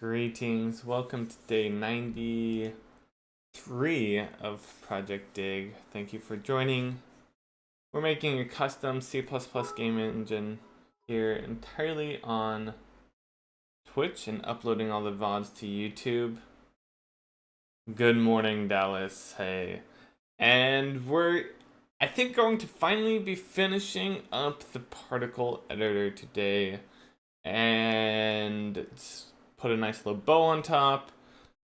Greetings, welcome to day 93 of Project Dig. Thank you for joining. We're making a custom C++ game engine here entirely on Twitch and uploading all the VODs to YouTube. Good morning, Dallas. Hey. And we're, I think, going to finally be finishing up the particle editor today. And it's put a nice little bow on top,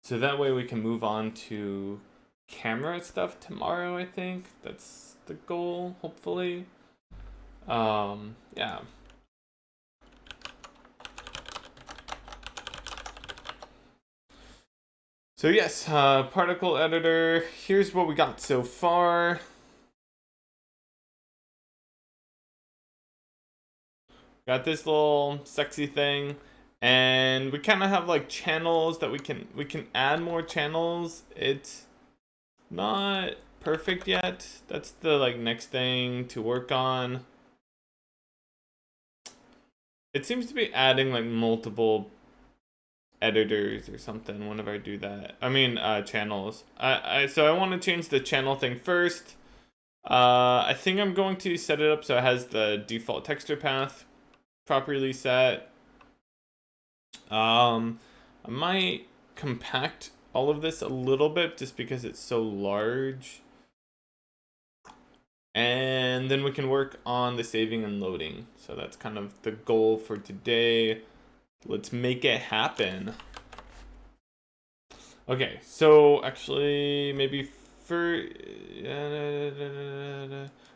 so that way we can move on to camera stuff tomorrow. I think that's the goal, hopefully. Yeah. So yes, particle editor, here's what we got so far. Got this little sexy thing. And we kind of have like channels that we can add more channels. It's not perfect yet. That's the next thing to work on. It seems to be adding like multiple editors or something whenever I do that. I mean channels. So I want to change the channel thing first. I think I'm going to set it up so it has the default texture path properly set. I might compact all of this a little bit just because it's so large. And then we can work on the saving and loading. So that's kind of the goal for today. Let's make it happen. Okay, so actually maybe for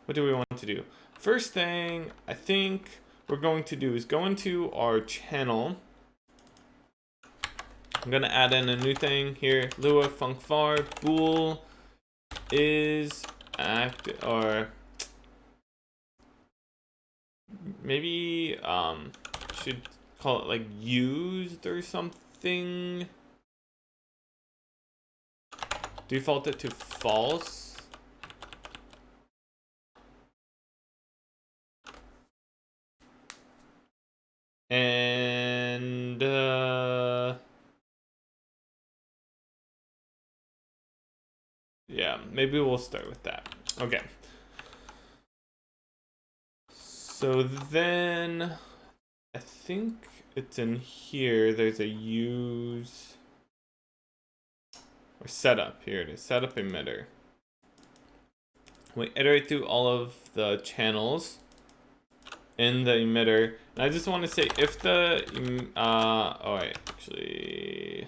what do we want to do? First thing I think we're going to do is go into our channel. I'm gonna add in a new thing here. Lua funcvar bool is act, or maybe should call it like used or something. Default it to false. And yeah, maybe we'll start with that. Okay. So then I think it's in here. There's a use or setup. Here it is. Setup emitter. We iterate through all of the channels in the emitter. And I just want to say if the actually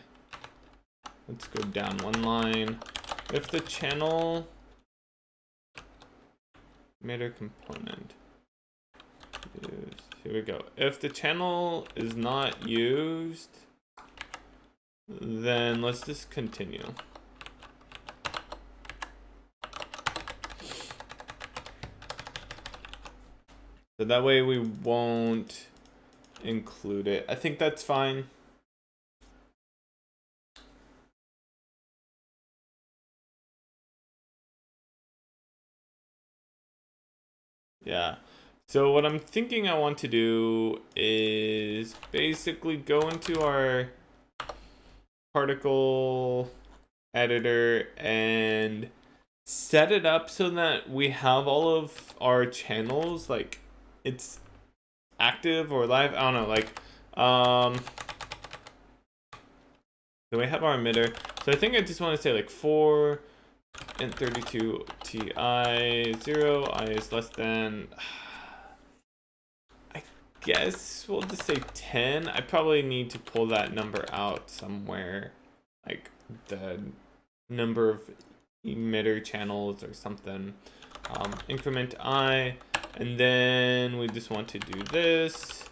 let's go down one line. If the channel emitter component used, here we go. If the channel is not used, then let's just continue. So that way we won't include it. I think that's fine. Yeah. So what I'm thinking I want to do is basically go into our particle editor and set it up so that we have all of our channels, like it's active or live. I don't know, like do we have our emitter? So I think I just want to say like 4 and 32 Ti 0 I is less than, I guess we'll just say 10. I probably need to pull that number out somewhere, like the number of emitter channels or something. Increment I, and then we just want to do this.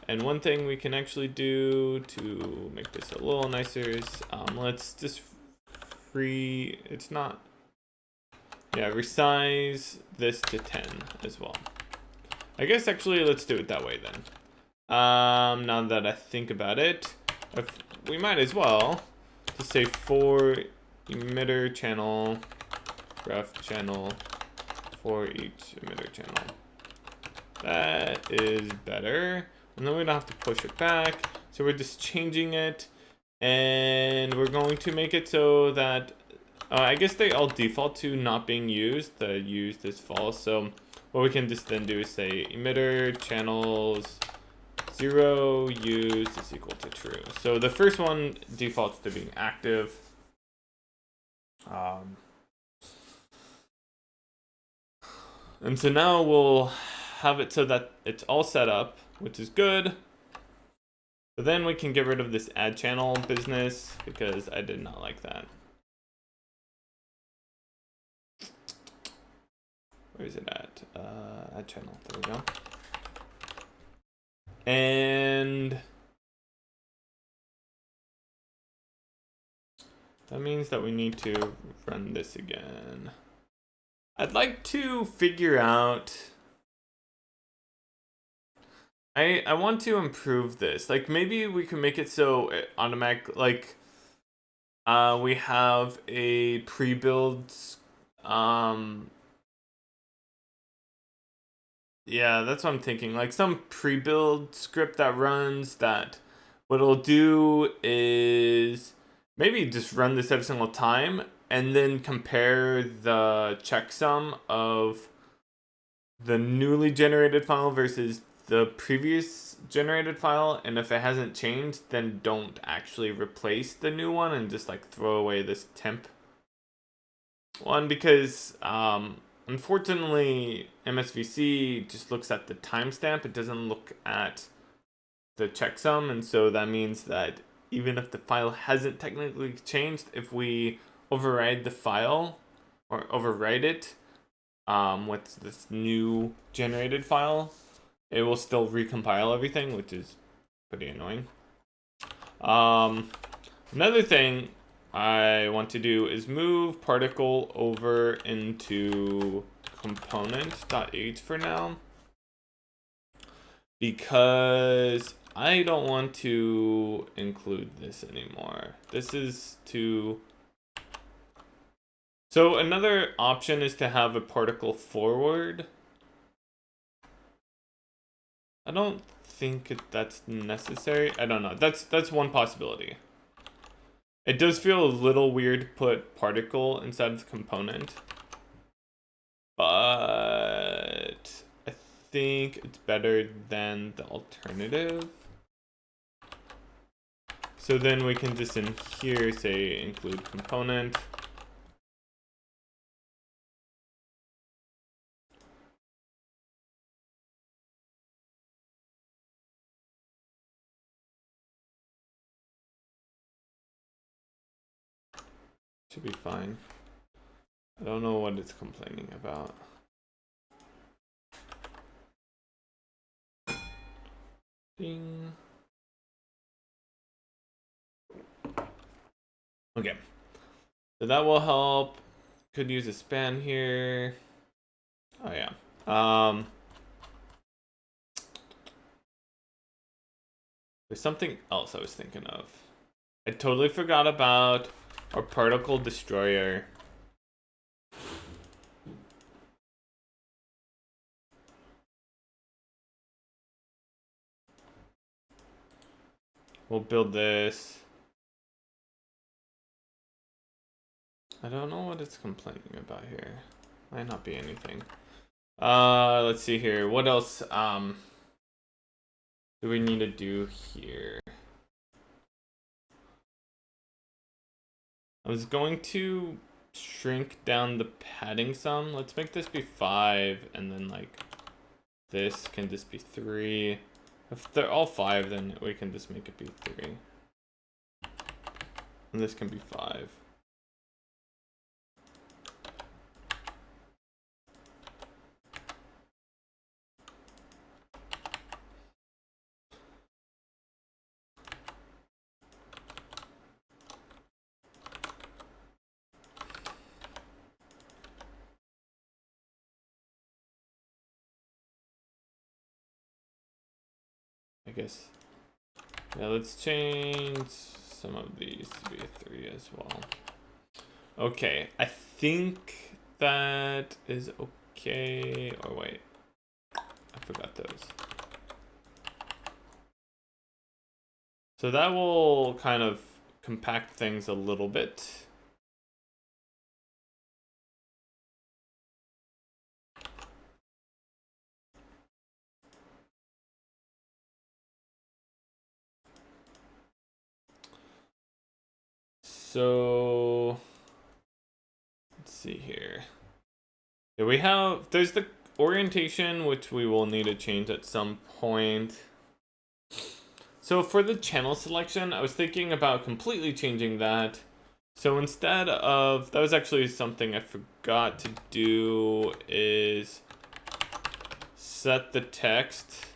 And one thing we can actually do to make this a little nicer is let's just resize this to 10 as well. I guess actually let's do it that way then. Now that I think about it, we might as well just say for emitter channel, graph channel for each emitter channel. That is better. And then we don't have to push it back. So we're just changing it. And we're going to make it so that I guess they all default to not being used. The used is false. So what we can just then do is say emitter channels 0 used is equal to true. So the first one defaults to being active. And so now we'll have it so that it's all set up, which is good. But then we can get rid of this add channel business because I did not like that. Where is it at? Add channel, there we go. And that means that we need to run this again. I'd like to figure out, I want to improve this. Like maybe we can make it so it automatic, like we have a pre-build, yeah, that's what I'm thinking. Like some pre-build script that runs that what it'll do is maybe just run this every single time and then compare the checksum of the newly generated file versus the previous generated file. And if it hasn't changed, then don't actually replace the new one and just like throw away this temp one because unfortunately, MSVC just looks at the timestamp. It doesn't look at the checksum, and so that means that even if the file hasn't technically changed, if we override the file or overwrite it with this new generated file, it will still recompile everything, which is pretty annoying. Another thing I want to do is move particle over into component.h for now, because I don't want to include this anymore. This is too... So another option is to have a particle forward. I don't think that's necessary. I don't know. That's one possibility. It does feel a little weird to put particle inside of the component, but I think it's better than the alternative. So then we can just in here say include component. Should be fine. I don't know what it's complaining about. Ding. Okay. So that will help. Could use a span here. Oh yeah. There's something else I was thinking of. I totally forgot about our particle destroyer. We'll build this. I don't know what it's complaining about here. Might not be anything. Let's see here. What else do we need to do here? I was going to shrink down the padding some. Let's make this be 5, and then like this can just be 3. If they're all 5, then we can just make it be 3. And this can be 5. I guess. Yeah, let's change some of these to be a 3 as well. Okay, I think that is okay. Or wait, I forgot those. So that will kind of compact things a little bit. So let's see here. Yeah, there's the orientation, which we will need to change at some point. So for the channel selection, I was thinking about completely changing that. So instead of, that was actually something I forgot to do, is set the text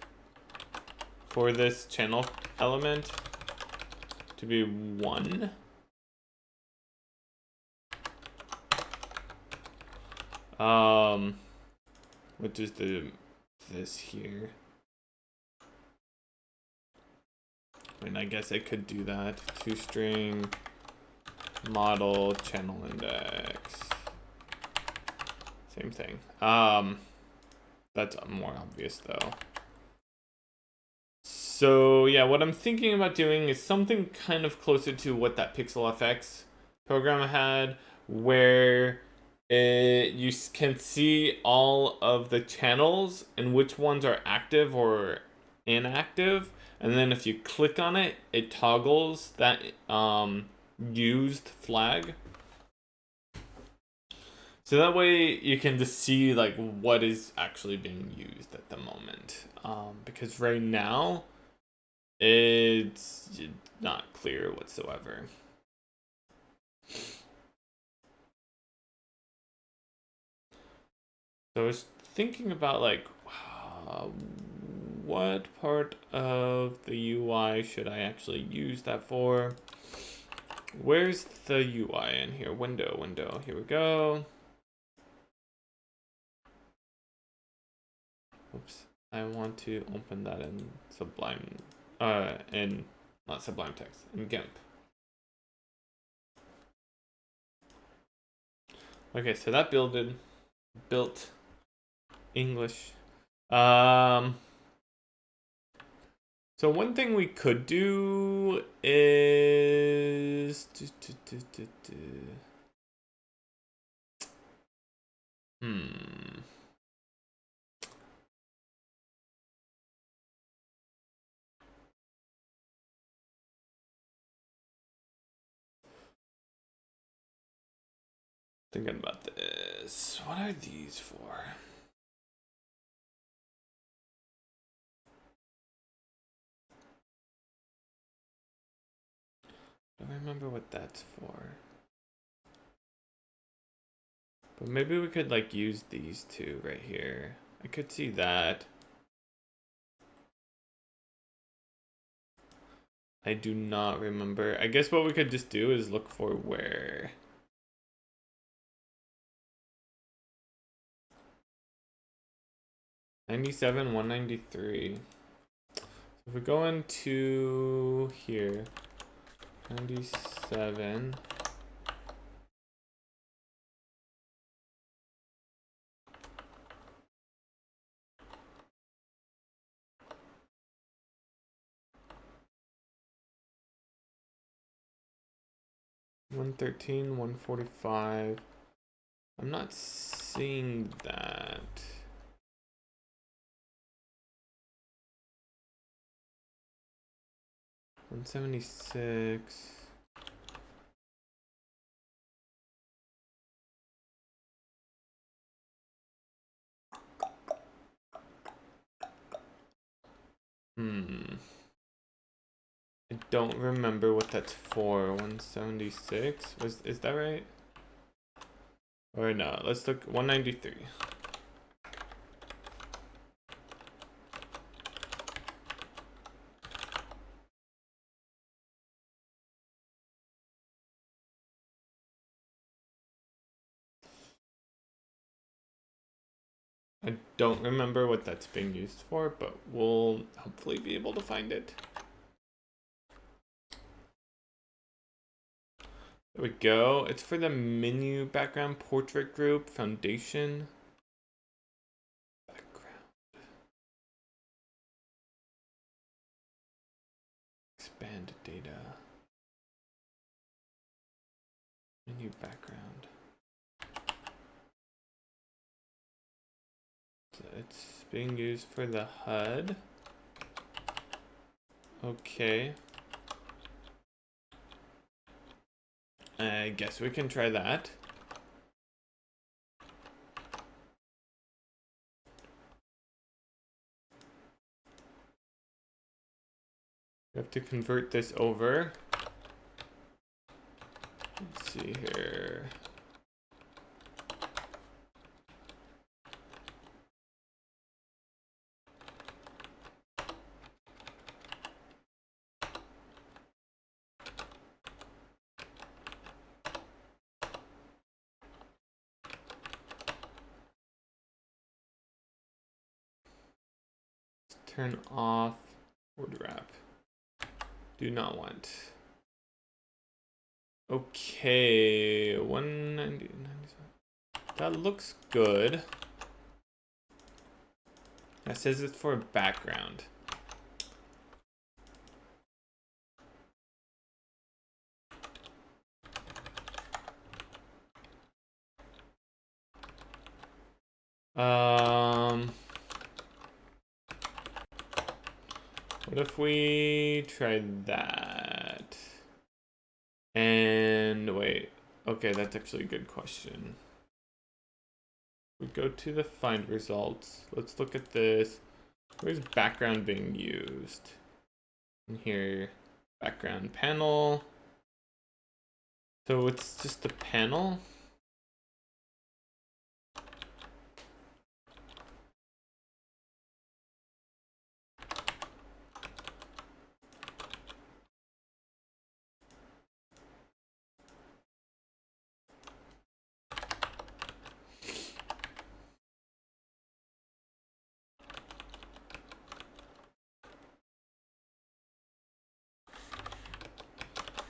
for this channel element to be 1. Which is this here. I mean, I guess I could do that. ToString model channel index. Same thing. That's more obvious though. So yeah, what I'm thinking about doing is something kind of closer to what that PixelFX program had, where you can see all of the channels and which ones are active or inactive, and then if you click on it, it toggles that used flag. So that way you can just see like what is actually being used at the moment. Because right now it's not clear whatsoever. So I was thinking about like what part of the UI should I actually use that for? Where's the UI in here? Window, here we go. Oops, I want to open that in Sublime, in, not Sublime Text, in GIMP. Okay, so that built English. So one thing we could do is thinking about this. What are these for? I don't remember what that's for. But maybe we could like use these two right here. I could see that. I do not remember. I guess what we could just do is look for where. $97, $193. So if we go into here, 97. $113, $145. I'm not seeing that. $176. I don't remember what that's for. 176? Is that right? Or no, let's look 193. I don't remember what that's being used for, but we'll hopefully be able to find it. There we go. It's for the menu background portrait group foundation. Background. Expand data. view background. So it's being used for the HUD. Okay. I guess we can try that. We have to convert this over. Let's see here. Turn off word wrap. Do not want. Okay, 190. That looks good. That says it's for background. What if we tried that? And wait, okay, that's actually a good question. We go to the find results. Let's look at this. Where's background being used? In here, background panel. So it's just a panel.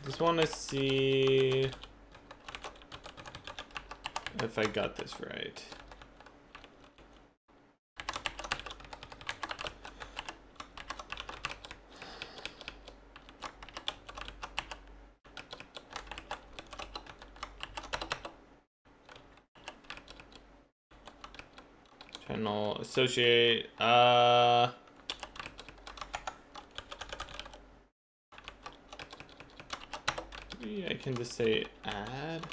Just want to see if I got this right. Channel associate. Maybe I can just say add.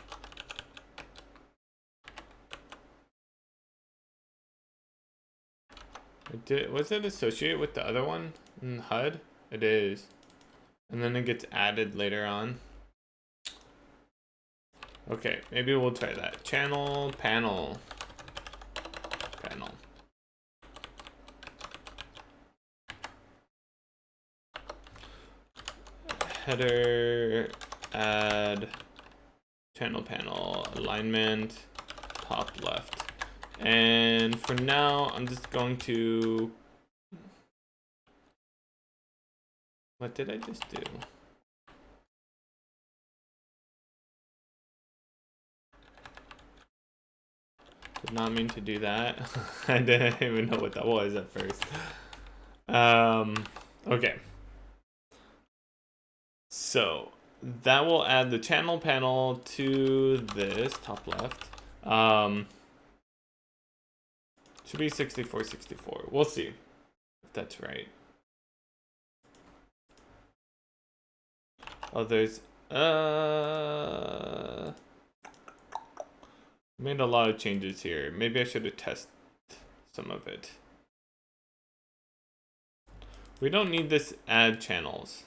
Was it associate with the other one in HUD? It is. And then it gets added later on. Okay, maybe we'll try that. Channel, panel. Panel. Header, add, channel panel, alignment, top left. And for now, I'm just going to... What did I just do? Did not mean to do that. I didn't even know what that was at first. Okay. So that will add the channel panel to this top left. Should be 6464. We'll see if that's right. Oh, there's made a lot of changes here. Maybe I should have tested some of it. We don't need this add channels.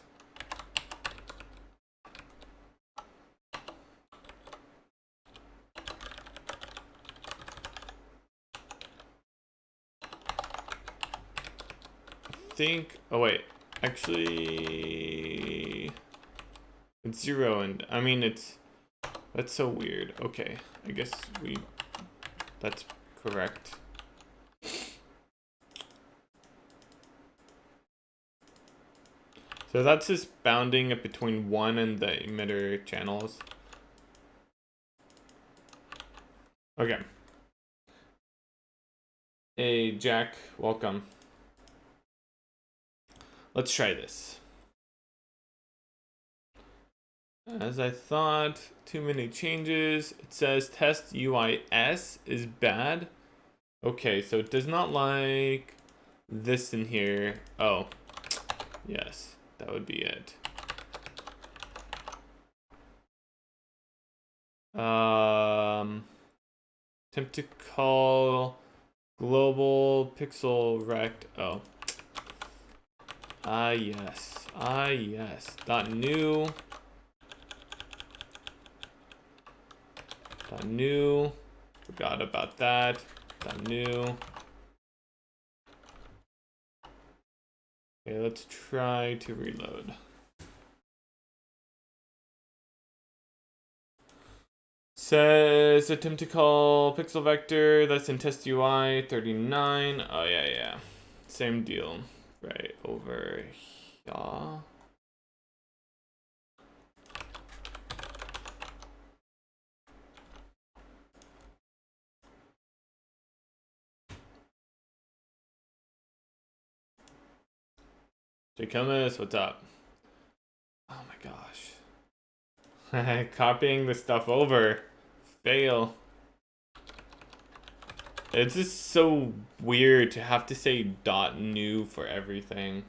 Oh wait, actually it's 0 and I mean that's so weird. Okay, I guess that's correct. So that's just bounding it between 1 and the emitter channels. Okay. Hey Jack, welcome. Let's try this. As I thought, too many changes. It says test UIS is bad. Okay, so it does not like this in here. Oh, yes, that would be it. Attempt to call global pixel rect. Oh. Yes. Yes. Dot new. Dot new. Forgot about that. Dot new. Okay, let's try to reload. Says attempt to call pixel vector. That's in test UI 39. Oh yeah. Same deal. Right over here. Jacomus, what's up? Oh my gosh. Copying the stuff over. Fail. It's just so weird to have to say dot new for everything.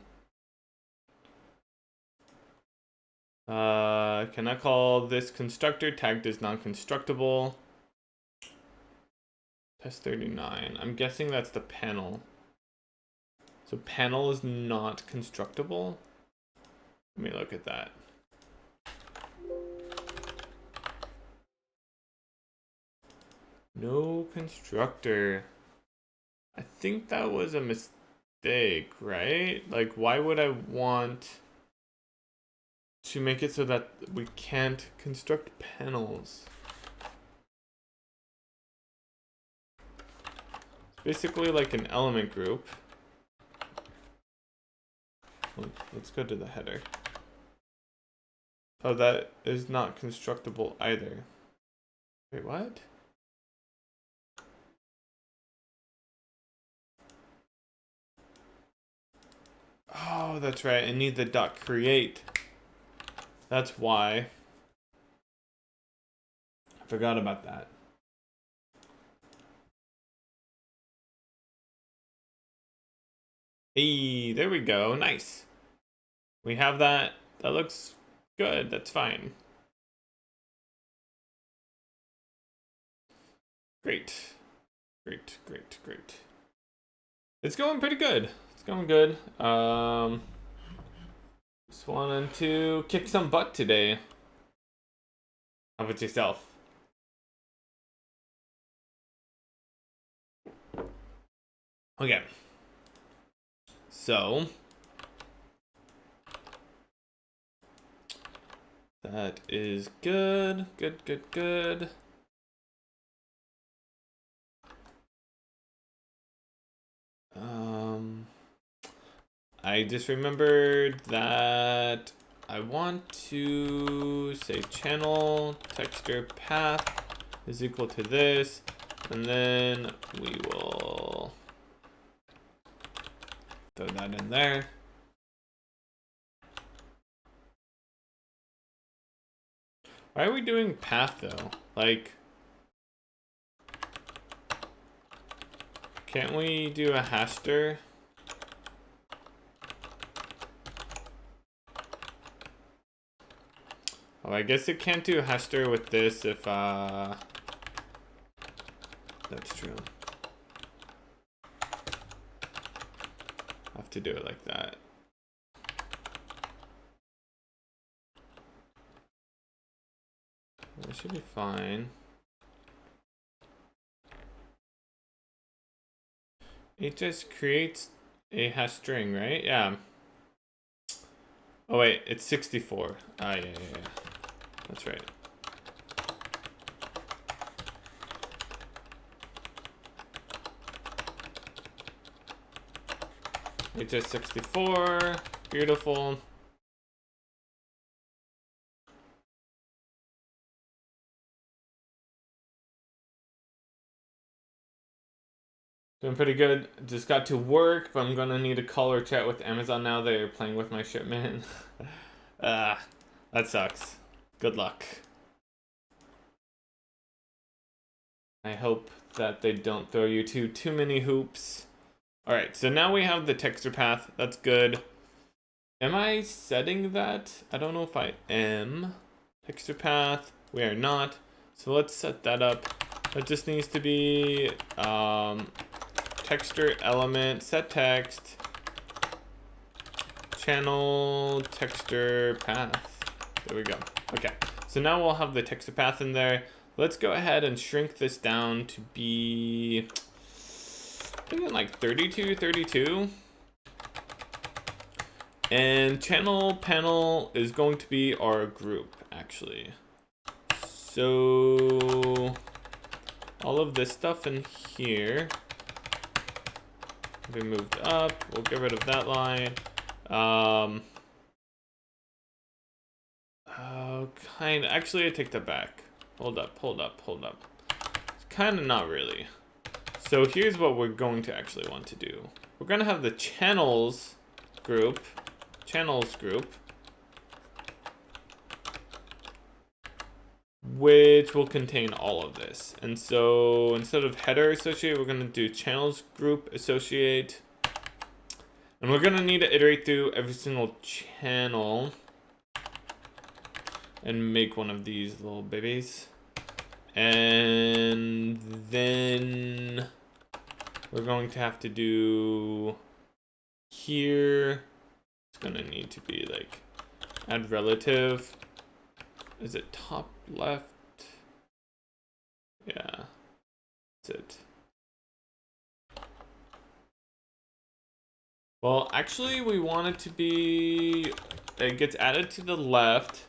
Can I call this constructor tagged as non-constructible? Test 39. I'm guessing that's the panel. So panel is not constructible? Let me look at that. No constructor. I think that was a mistake, right? Like, why would I want to make it so that we can't construct panels? It's basically like an element group. Let's go to the header. Oh, that is not constructible either. Wait, what? Oh, that's right. I need the dot create. That's why. I forgot about that. Hey, there we go. Nice. We have that. That looks good. That's fine. Great. Great. It's going pretty good. It's going good. Just wanted to kick some butt today. How about yourself? Okay. So that is good. Good. I just remembered that I want to say channel texture path is equal to this, and then we will throw that in there. Why are we doing path though? Like, can't we do a haster? Oh, I guess it can't do haster with this if that's true. Have to do it like that. That should be fine. It just creates a hash string, right? Yeah. Oh wait, it's 64. Ah, yeah. That's right. It's just 64. Beautiful. Doing pretty good. Just got to work, but I'm gonna need a call or chat with Amazon now. They're playing with my shipment. That sucks. Good luck. I hope that they don't throw you too many hoops. All right, so now we have the texture path. That's good. Am I setting that? I don't know if I am. Texture path, we are not. So let's set that up. That just needs to be texture element, set text, channel texture path. There we go. Okay, so now we'll have the texture path in there. Let's go ahead and shrink this down to be, I think like 32. And channel panel is going to be our group, actually. So all of this stuff in here will be moved up. We'll get rid of that line. Actually, I take that back. Hold up. It's kind of not really. So here's what we're going to actually want to do. We're going to have the channels group, which will contain all of this. And so instead of header associate, we're going to do channels group associate. And we're going to need to iterate through every single channel and make one of these little babies. And then we're going to have to do here. It's going to need to be like add relative. Is it top left? Yeah, that's it. Well, actually, we want it to be, it gets added to the left.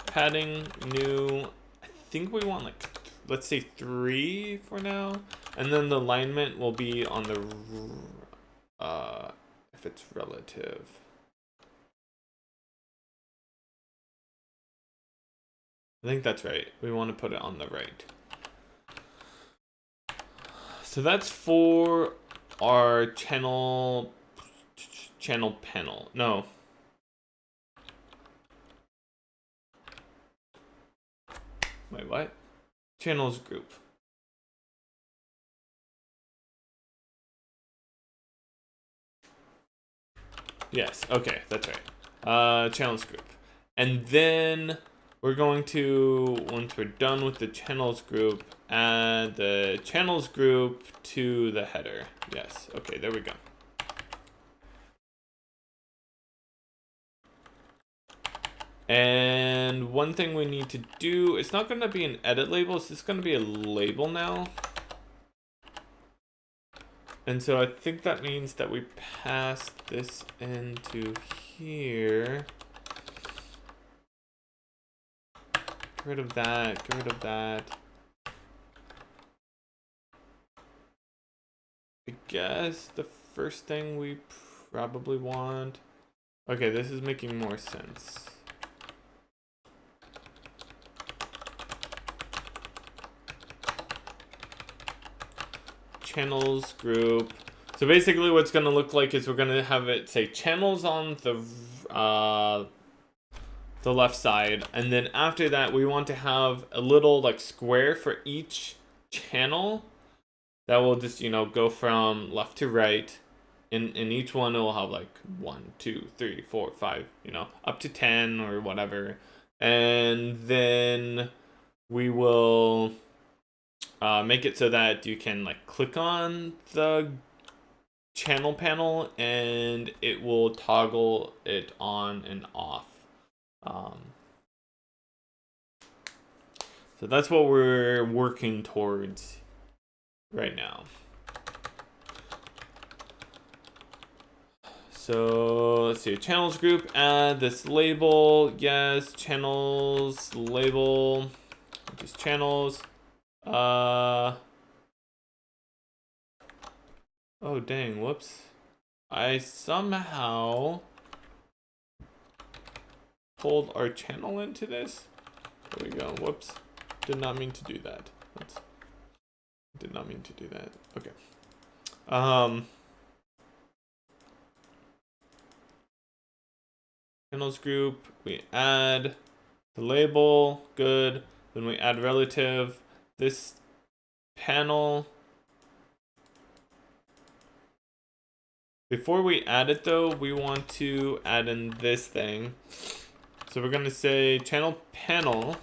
Padding, new, I think we want like, let's say 3 for now. And then the alignment will be on the, if it's relative. I think that's right. We want to put it on the right. So that's for our channel panel. No. Wait, what? Channels group. Yes, okay, that's right. Channels group. And then we're going to, once we're done with the channels group, add the channels group to the header. Yes, okay, there we go. And one thing we need to do, it's not going to be an edit label, it's just going to be a label now. And so I think that means that we pass this into here. Get rid of that, get rid of that. I guess the first thing we probably want. Okay, this is making more sense. Channels group. So basically what's going to look like is we're going to have it say channels on the left side, and then after that we want to have a little like square for each channel that will just, you know, go from left to right. In each one it will have like 1, 2, 3, 4, 5, you know, up to 10 or whatever. And then we will make it so that you can like click on the channel panel and it will toggle it on and off. So that's what we're working towards right now. So let's see, channels group, add this label. Yes, channels, label, just channels. Oh dang, whoops. I somehow pulled our channel into this. There we go, whoops. Did not mean to do that. Did not mean to do that. Okay. Channels group, we add The label, good. Then we add relative. This panel. Before we add it though, we want to add in this thing. So we're gonna say channel panel,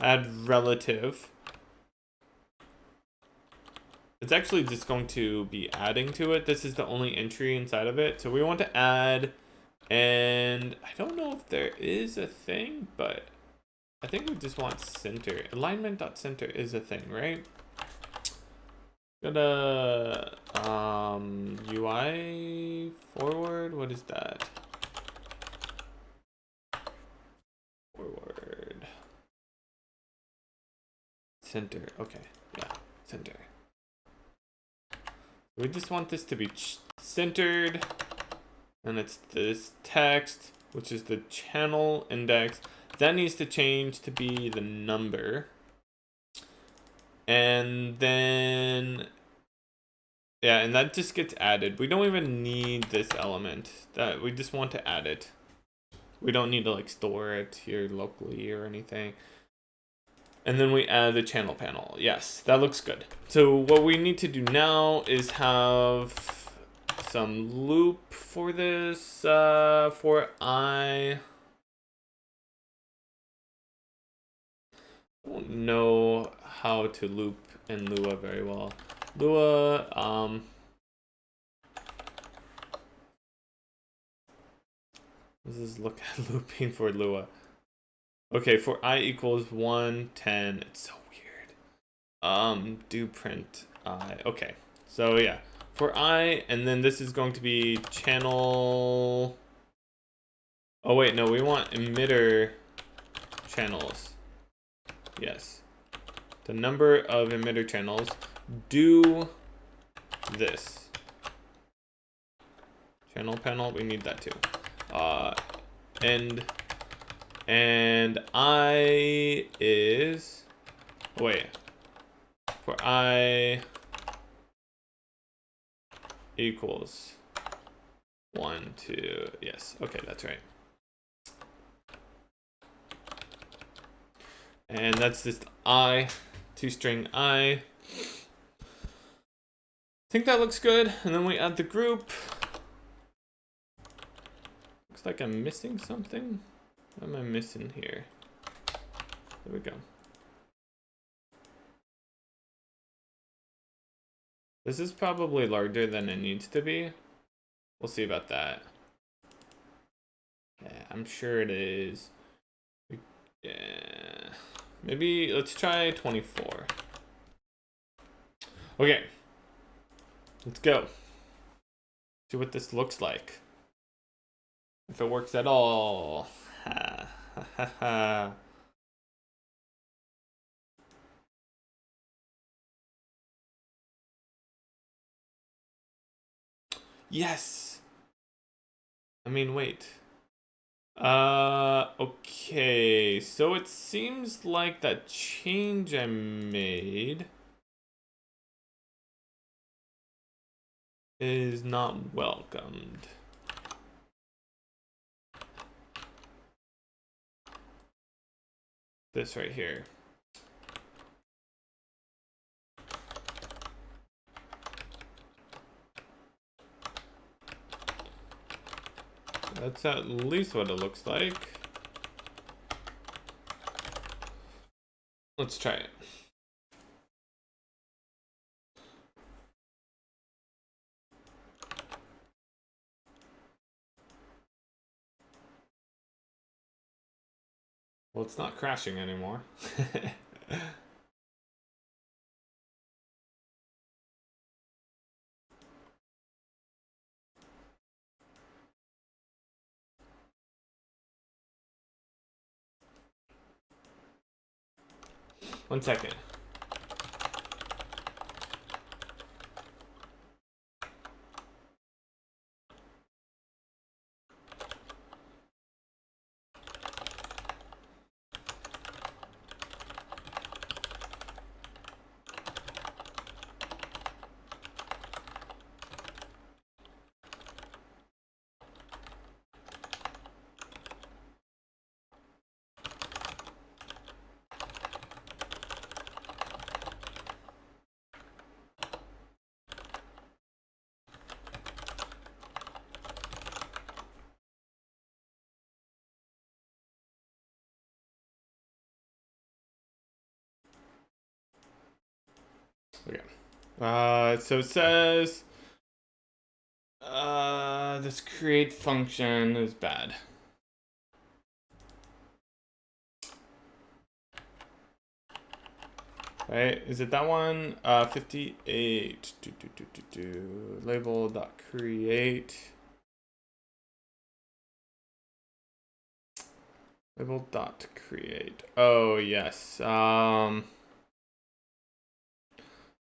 add relative. It's actually just going to be adding to it. This is the only entry inside of it. So we want to add, and I don't know if there is a thing, but I think we just want center. Alignment.center is a thing, right? Got a UI forward. What is that? Forward. Center. Okay. Yeah. Center. We just want this to be centered. And it's this text, which is the channel index. That needs to change to be the number. And then, yeah, and that just gets added. We don't even need this element. That we just want to add it. We don't need to like store it here locally or anything. And then we add the channel panel. Yes, that looks good. So what we need to do now is have some loop for this, for I don't know how to loop in Lua very well. Lua, let's just look at looping for Lua. Okay, for I equals 1, 10, it's so weird. Do print I, okay. So yeah, for I, and then this is going to be channel, oh wait, no, we want emitter channels. Yes. The number of emitter channels. Do this. Channel panel, we need that too. And I is, wait, for I equals 1, 2, yes, okay, that's right. And that's just I, toString I. Think that looks good. And then we add the group. Looks like I'm missing something. What am I missing here? There we go. This is probably larger than it needs to be. We'll see about that. Yeah, I'm sure it is. Yeah. Maybe let's try 24. Okay. Let's go. See what this looks like. If it works at all. Ha ha ha ha. Yes. I mean, wait. Okay. So it seems like that change I made is not welcomed. This right here. That's at least what it looks like. Let's try it. Well, it's not crashing anymore. One second. Okay. So it says this create function is bad. Right? Is it that one? 58. Label.create. Label.create. Oh yes.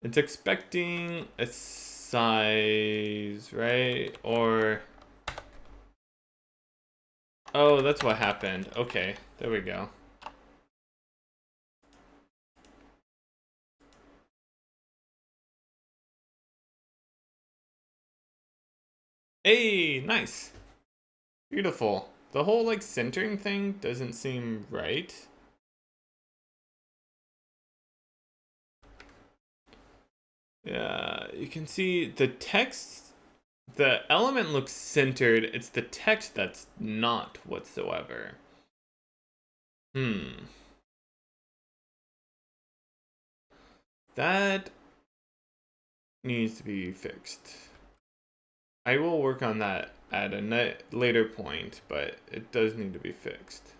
It's expecting a size, right? Or oh, that's what happened. Okay, there we go. Hey, nice. Beautiful. The whole like centering thing doesn't seem right. Yeah, you can see the text, the element looks centered. It's the text that's not whatsoever. That needs to be fixed. I will work on that at a later point, but it does need to be fixed.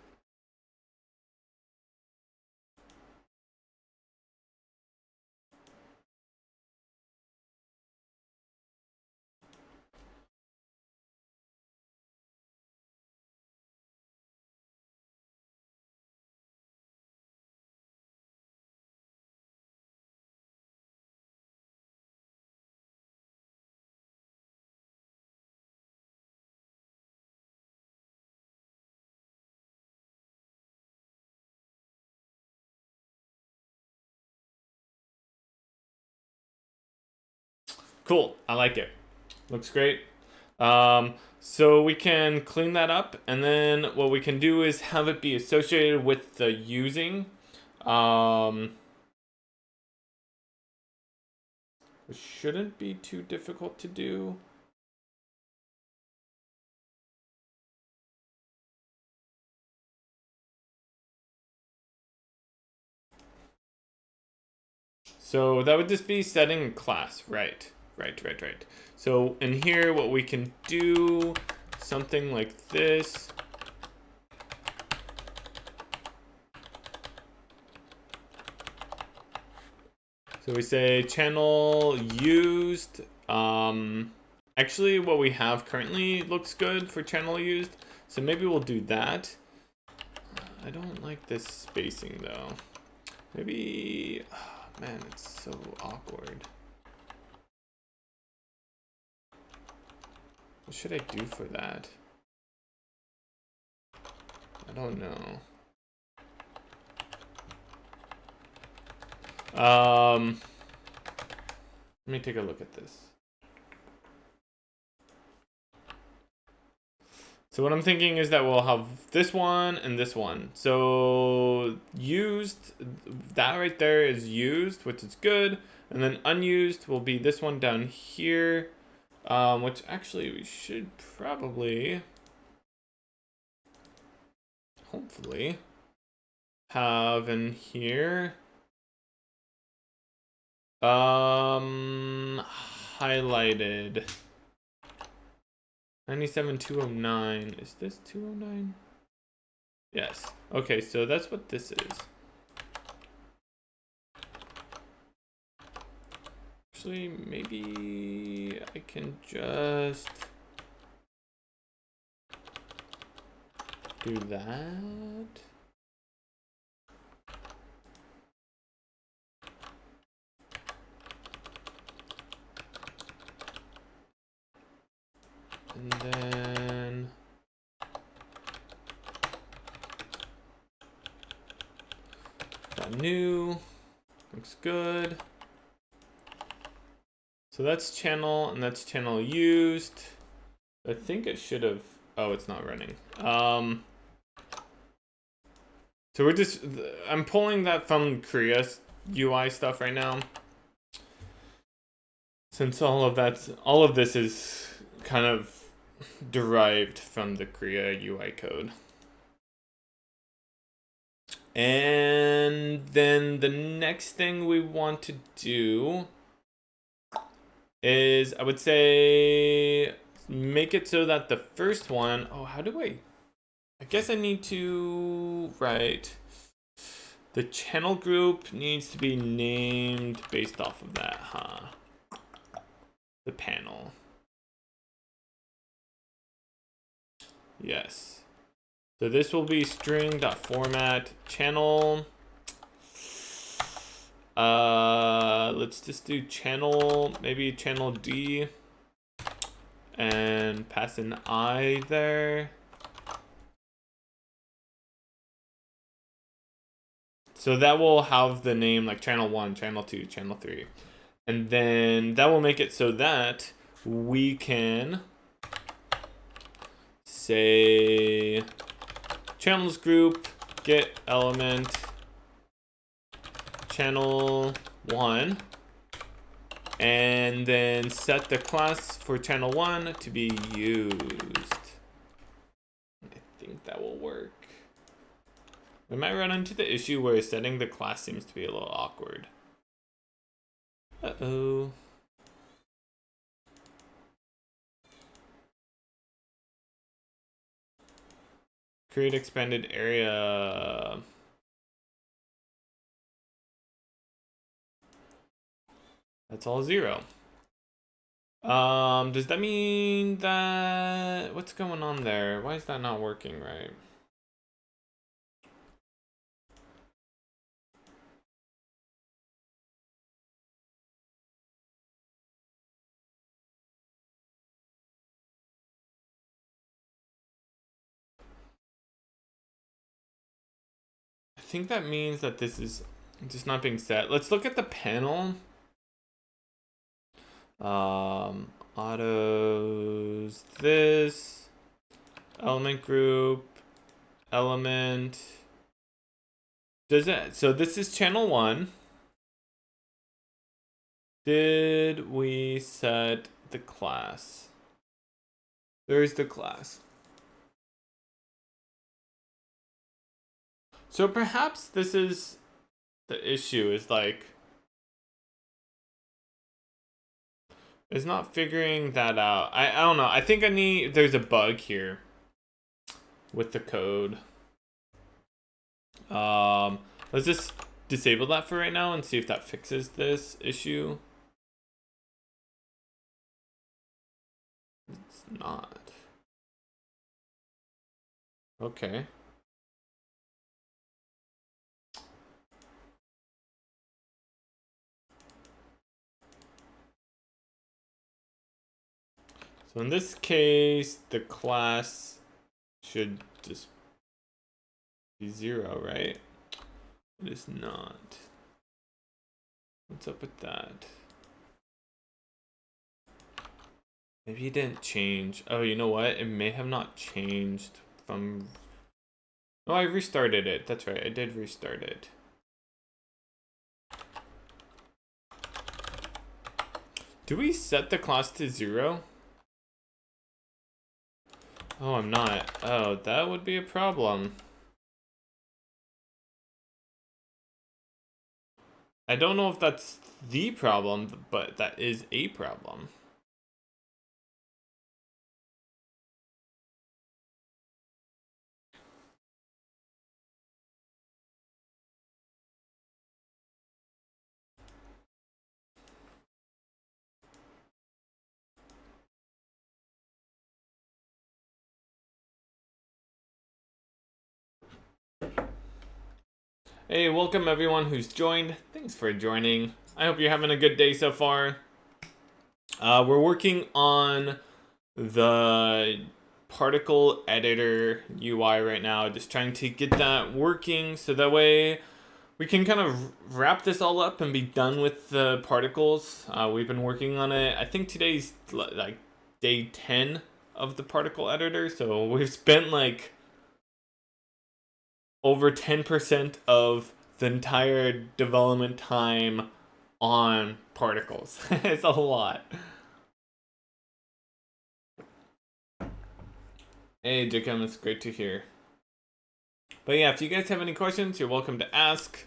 Cool, I like it. Looks great. So we can clean that up, and then what we can do is have it be associated with the using. It shouldn't be too difficult to do. So that would just be setting a class, right. So in here, what we can do, something like this. So we say channel used. Actually, what we have currently looks good for channel used. So maybe we'll do that. I don't like this spacing though. Maybe, oh, man, it's so awkward. What should I do for that? I don't know. Let me take a look at this. So what I'm thinking is that we'll have this one and this one. So used, that right there is used, which is good. And then unused will be this one down here, which actually we should probably, hopefully, have in here. Highlighted. 97,209. Is this 209? Yes. Okay, so that's what this is. Actually, maybe I can just do that. And then got new, looks good. So that's channel and that's channel used. I think it should have, oh, it's not running. So we're just, I'm pulling that from Korea's UI stuff right now. Since all of this is kind of derived from the Korea UI code. And then the next thing we want to do is, I would say, make it so that the first one, oh, how do I guess I need to, right. The channel group needs to be named based off of that, huh? The panel. Yes. So this will be string.format channel. Let's just do channel, maybe channel D, and pass an I there. So that will have the name like channel 1, channel 2, channel 3. And then that will make it so that we can say channels group get element channel 1, and then set the class for channel 1 to be used. I think that will work. We might run into the issue where setting the class seems to be a little awkward. Uh-oh. Create expanded area. That's all 0. Does that mean that, what's going on there? Why is that not working right? I think that means that this is just not being set. Let's look at the panel. Autos, this, element group, element. Does it, so this is channel 1. Did we set the class? There's the class. So perhaps this is the issue, is like, is not figuring that out. I don't know. I think there's a bug here with the code. Let's just disable that for right now and see if that fixes this issue. It's not. Okay. So in this case, the class should just be 0, right? It is not. What's up with that? Maybe it didn't change. Oh, you know what? It may have not changed from... Oh, I restarted it. That's right. I did restart it. Do we set the class to 0? Oh, I'm not. Oh, that would be a problem. I don't know if that's the problem, but that is a problem. Hey, welcome everyone who's joined. Thanks for joining. I hope you're having a good day so far. We're working on the particle editor UI right now, just trying to get that working so that way we can kind of wrap this all up and be done with the particles. We've been working on it. I think today's like day 10 of the particle editor, so we've spent like over 10% of the entire development time on particles. It's a lot. Hey, Jacob, it's great to hear. But yeah, if you guys have any questions, you're welcome to ask.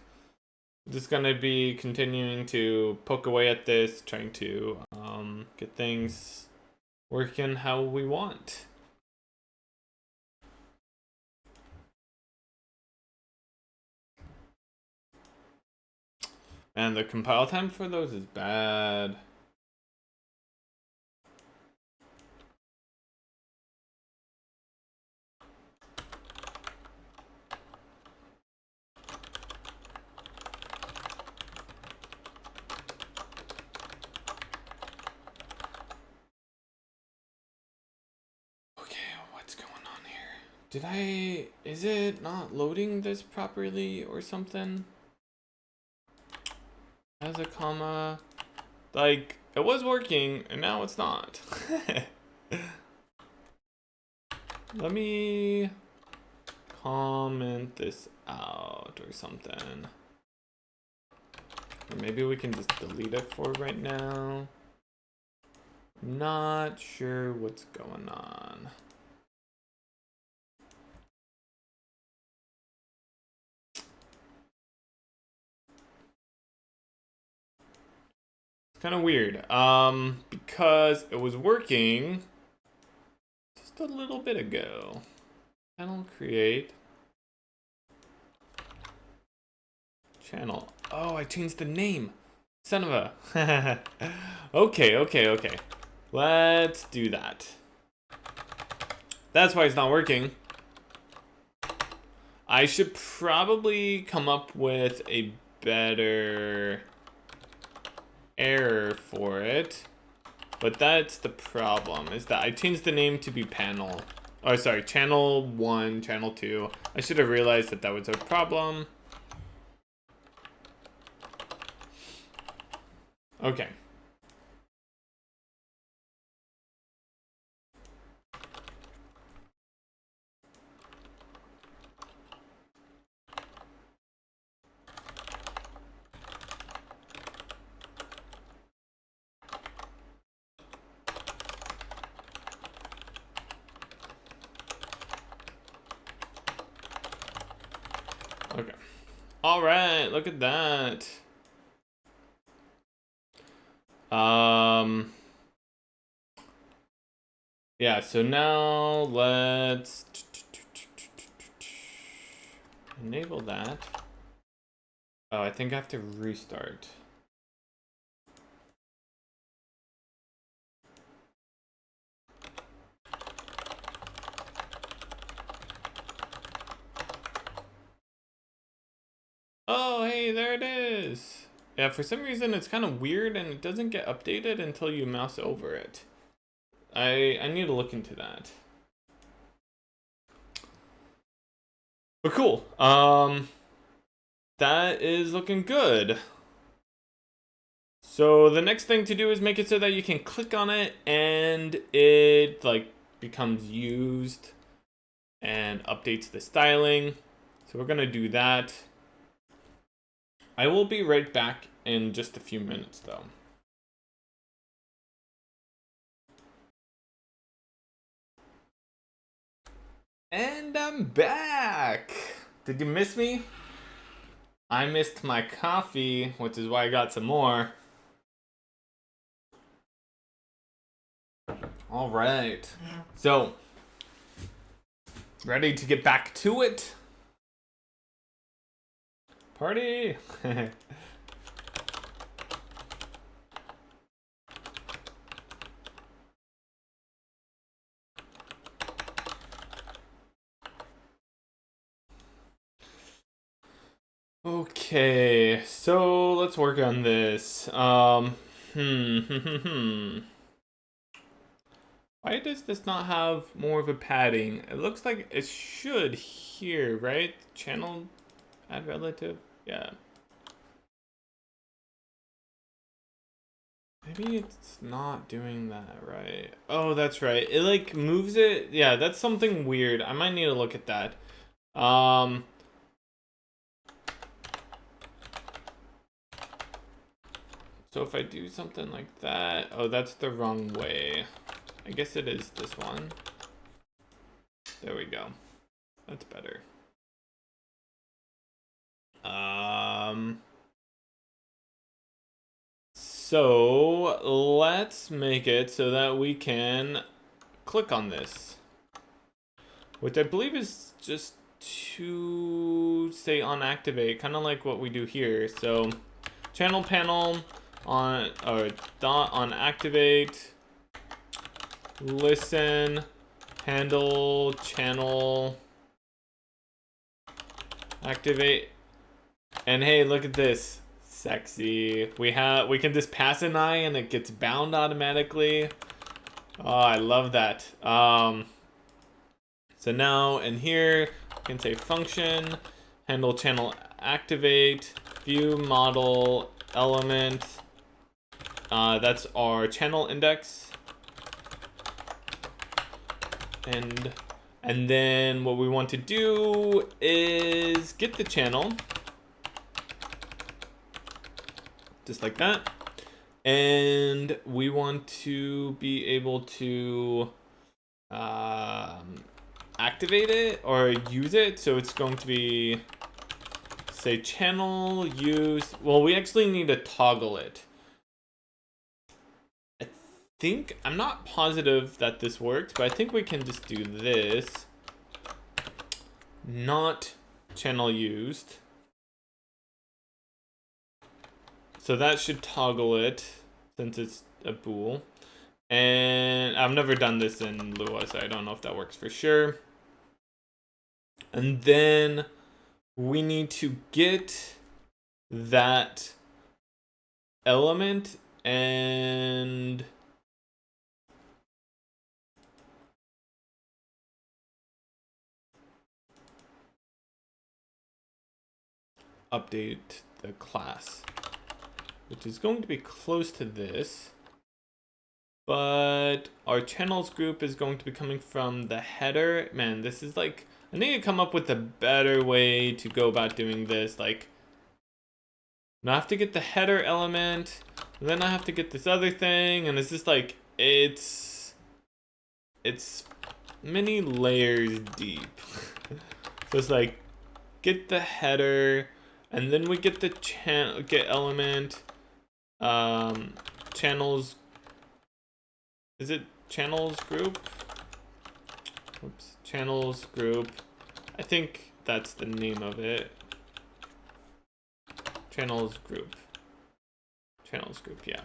I'm just gonna be continuing to poke away at this, trying to get things working how we want. And the compile time for those is bad. What's going on here? Is it not loading this properly or something? As a comma, like, it was working and now it's not. Let me comment this out or something. Or maybe we can just delete it for right now. I'm not sure what's going on. It's kind of weird, because it was working just a little bit ago. Channel create. Channel. Oh, I changed the name. Son of a. Okay. Let's do that. That's why it's not working. I should probably come up with a better error for it. But that's the problem, is that I changed the name to be panel. Oh, sorry, channel 1, channel 2. I should have realized that that was a problem. Okay. Okay. All right, look at that. Yeah, so now let's enable that. Oh, I think I have to restart. Oh, hey, there it is. Yeah, for some reason it's kind of weird and it doesn't get updated until you mouse over it. I need to look into that. But cool. That is looking good. So the next thing to do is make it so that you can click on it and it like becomes used and updates the styling. So we're gonna do that. I will be right back in just a few minutes though. And I'm back! Did you miss me? I missed my coffee, which is why I got some more. All right. So, ready to get back to it? Party! Okay, so let's work on this. Why does this not have more of a padding? It looks like it should here, right? Channel add relative? Yeah. Maybe it's not doing that right. Oh, that's right. It like moves it. Yeah, that's something weird. I might need to look at that. So if I do something like that, oh, that's the wrong way. I guess it is this one. There we go. That's better. So let's make it so that we can click on this, which I believe is just to say on activate, kind of like what we do here. So channel panel on, or dot on activate, listen, handle, channel, activate, and hey, look at this. Sexy. We can just pass an eye and it gets bound automatically. Oh, I love that. So now in here, we can say function, handle channel activate, view model element. That's our channel index. And then what we want to do is get the channel. Just like that. And we want to be able to activate it or use it. So it's going to be, say, channel use. Well, we actually need to toggle it. I'm not positive that this works, but I think we can just do this. Not channel used. So that should toggle it since it's a bool. And I've never done this in Lua, so I don't know if that works for sure. And then we need to get that element and update the class, which is going to be close to this. But our channels group is going to be coming from the header. Man, this is like, I need to come up with a better way to go about doing this. Like, I have to get the header element, and then I have to get this other thing, and it's just like, it's many layers deep. So it's like, get the header, and then we get the get element, channels. Is it channels group? Oops, channels group. I think that's the name of it. Channels group. Channels group, yeah.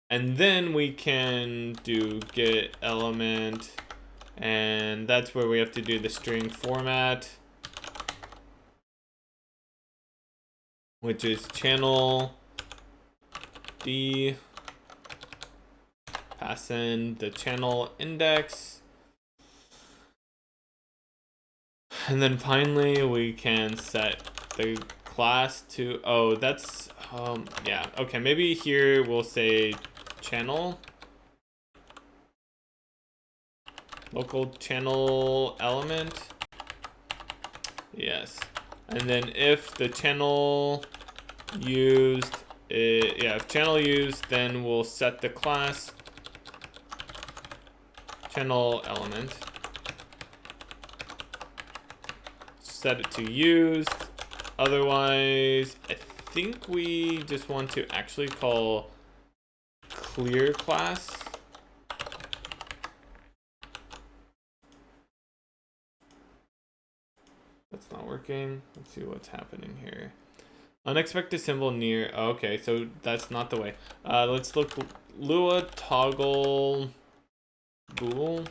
And then we can do get element, and that's where we have to do the string format, which is channel D. Pass in the channel index. And then finally we can set the class to, oh, that's, yeah, okay, maybe here we'll say channel, local channel element, yes. And then if the channel used, if channel used, then we'll set the class channel element, set it to used. Otherwise, I think we just want to actually call clear class. That's not working. Let's see what's happening here. Unexpected symbol near. Oh, okay, so that's not the way. Let's look. Lua toggle bool.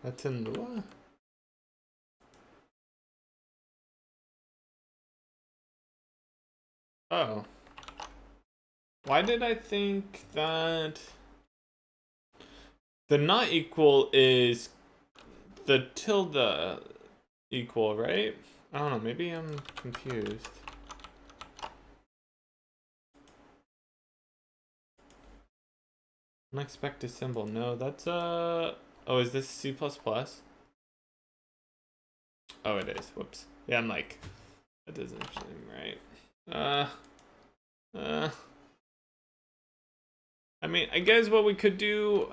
That's in Lua? Oh. Why did I think that the not equal is the tilde equal, right? I don't know, maybe I'm confused. Unexpected symbol. No, that's oh, is this C++? Oh, it is. Whoops. Yeah, I'm like, that doesn't seem right. I mean, I guess what we could do.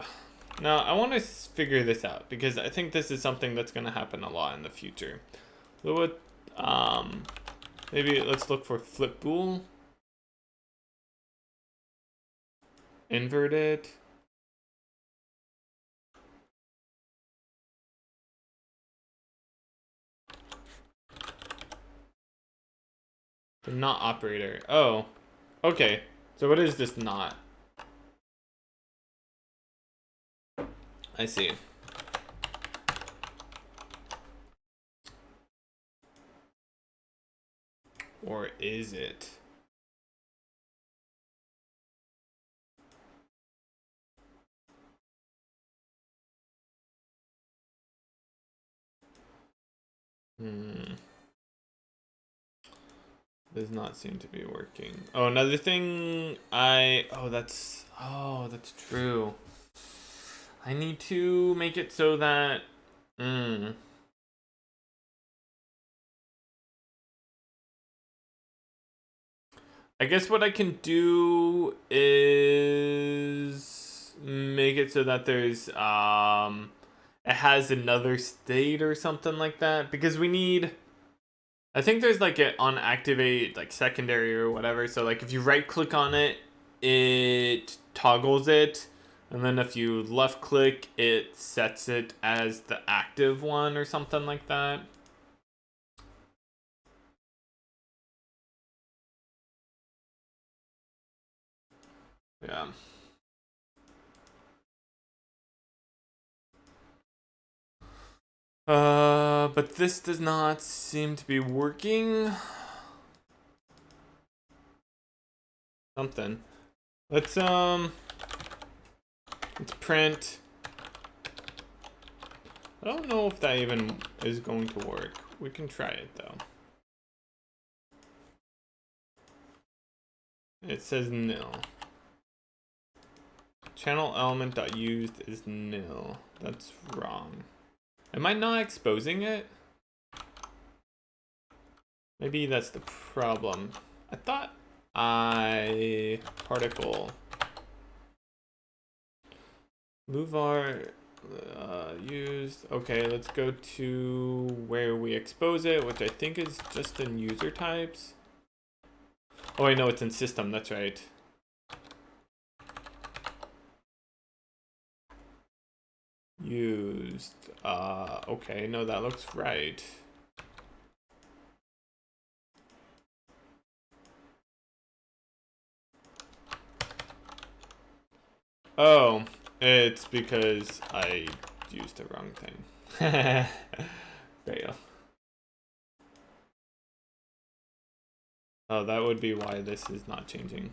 Now, I want to figure this out because I think this is something that's going to happen a lot in the future. So what, maybe let's look for flip bool. Invert it. The not operator. Oh, okay. So what is this not? I see. Or is it? Does not seem to be working. Oh, another thing oh, that's true. I need to make it so that I guess what I can do is make it so that there's it has another state or something like that, because we need, I think there's like an on activate like secondary or whatever. So like if you right click on it, it toggles it, and then if you left click, it sets it as the active one or something like that. Yeah. But this does not seem to be working. Something. Let's print. I don't know if that even is going to work. We can try it though. It says nil. Channel element dot used is nil. That's wrong. Am I not exposing it? Maybe that's the problem. I thought particle luvar used. Okay, let's go to where we expose it, which I think is just in user types. Oh, I know it's in system. That's right. Used. Okay, no, that looks right. Oh, it's because I used the wrong thing. Fail. Oh, that would be why this is not changing.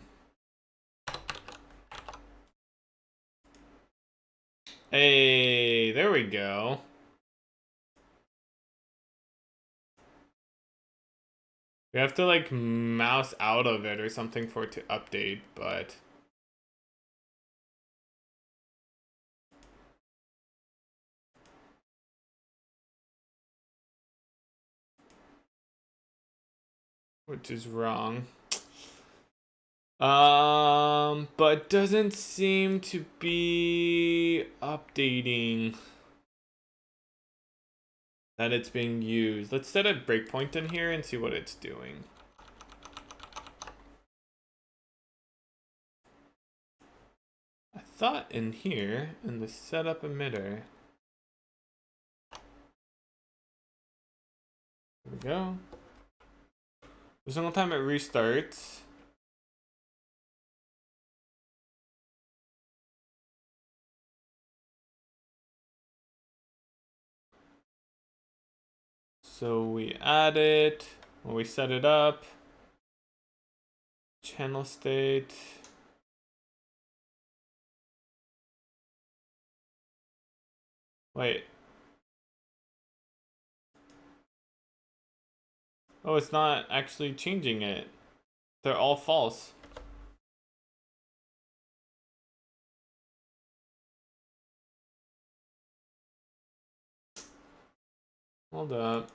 Hey, there we go. We have to like mouse out of it or something for it to update, but which is wrong. But doesn't seem to be updating that it's being used. Let's set a breakpoint in here and see what it's doing. I thought in here, in the setup emitter. There we go. Every single time it restarts. So we add it, when we set it up, channel state. Wait. Oh, it's not actually changing it. They're all false. Hold up.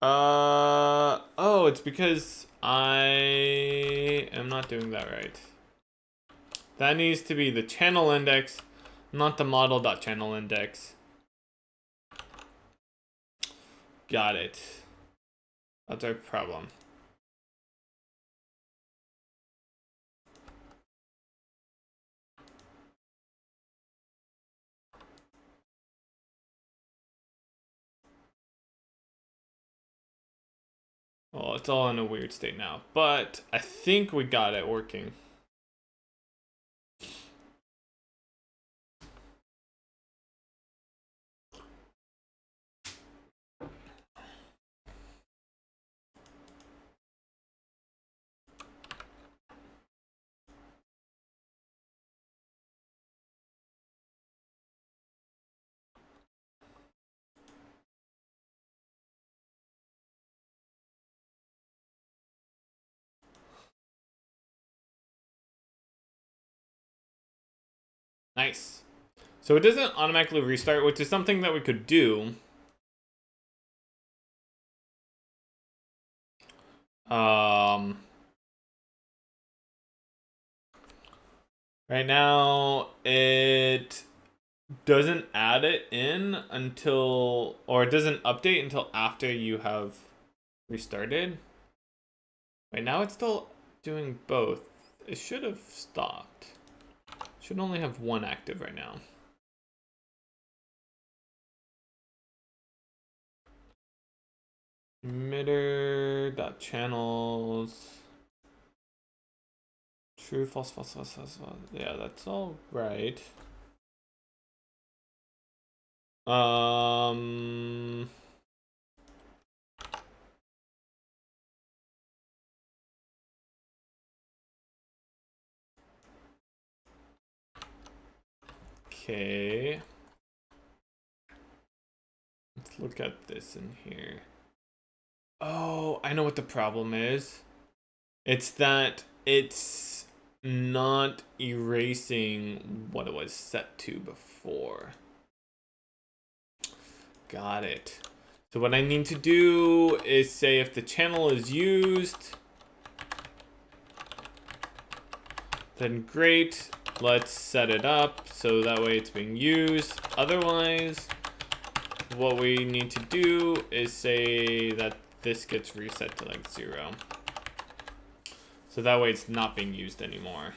Oh, it's because I am not doing that right. That needs to be the channel index, not the model.channel index. Got it. That's our problem. Well, it's all in a weird state now, but I think we got it working. Nice. So it doesn't automatically restart, which is something that we could do. Right now it doesn't add it in until, or it doesn't update until after you have restarted. Right now it's still doing both. It should have stopped. Should only have one active right now. Emitter.channels. True, false, false, false, false, false. Yeah, that's all right. Okay. Let's look at this in here. Oh, I know what the problem is. It's that it's not erasing what it was set to before. Got it. So what I need to do is say if the channel is used, then great. Let's set it up so that way it's being used. Otherwise, what we need to do is say that this gets reset to like 0. So that way it's not being used anymore.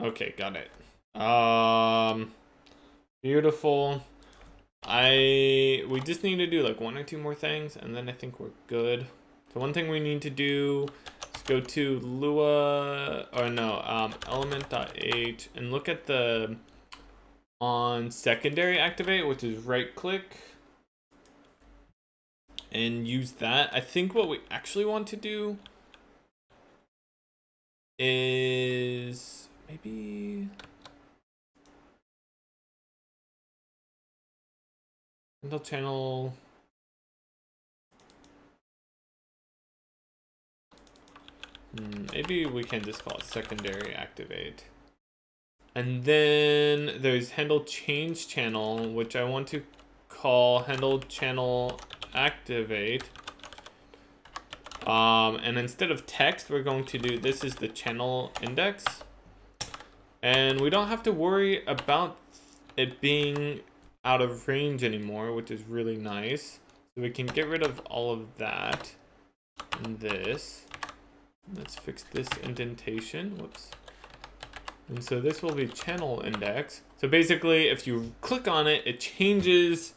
Okay, got it. Beautiful. We just need to do like 1 or 2 more things and then I think we're good. So one thing we need to do is go to Lua, or no, element.h and look at the on secondary activate, which is right click and use that. I think what we actually want to do is maybe handle channel. Maybe we can just call it secondary activate. And then there's handle change channel, which I want to call handle channel activate. And instead of text, we're going to do, this is the channel index. And we don't have to worry about it being out of range anymore, which is really nice. So we can get rid of all of that and this. Let's fix this indentation. Whoops. And so this will be channel index. So basically, if you click on it, it changes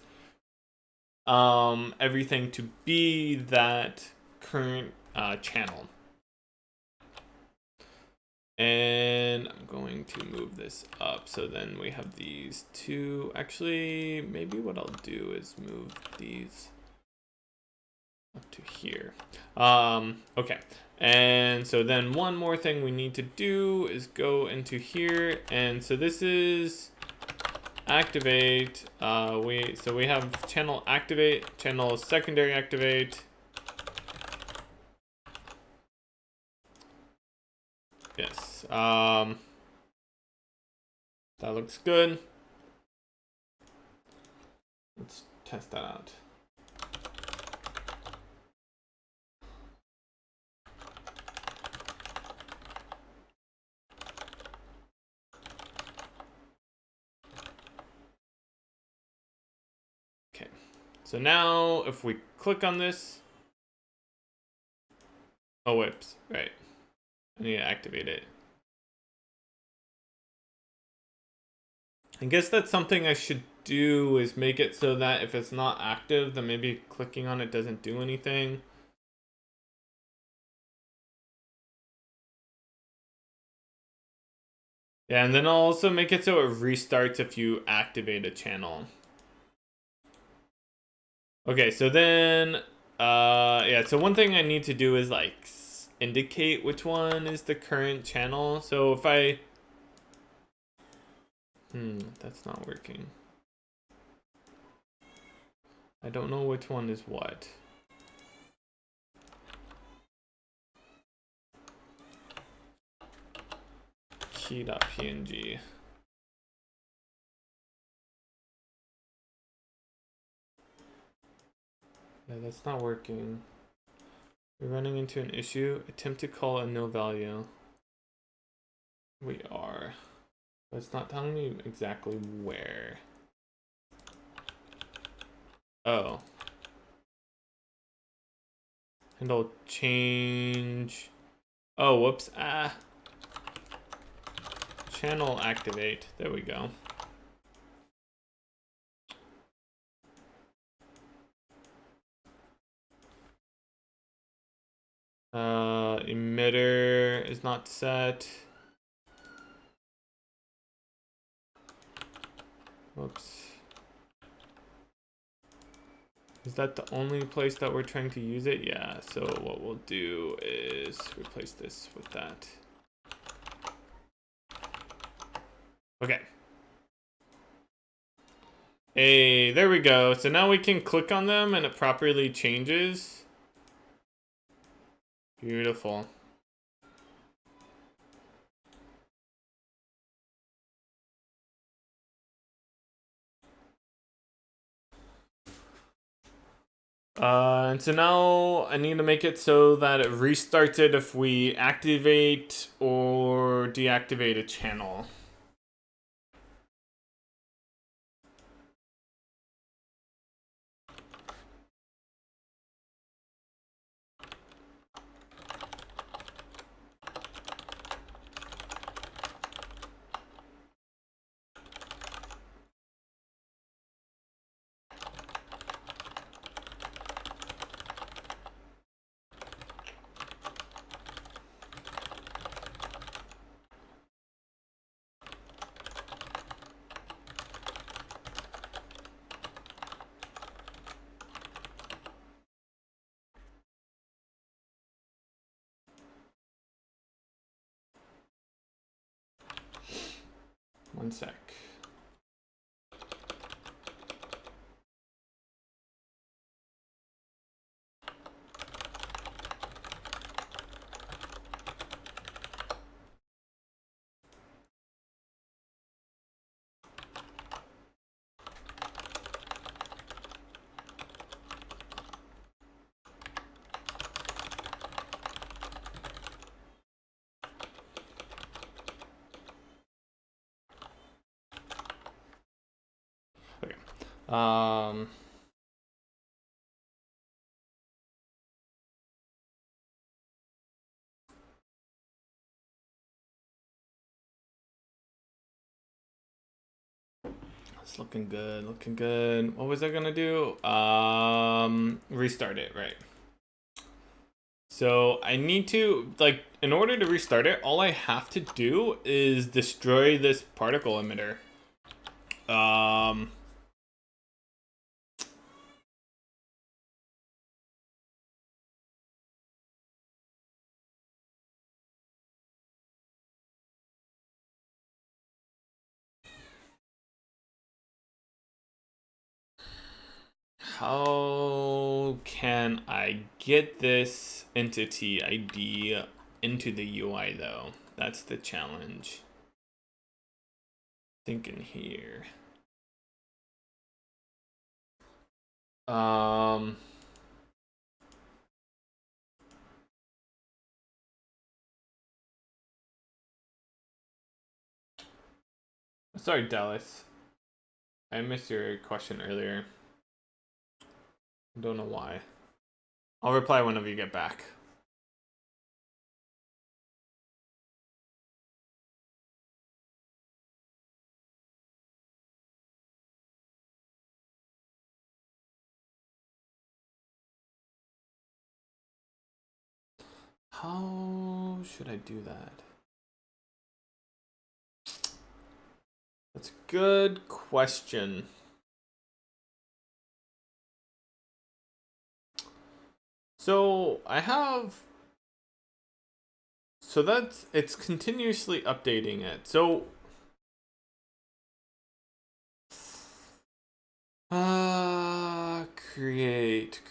everything to be that current channel. And I'm going to move this up. So then we have these two. Actually, maybe what I'll do is move these up to here. Okay. And so then one more thing we need to do is go into here. And so this is activate. So we have channel activate, channel secondary activate. Yes, That looks good. Let's test that out. Okay, so now if we click on this, oh, whoops, right. I need to activate it. I guess that's something I should do, is make it so that if it's not active, then maybe clicking on it doesn't do anything. Yeah, and then I'll also make it so it restarts if you activate a channel. Okay, so then, yeah, so one thing I need to do is like indicate which one is the current channel. So if I, that's not working. I don't know which one is what. Key.png. Yeah, that's not working. We're running into an issue. Attempt to call a no value. We are. But it's not telling me exactly where. Oh. And I'll change. Oh, whoops. Channel activate. There we go. Emitter is not set. Whoops. Is that the only place that we're trying to use it? Yeah, so what we'll do is replace this with that. Okay. Hey, there we go. So now we can click on them and it properly changes. Beautiful. And so now I need to make it so that it restarts it if we activate or deactivate a channel. One sec. Okay. It's looking good, looking good. What was I gonna do? Restart it, right? So I need to, like, in order to restart it, all I have to do is destroy this particle emitter. How can I get this entity ID into the UI though? That's the challenge. Thinking here. Sorry, Dallas. I missed your question earlier. I don't know why. I'll reply whenever you get back. How should I do that? That's a good question. So I have, so that's, it's continuously updating it. So create.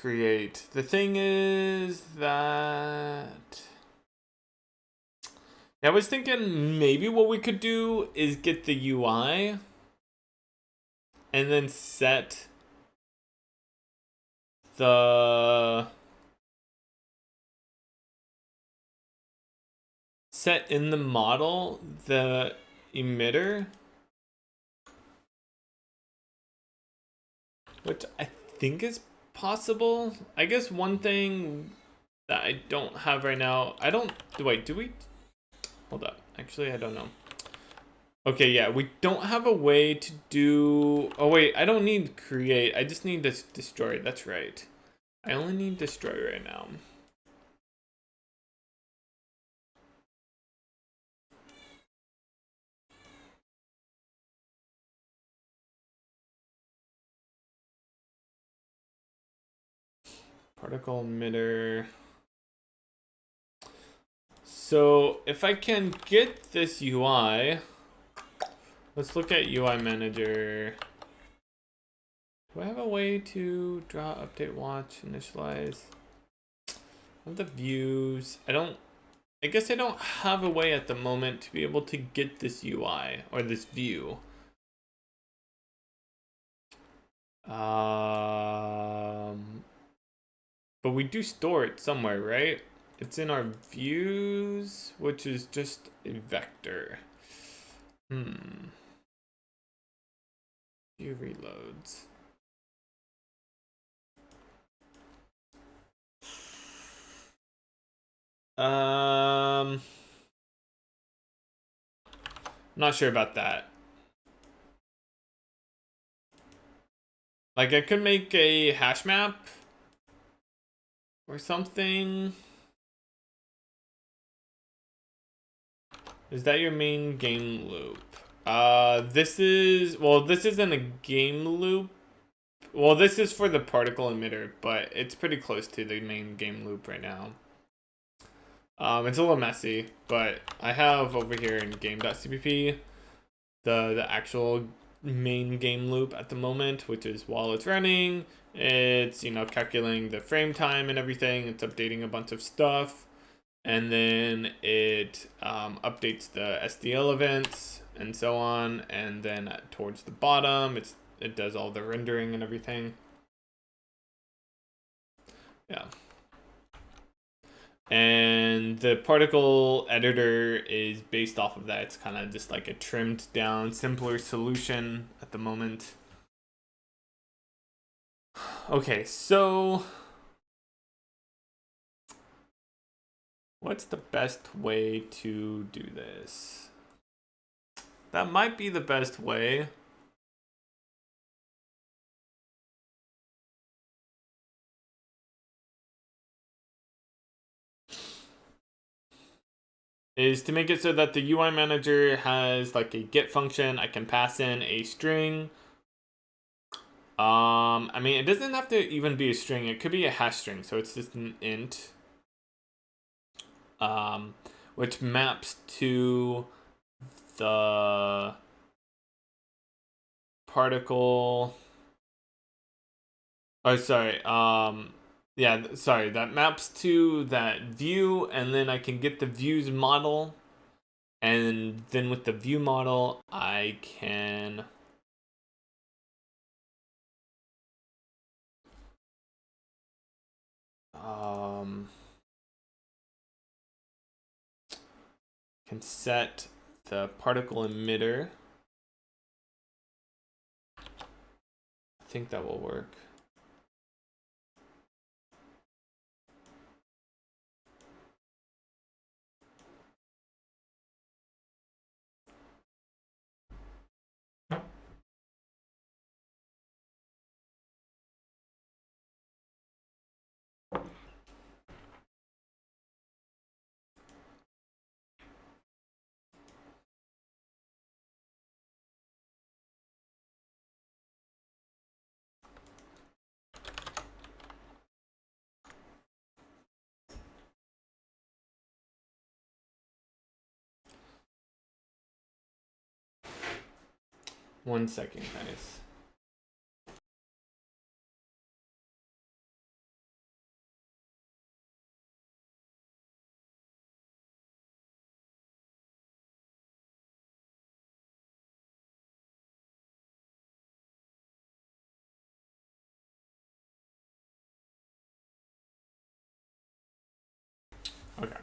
The thing is that I was thinking maybe what we could do is get the UI and then set in the model the emitter, which I think is possible. I guess one thing that I don't have right now, wait, do we? Hold up. Actually, I don't know. Okay, yeah, we don't have a way to do, oh wait, I don't need create, I just need this destroy. That's right. I only need destroy right now. Particle emitter. So if I can get this UI, let's look at UI manager. Do I have a way to draw, update, watch, initialize? Of the views, I guess I don't have a way at the moment to be able to get this UI or this view. But we do store it somewhere, right? It's in our views, which is just a vector. View reloads. Not sure about that. Like I could make a hash map or something. Is that your main game loop? This isn't a game loop. Well, this is for the particle emitter, but it's pretty close to the main game loop right now. It's a little messy, but I have over here in game.cpp the actual main game loop at the moment, which is while it's running, it's, you know, calculating the frame time and everything. It's updating a bunch of stuff, and then it updates the SDL events and so on, and then towards the bottom it does all the rendering and everything. Yeah. And the particle editor is based off of that. It's kind of just like a trimmed down, simpler solution at the moment. Okay, so what's the best way to do this? That might be the best way. Is to make it so that the UI manager has like a get function. I can pass in a string. I mean, it doesn't have to even be a string. It could be a hash string. So it's just an int, which maps to the particle. Oh, sorry. Yeah, sorry. That maps to that view, and then I can get the view's model And then with the view model, I can set the particle emitter. I think that will work. One second, guys. Okay.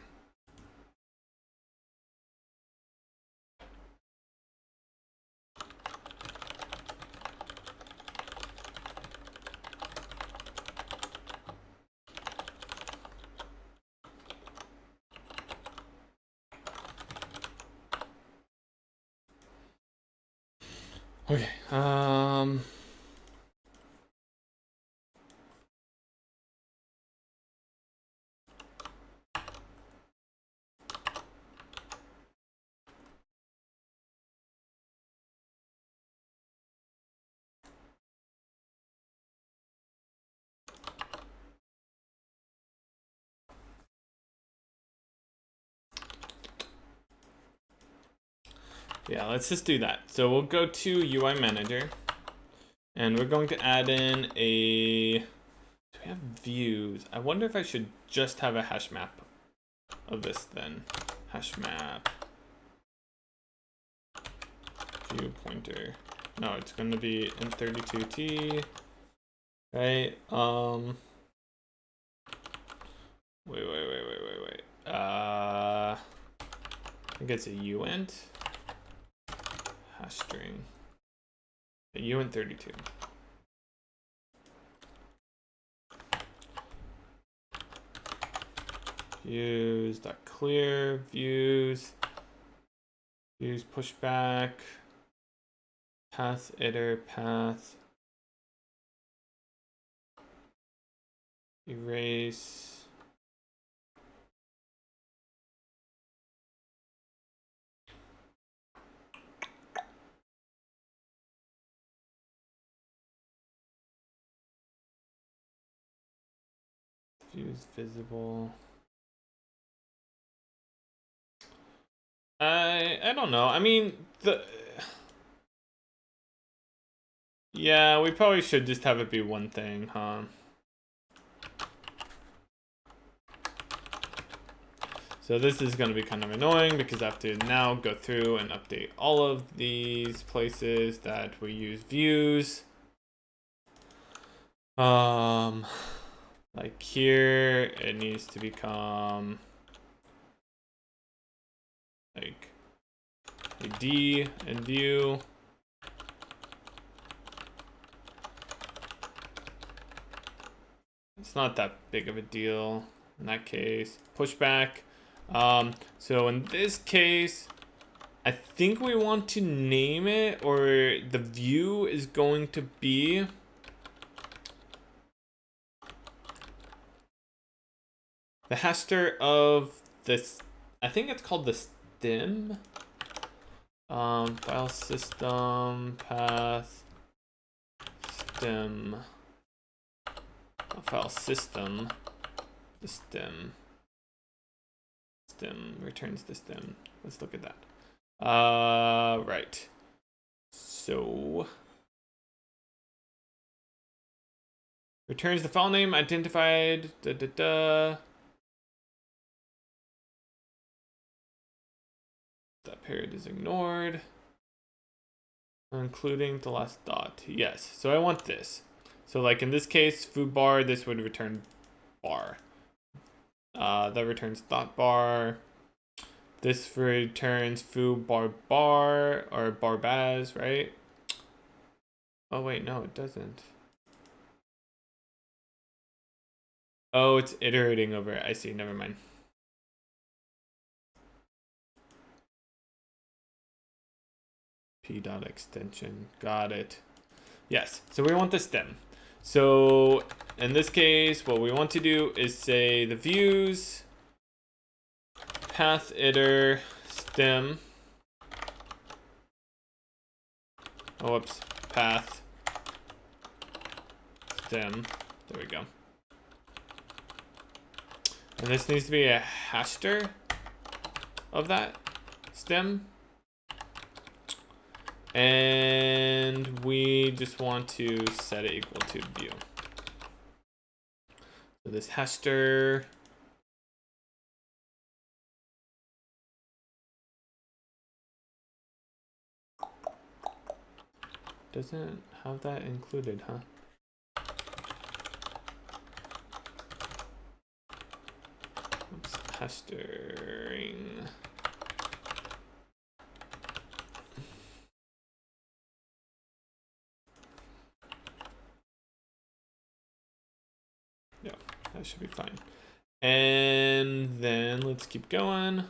Okay. Yeah, let's just do that. So we'll go to UI Manager, and we're going to add in a. Do we have views? I wonder if I should just have a hash map of this then. Hash map. View pointer. No, it's going to be in 32T. Right? Wait. I think it's a uint. Hash string. A uint 32. Views.clear, views pushback, path iter, path, erase, views visible. I don't know. I mean, yeah, we probably should just have it be one thing, huh? So this is going to be kind of annoying because I have to now go through and update all of these places that we use views. Like here, it needs to become like a D and view. It's not that big of a deal in that case. Pushback. So in this case, I think we want to name it, or the view is going to be the haster of this. I think it's called the stem. File system path stem. File system. The stem returns the stem. Let's look at that. Right. So returns the file name identified. The period is ignored, including the last dot. Yes, so I want this. So like in this case, foo bar, this would return bar. That returns dot bar. This returns foo bar bar or bar baz, right? Oh wait, no, it doesn't. Oh, it's iterating over it. I see, never mind. P dot extension, got it. Yes, so we want the stem. So in this case, what we want to do is say the views path iter stem. Oh, whoops, path stem. There we go. And this needs to be a hashter of that stem. And we just want to set it equal to view. So this hashter doesn't have that included, huh? Oops, hastering. Yeah, that should be fine. And then let's keep going.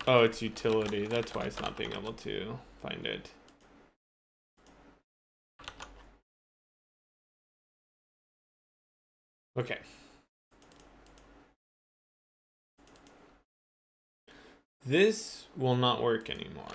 Oh, it's utility. That's why it's not being able to find it. Okay. This will not work anymore.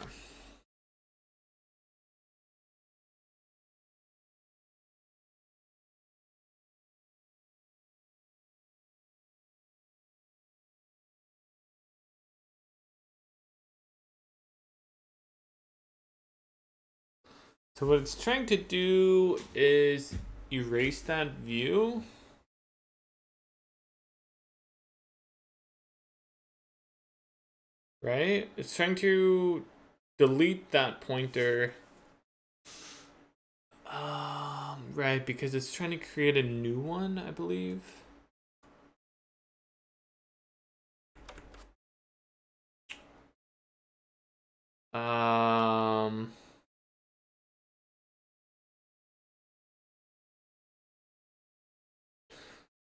So what it's trying to do is erase that view. Right? It's trying to delete that pointer. Right, because it's trying to create a new one, I believe.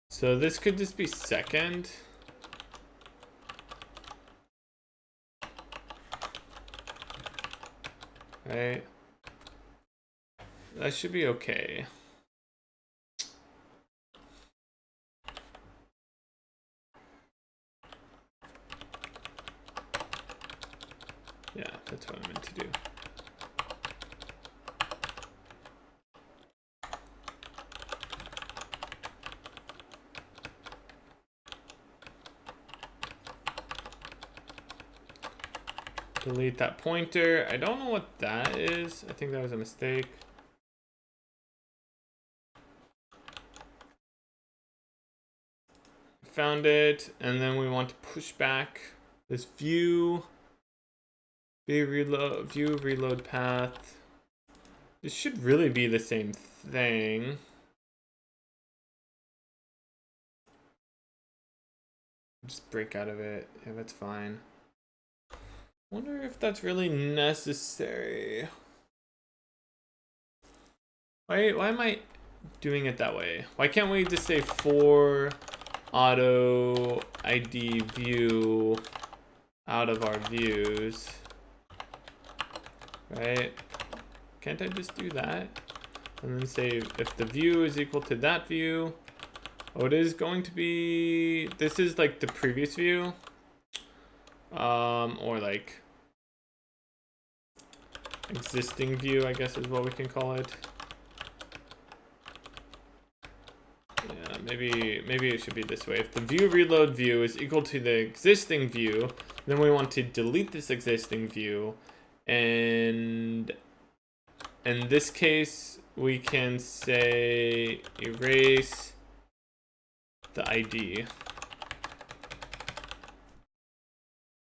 So this could just be second. Right? That should be okay. Yeah, that's what I meant to do. Delete that pointer. I don't know what that is. I think that was a mistake. Found it, and then we want to push back this view. View reload path. This should really be the same thing. Just break out of it. Yeah, that's fine. Wonder if that's really necessary. Why am I doing it that way? Why can't we just say for auto ID view out of our views? Right? Can't I just do that? And then say if the view is equal to that view. Oh, it is going to be, this is like the previous view. Or like existing view, I guess is what we can call it. Yeah, maybe it should be this way. If the view reload view is equal to the existing view, then we want to delete this existing view. And in this case, we can say erase the ID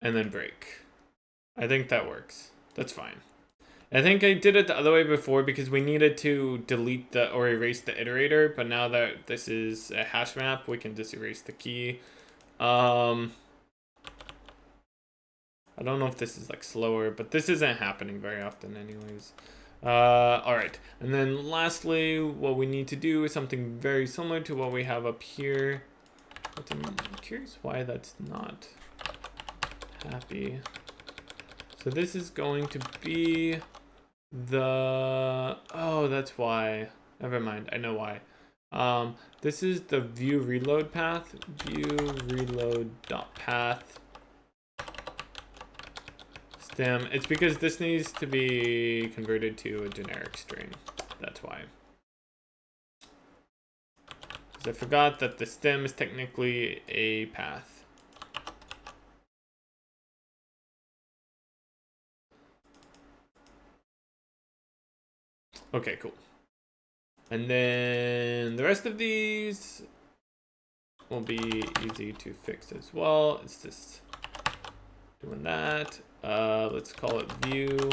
and then break. I think that works. That's fine. I think I did it the other way before because we needed to delete the or erase the iterator, but now that this is a hash map, we can just erase the key. I don't know if this is like slower, but this isn't happening very often anyways. All right, and then lastly, what we need to do is something very similar to what we have up here. But I'm curious why that's not happy. So this is going to be the, oh, that's why. Never mind, I know why. This is the view reload path, view reload dot path stem. It's because this needs to be converted to a generic string. That's why. Because I forgot that the stem is technically a path. Okay, cool. And then the rest of these will be easy to fix as well. It's just doing that. Let's call it view.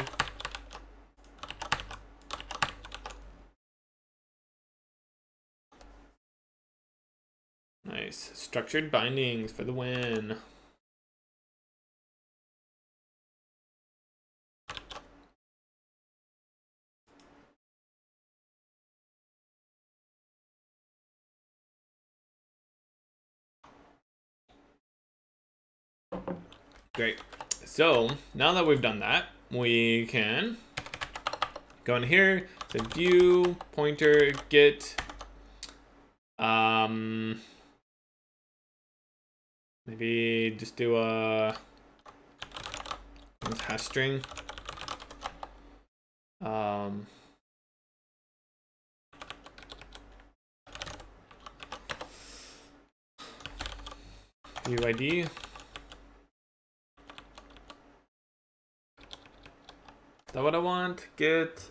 Nice. Structured bindings for the win. Great. So now that we've done that, we can go in here to view pointer get maybe just do a hash string. View ID. Is that what I want? Get is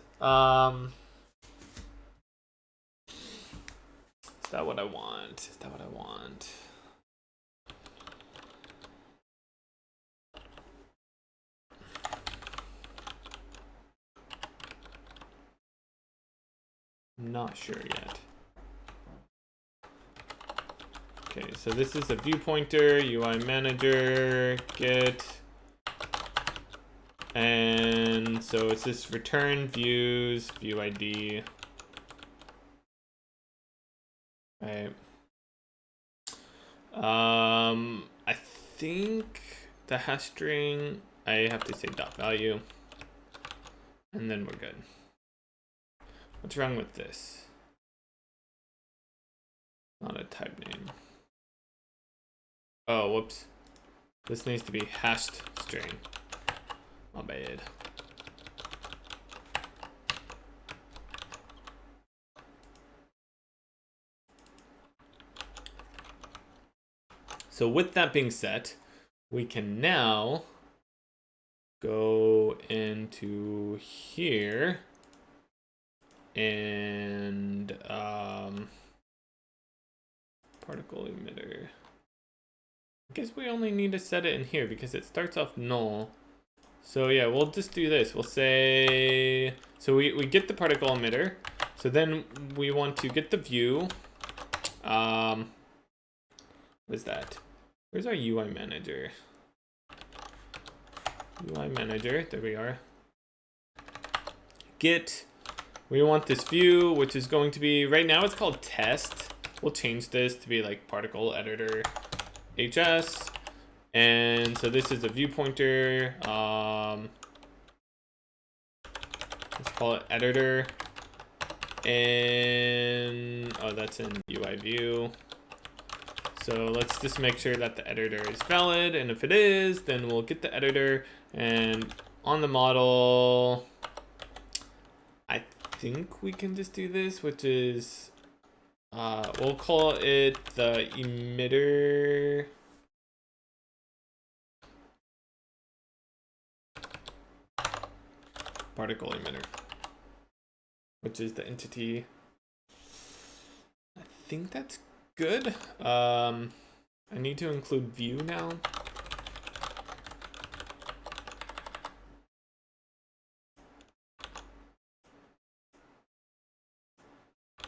that what I want? Is that what I want? I'm not sure yet. Okay, so this is a view pointer, UI manager, get, and so it's this return views, view ID. Right. I think the hash string, I have to say dot value, and then we're good. What's wrong with this? Not a type name. Oh, whoops. This needs to be hashed string. My bad. So with that being said, we can now go into here and particle emitter. I guess we only need to set it in here because it starts off null. So yeah, we'll just do this. We'll say, so we get the particle emitter. So then we want to get the view. What is that? Where's our UI manager? UI manager, there we are. Get, we want this view, which is going to be, right now it's called test. We'll change this to be like particle editor HS. And so this is a view pointer. Let's call it editor. And oh, that's in UI view. So let's just make sure that the editor is valid. And if it is, then we'll get the editor, and on the model, I think we can just do this, which is, we'll call it the emitter. Particle emitter. which is the entity. I think that's good. I need to include view now.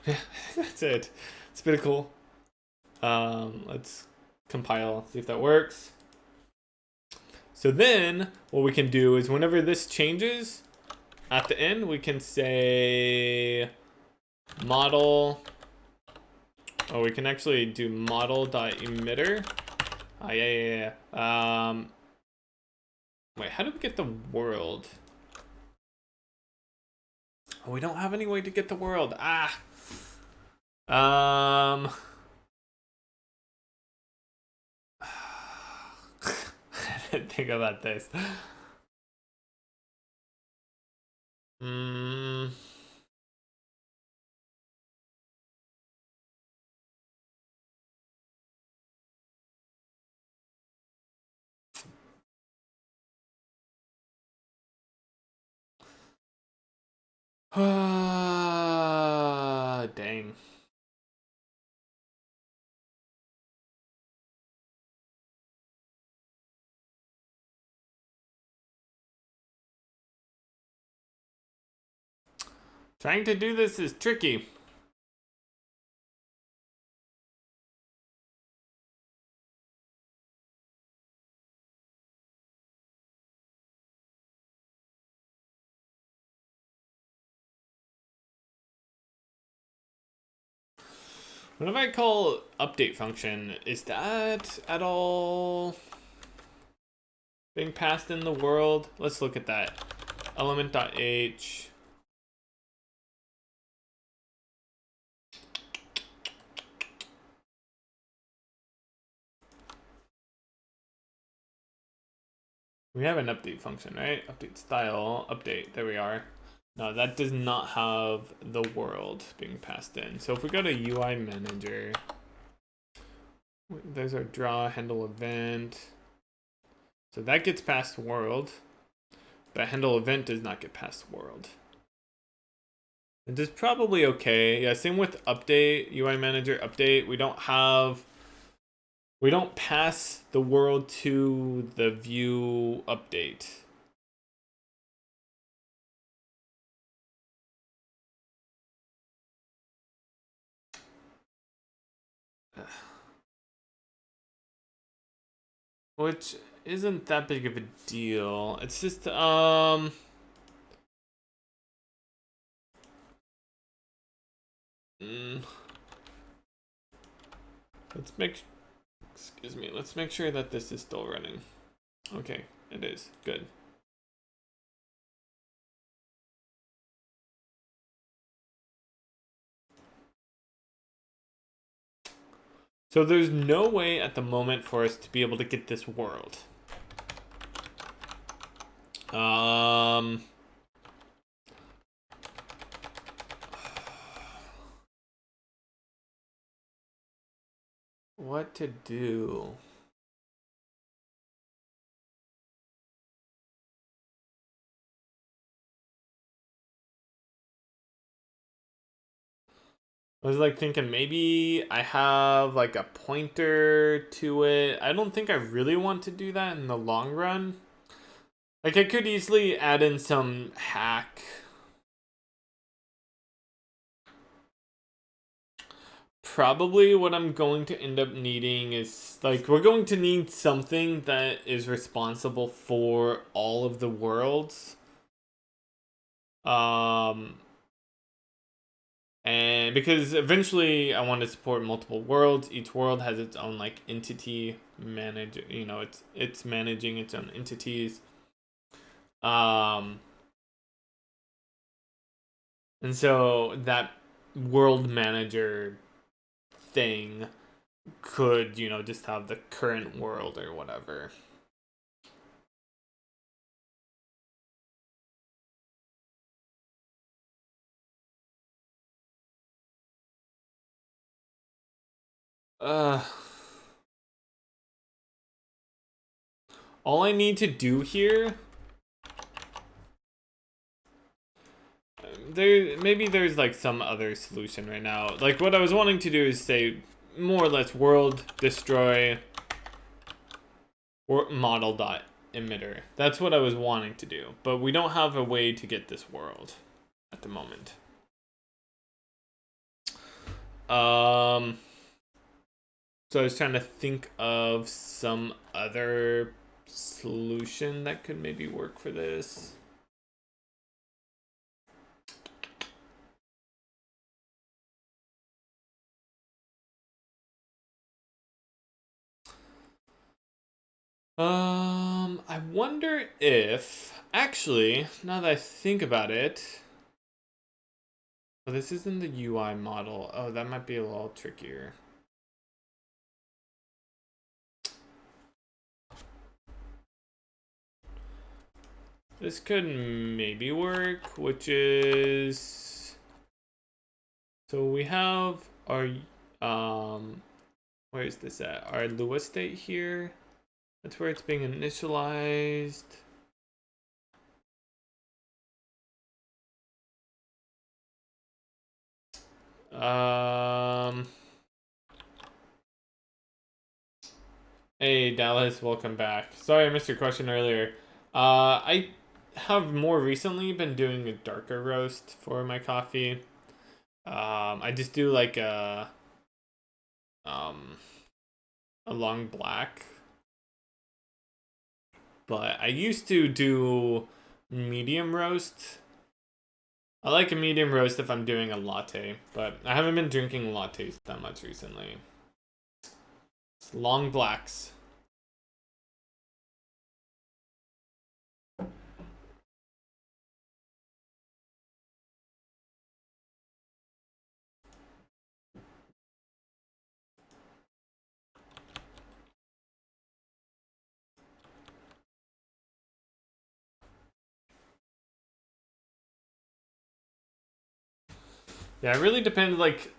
Yeah, that's it. It's pretty cool. Let's compile, see if that works. So then what we can do is whenever this changes at the end, we can say model. Oh, we can actually do model.emitter. Oh, yeah. Wait, how do we get the world? Oh, we don't have any way to get the world. Ah. I didn't think about this. Dang. Trying to do this is tricky. What if I call update function? Is that at all being passed in the world? Let's look at that. Element.h. We have an update function, right? Update style, update, there we are. No, that does not have the world being passed in. So if we go to UI manager, there's our draw handle event. So that gets past world, but handle event does not get past world. And this is probably okay. Yeah, same with update, UI manager update. We don't pass the world to the view update. Which isn't that big of a deal. It's just let's make sure that this is still running. Okay, it is. Good. So there's no way at the moment for us to be able to get this world. What to do? I was like thinking maybe I have like a pointer to it. I don't think I really want to do that in the long run. Like I could easily add in some hack. Probably what I'm going to end up needing is like we're going to need something that is responsible for all of the worlds. And because eventually I want to support multiple worlds, each world has its own like entity manager, it's managing its own entities. And so that world manager thing could, just have the current world or whatever. All I need to do here, maybe there's like some other solution right now. Like what I was wanting to do is say more or less world destroy or model dot emitter. That's what I was wanting to do, but we don't have a way to get this world at the moment. So I was trying to think of some other solution that could maybe work for this. I wonder if, actually, now that I think about it, oh, this isn't the UI model. Oh, that might be a little trickier. This could maybe work, which is, so we have our, where is this at? Our Lua state here. That's where it's being initialized. Hey Dallas, welcome back. Sorry I missed your question earlier. I have more recently been doing a darker roast for my coffee. I just do like a long black. But I used to do medium roast. I like a medium roast if I'm doing a latte, but I haven't been drinking lattes that much recently. It's long blacks. Yeah, it really depends. Like,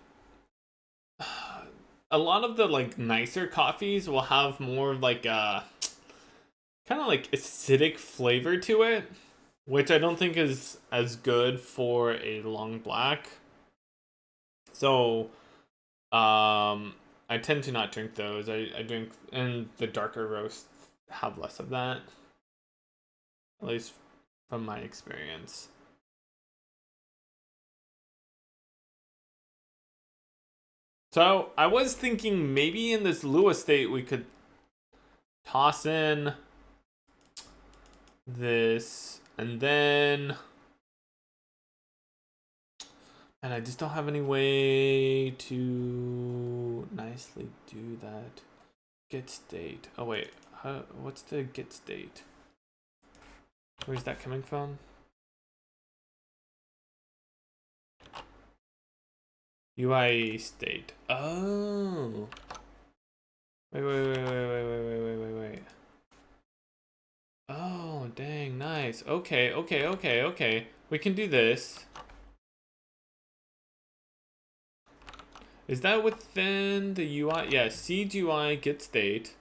a lot of the like nicer coffees will have more like kind of like acidic flavor to it, which I don't think is as good for a long black. So, I tend to not drink those. I drink, and the darker roasts have less of that, at least from my experience. So I was thinking maybe in this Lua state we could toss in this, and then, and I just don't have any way to nicely do that. Get state. Oh wait, what's the get state? Where's that coming from? UI state. Oh. Wait. Oh, dang, nice. Okay. We can do this. Is that within the UI? Yeah, seed UI get state.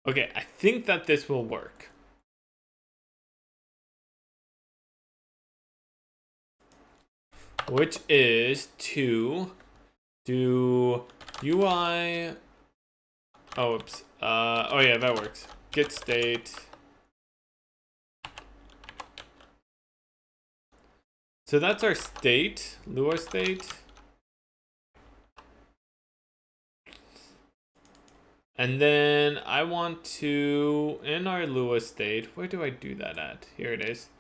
Okay, I think that this will work. Which is to do UI. Oh, oops. Oh yeah, that works. Get state. So that's our state, Lua state. And then I want to, in our Lua state, where do I do that at? Here it is.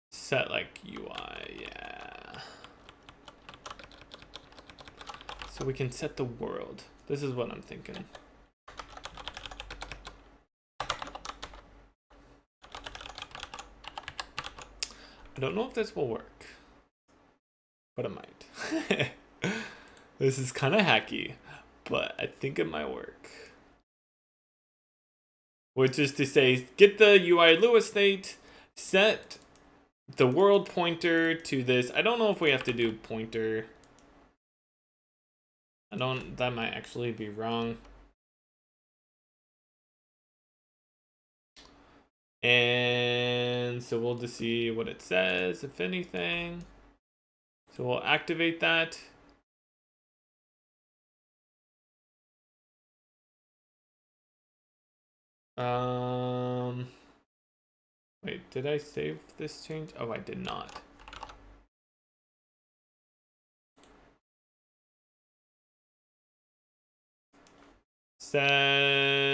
Set like UI, yeah. So we can set the world. This is what I'm thinking. I don't know if this will work, but it might. This is kind of hacky, but I think it might work. Which is to say, get the UI Lua state, set the world pointer to this. I don't know if we have to do pointer. That might actually be wrong. And so we'll just see what it says, if anything. So we'll activate that. Wait, did I save this change? Oh, I did not. Says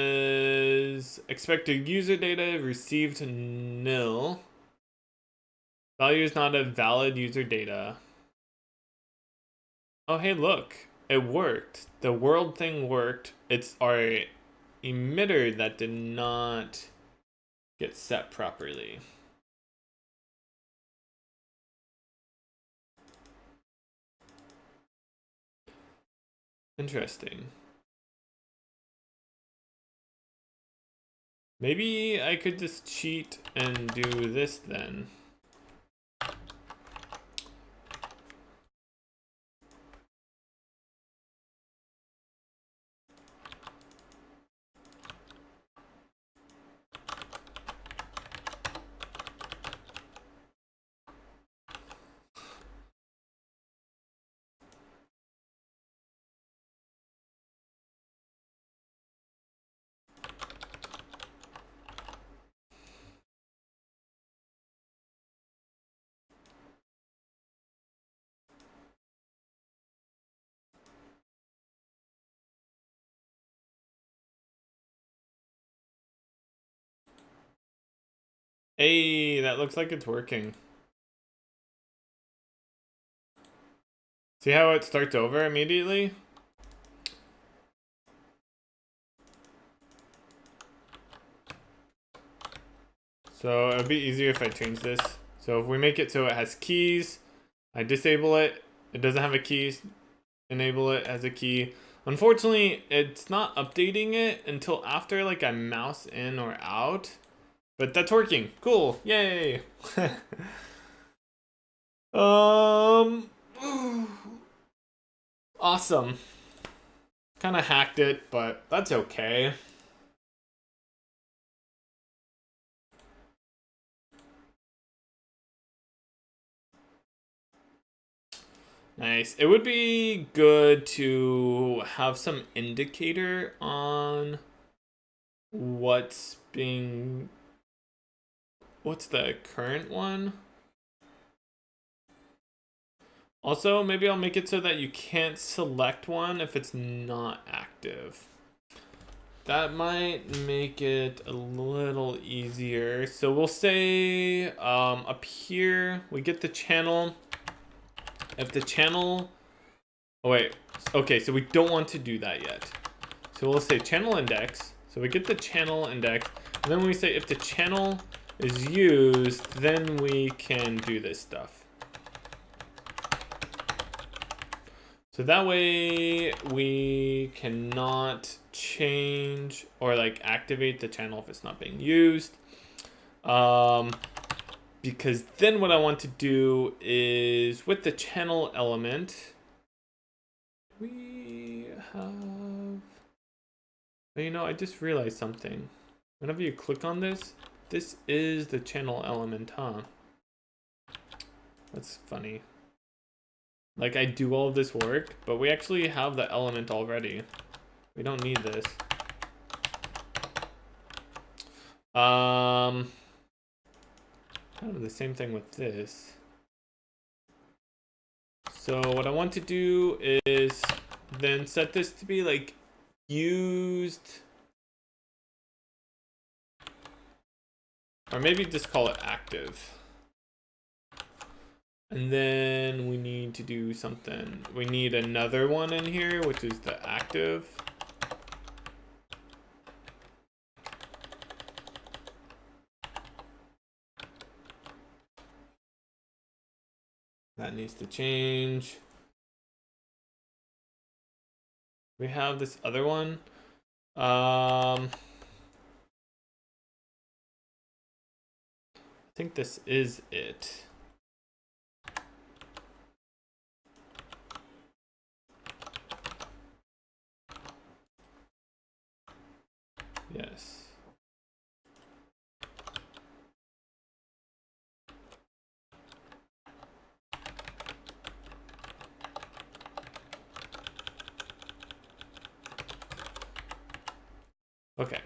expected user data received nil. Value is not a valid user data. Oh, hey, look, it worked. The world thing worked. It's our emitter that did not get set properly. Interesting. Maybe I could just cheat and do this then. Hey, that looks like it's working. See how it starts over immediately? So it would be easier if I change this. So if we make it so it has keys, I disable it. It doesn't have a key, enable it as a key. Unfortunately, it's not updating it until after like I mouse in or out. But that's working. Cool. Yay. Awesome. Kind of hacked it, but that's okay. Nice. It would be good to have some indicator on what's the current one. Also, maybe I'll make it so that you can't select one if it's not active. That might make it a little easier. So we'll say up here, we get the channel. If the channel, oh wait, okay, so we don't want to do that yet. So we'll say channel index. So we get the channel index, and then we say if the channel is used, then we can do this stuff. So that way we cannot change or like activate the channel if it's not being used. Because then what I want to do is with the channel element, we have, you know, I just realized something. Whenever you click on this, this is the channel element, huh? That's funny. Like I do all of this work, but we actually have the element already. We don't need this. Kind of the same thing with this. So what I want to do is then set this to be like used, or maybe just call it active. And then we need to do something. We need another one in here, which is the active. That needs to change. We have this other one. I think this is it. Yes. Okay.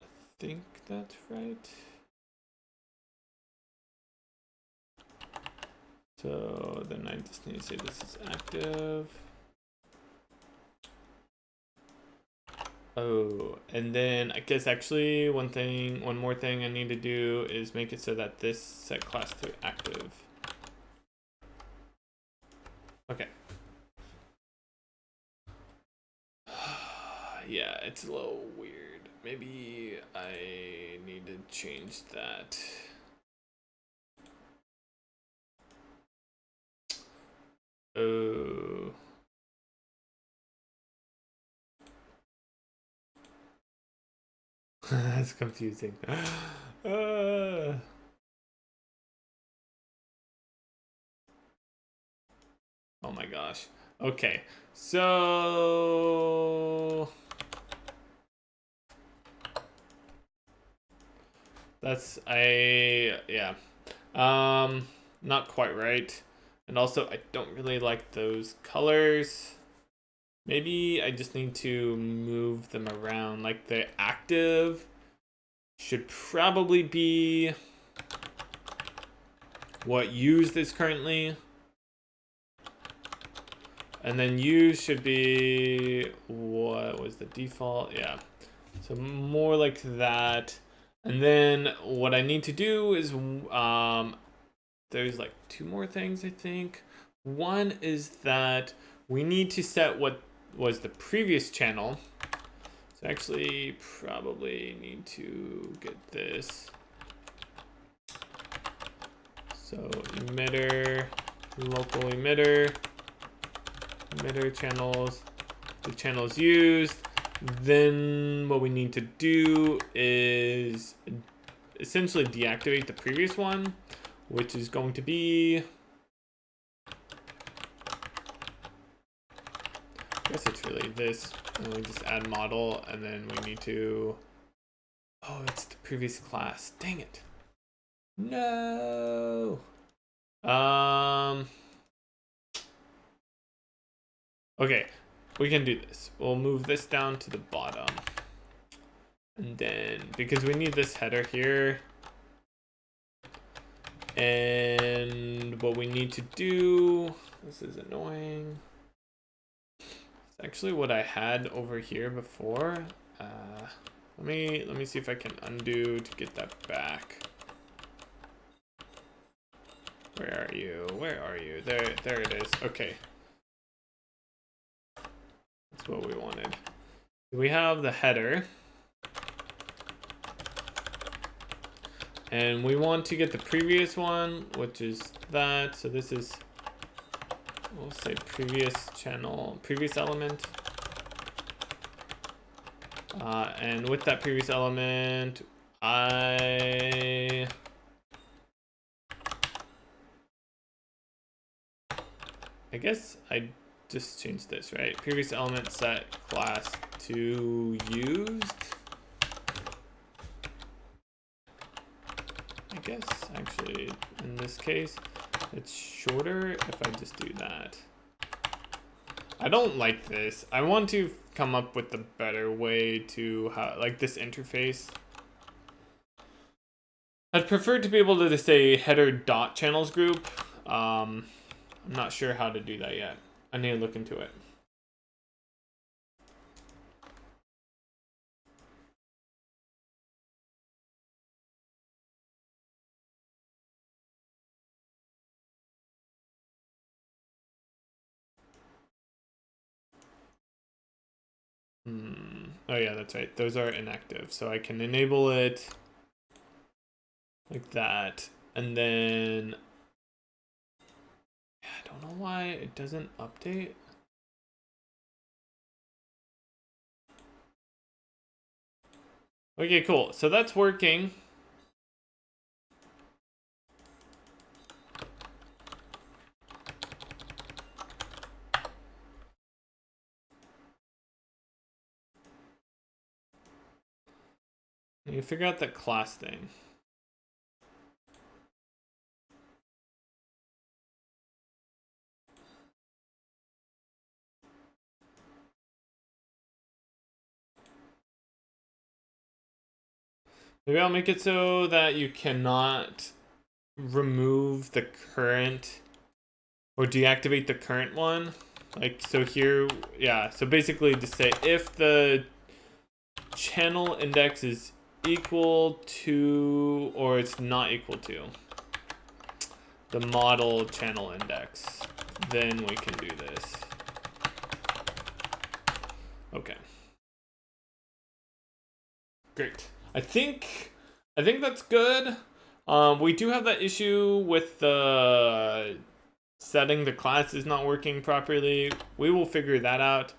I think that's right. So then I just need to say this is active. Oh, and then I guess actually one more thing I need to do is make it so that this set class to active. Okay. Yeah, it's a little weird. Maybe I need to change that. Oh. That's confusing. Oh my gosh. Okay, so that's yeah. Not quite right. And also I don't really like those colors. Maybe I just need to move them around. Like the active should probably be what used is currently. And then use should be what was the default? Yeah. So more like that. And then what I need to do is there's like two more things I think. One is that we need to set what was the previous channel. So actually probably need to get this. So emitter, local emitter channels, the channels used. Then what we need to do is essentially deactivate the previous one, which is going to be, I guess it's really this, and we just add model, and then we need to, oh, it's the previous class, dang it. No. Okay, we can do this. We'll move this down to the bottom. And then, because we need this header here, and what we need to do, this is annoying. It's actually what I had over here before. Let me see if I can undo to get that back. Where are you? Where are you? There it is. Okay. That's what we wanted. We have the header. And we want to get the previous one, which is that. So this is, we'll say previous channel, previous element. And with that previous element, I guess I just changed this, right? Previous element set class to used. I guess actually in this case, it's shorter if I just do that. I don't like this. I want to come up with a better way to like this interface. I'd prefer to be able to just say header dot channels group. I'm not sure how to do that yet. I need to look into it. Oh yeah, that's right. Those are inactive. So I can enable it like that. And then I don't know why it doesn't update. Okay, cool. So that's working. You figure out that class thing. Maybe I'll make it so that you cannot remove the current or deactivate the current one. Like, so here, yeah. So basically to say if the channel index is equal to, or it's not equal to the model channel index, then we can do this. Okay. Great. I think that's good. We do have that issue with the setting the class is not working properly. We will figure that out.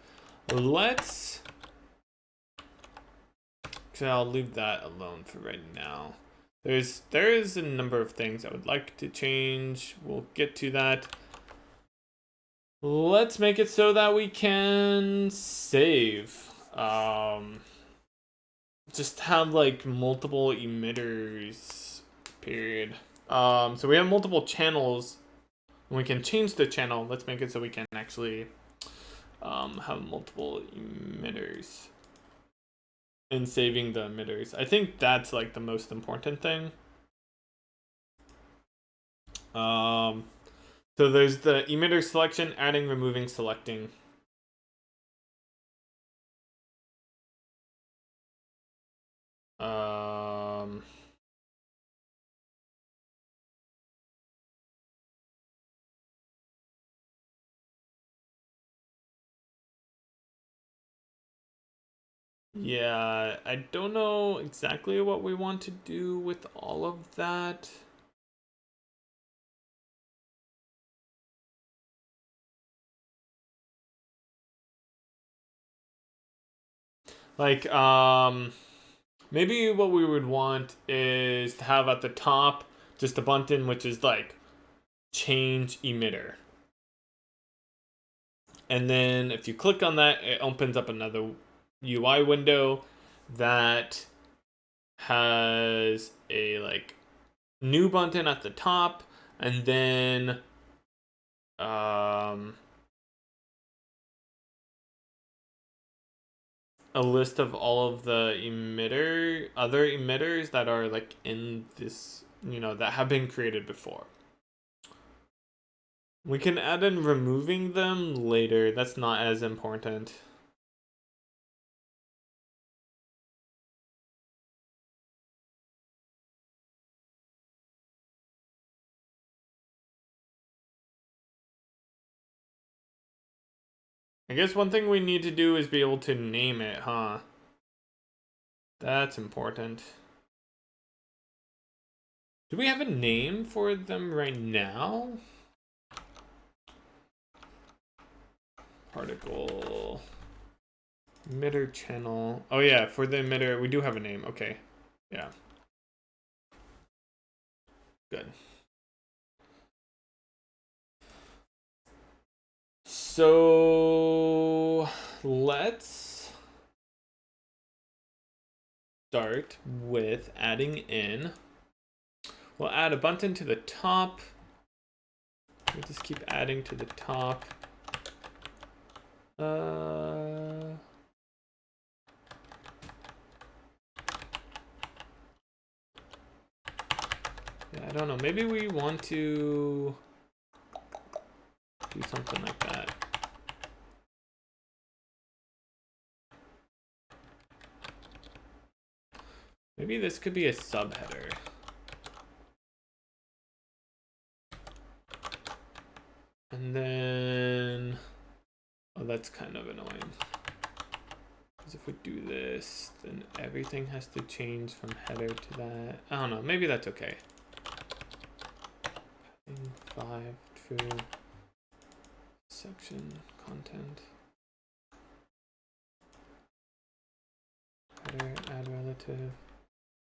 So I'll leave that alone for right now. There is a number of things I would like to change. We'll get to that. Let's make it so that we can save. Just have like multiple emitters, period. So we have multiple channels. We can change the channel. Let's make it so we can actually have multiple emitters and saving the emitters. I think that's like the most important thing. So there's the emitter selection, adding, removing, selecting. Yeah, I don't know exactly what we want to do with all of that. Like, maybe what we would want is to have at the top just a button which is like change emitter. And then if you click on that, it opens up another UI window that has a like new button at the top, and then a list of all of the other emitters that are like in this, that have been created before. We can add in removing them later. That's not as important. I guess one thing we need to do is be able to name it, huh? That's important. Do we have a name for them right now? Particle emitter channel. Oh yeah, for the emitter, we do have a name. Okay. Yeah. Good. So let's start with adding in. We'll add a button to the top. We'll just keep adding to the top. Yeah, I don't know. Maybe we want to do something like that. Maybe this could be a subheader. And then, oh, that's kind of annoying. Because if we do this, then everything has to change from header to that. I don't know. Maybe that's okay. 5 true section content. Header, add relative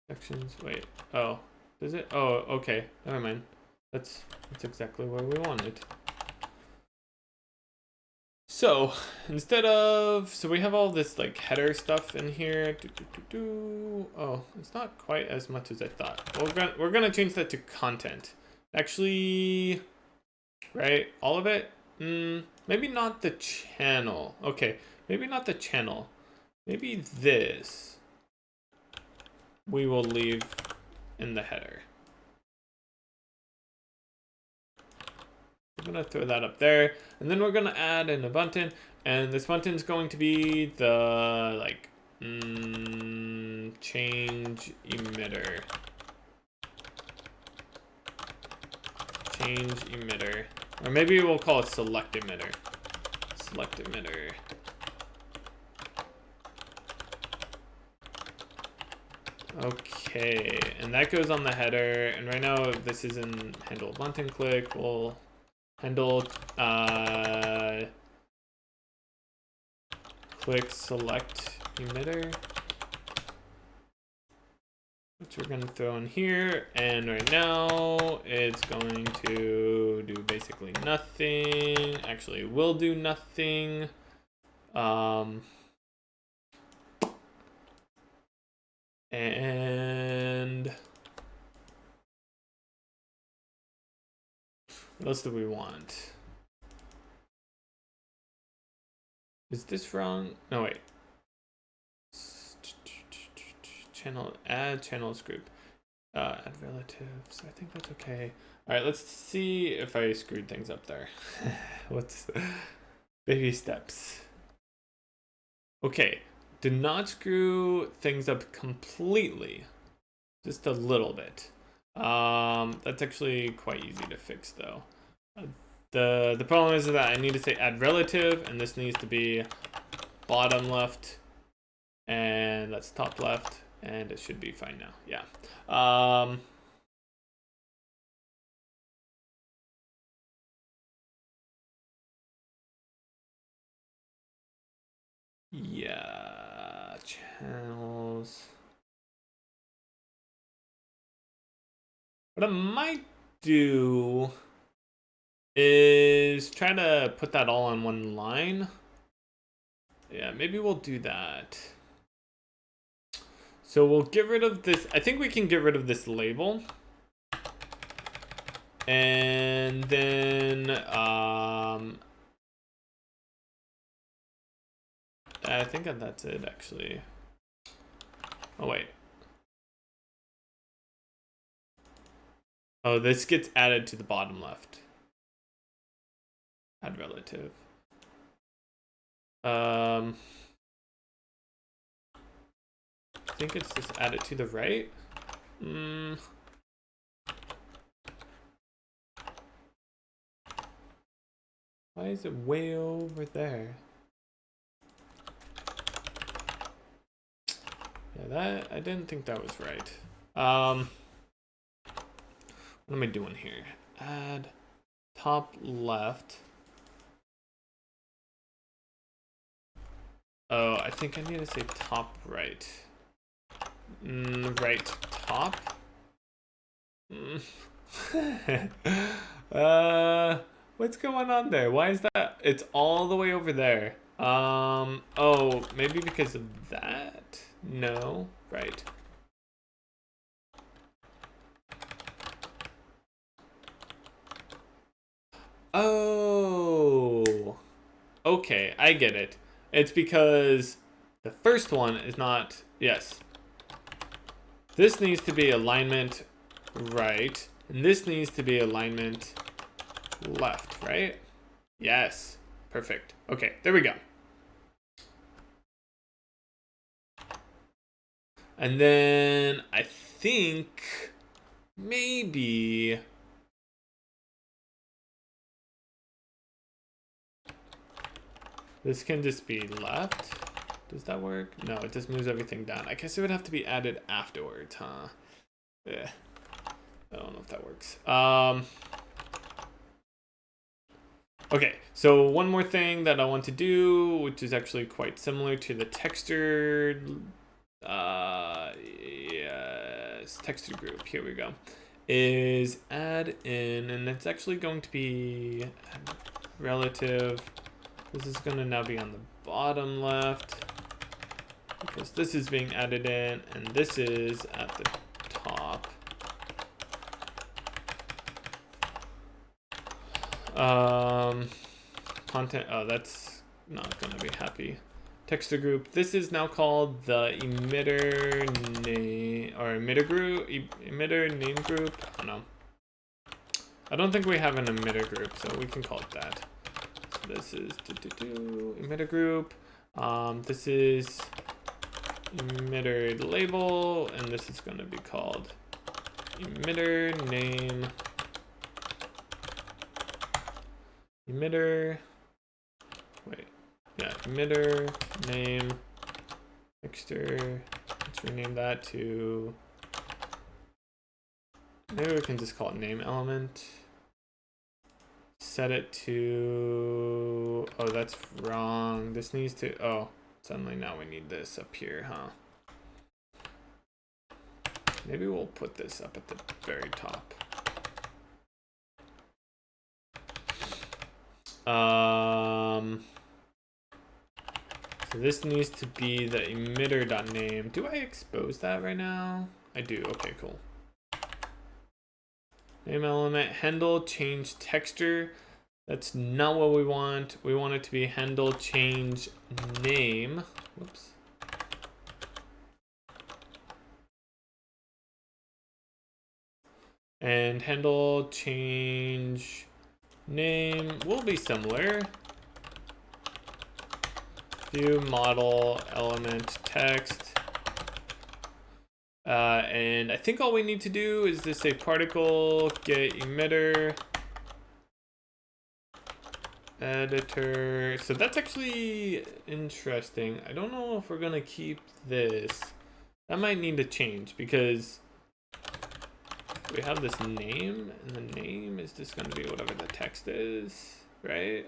sections. Wait. Oh, does it? Oh, okay. Never mind. That's exactly where we want it. So instead of, so we have all this like header stuff in here. Oh, it's not quite as much as I thought. We're gonna change that to content. Actually, right? All of it? Maybe not the channel. Okay, maybe not the channel. Maybe this. we will leave in the header. I'm gonna throw that up there, and then we're gonna add in a button, and this button is going to be the like change emitter. Change emitter, or maybe we'll call it select emitter. Select emitter. Okay, and that goes on the header. And right now, if this is in handle button click, we'll handle click select emitter, which we're gonna throw in here. And right now, it's going to do basically nothing. Actually, will do nothing. And what else do we want? Is this wrong? No, wait. Channel, add channels group. Add relatives. I think that's okay. All right, let's see if I screwed things up there. What's baby steps? Okay, do not screw things up completely. Just a little bit. That's actually quite easy to fix though. The problem is that I need to say add relative, and this needs to be bottom left, and that's top left, and it should be fine now. Yeah. Yeah, channels. What I might do is try to put that all on one line. Yeah, maybe we'll do that. So we'll get rid of this. I think we can get rid of this label. And then I think that's it actually. Oh wait. Oh, this gets added to the bottom left. Add relative. I think it's just added to the right. Why is it way over there? Yeah, that I didn't think that was right. What am I doing here? Add top left. Oh, I think I need to say top right. Right top. What's going on there? Why is that? It's all the way over there. Oh, maybe because of that? No, right. Oh, okay, I get it. It's because the first one is not, yes. This needs to be alignment right, and this needs to be alignment left, right? Yes, perfect. Okay, there we go. And then I think maybe this can just be left. Does that work? No, it just moves everything down. I guess it would have to be added afterwards, huh? Yeah. I don't know if that works. Okay, so one more thing that I want to do, which is actually quite similar to the textured, yes, textured group. Here we go. Is add in, and it's actually going to be relative. This is going to now be on the bottom left because this is being added in, and this is at the top. Content, oh, that's not gonna be happy. texture group. This is now called the emitter name or emitter group, emitter name group. I don't know. I don't think we have an emitter group, so we can call it that. So this is emitter group. This is emitter label, and this is going to be called emitter name. Emitter. Wait. Yeah, emitter name texture. Let's rename that to. Maybe we can just call it name element. Set it to. Oh, that's wrong. This needs to. Oh, suddenly now we need this up here, huh? Maybe we'll put this up at the very top. So this needs to be the emitter.name. Do I expose that right now? I do. Okay, cool. Name element, handle, change texture. That's not what we want. We want it to be handle, change name. Whoops. And handle, change name will be similar. View, model, element, text. And I think all we need to do is just say particle get emitter editor. So that's actually interesting. I don't know if we're gonna keep this. That might need to change because we have this name, and the name is just gonna be whatever the text is, right?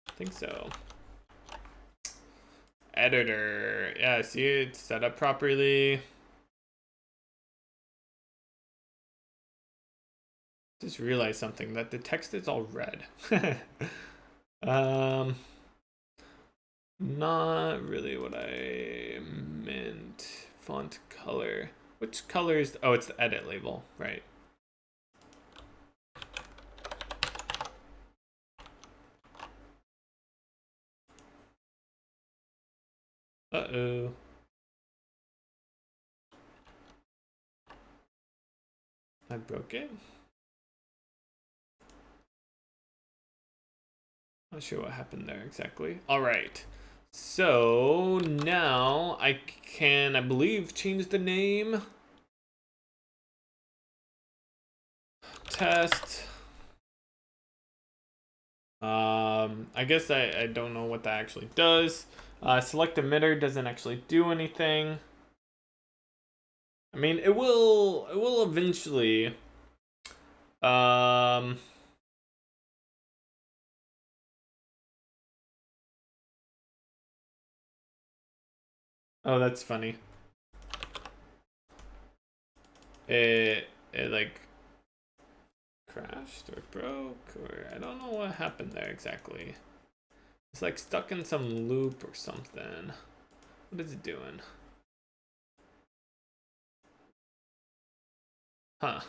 I think so. Editor. Yeah, see, it's set up properly. Just realized something, that the text is all red. Not really what I meant. Font color. Which color is, oh, it's the edit label, right? Uh-oh. I broke it. Not sure what happened there exactly. All right. So now I can, I believe, change the name. Test. I guess I don't know what that actually does. Select emitter doesn't actually do anything. I mean, it will eventually. Oh, that's funny. It like crashed or broke, or I don't know what happened there exactly. It's like stuck in some loop or something. What is it doing? Huh.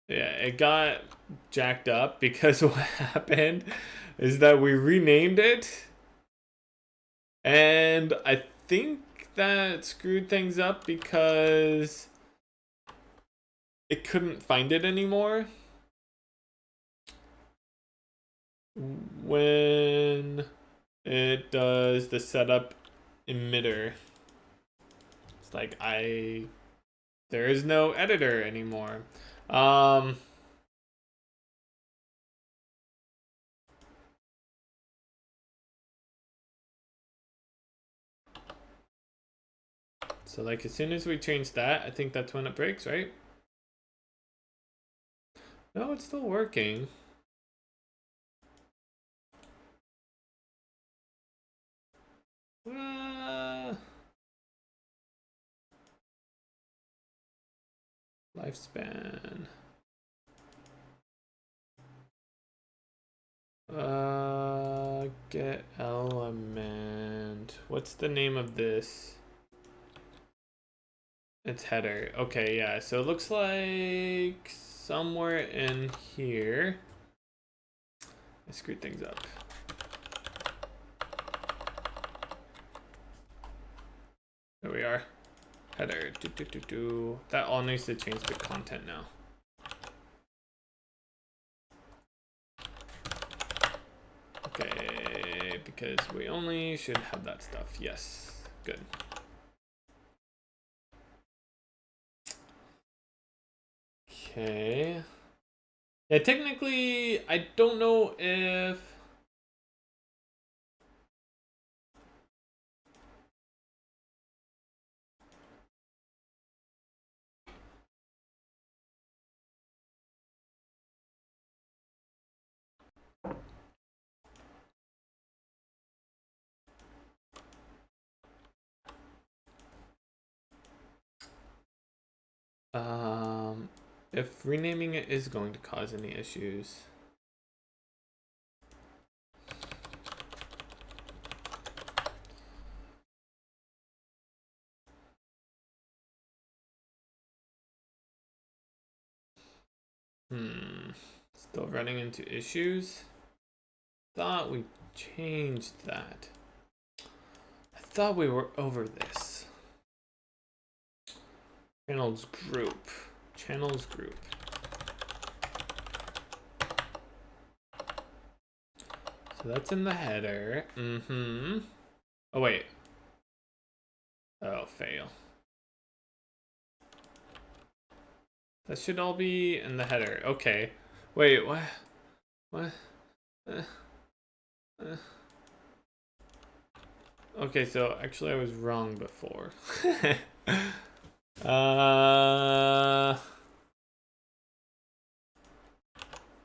Yeah, it got jacked up because what happened is that we renamed it, and I think that screwed things up because it couldn't find it anymore when it does the setup emitter. It's like there is no editor anymore. So like as soon as we change that, I think that's when it breaks, right? No, it's still working. Lifespan. Get element. What's the name of this? It's header. Okay, yeah. So it looks like somewhere in here. I screwed things up. are. Header. That all needs to change to content now. Okay, because we only should have that stuff. Yes, good. Okay. Yeah, technically, I don't know if... if renaming it is going to cause any issues. Still running into issues. Thought we changed that. I thought we were over this. Channels group. Channels group. So that's in the header. Oh, wait. Oh, fail. That should all be in the header. Okay. Wait, what? What? Okay, so actually I was wrong before.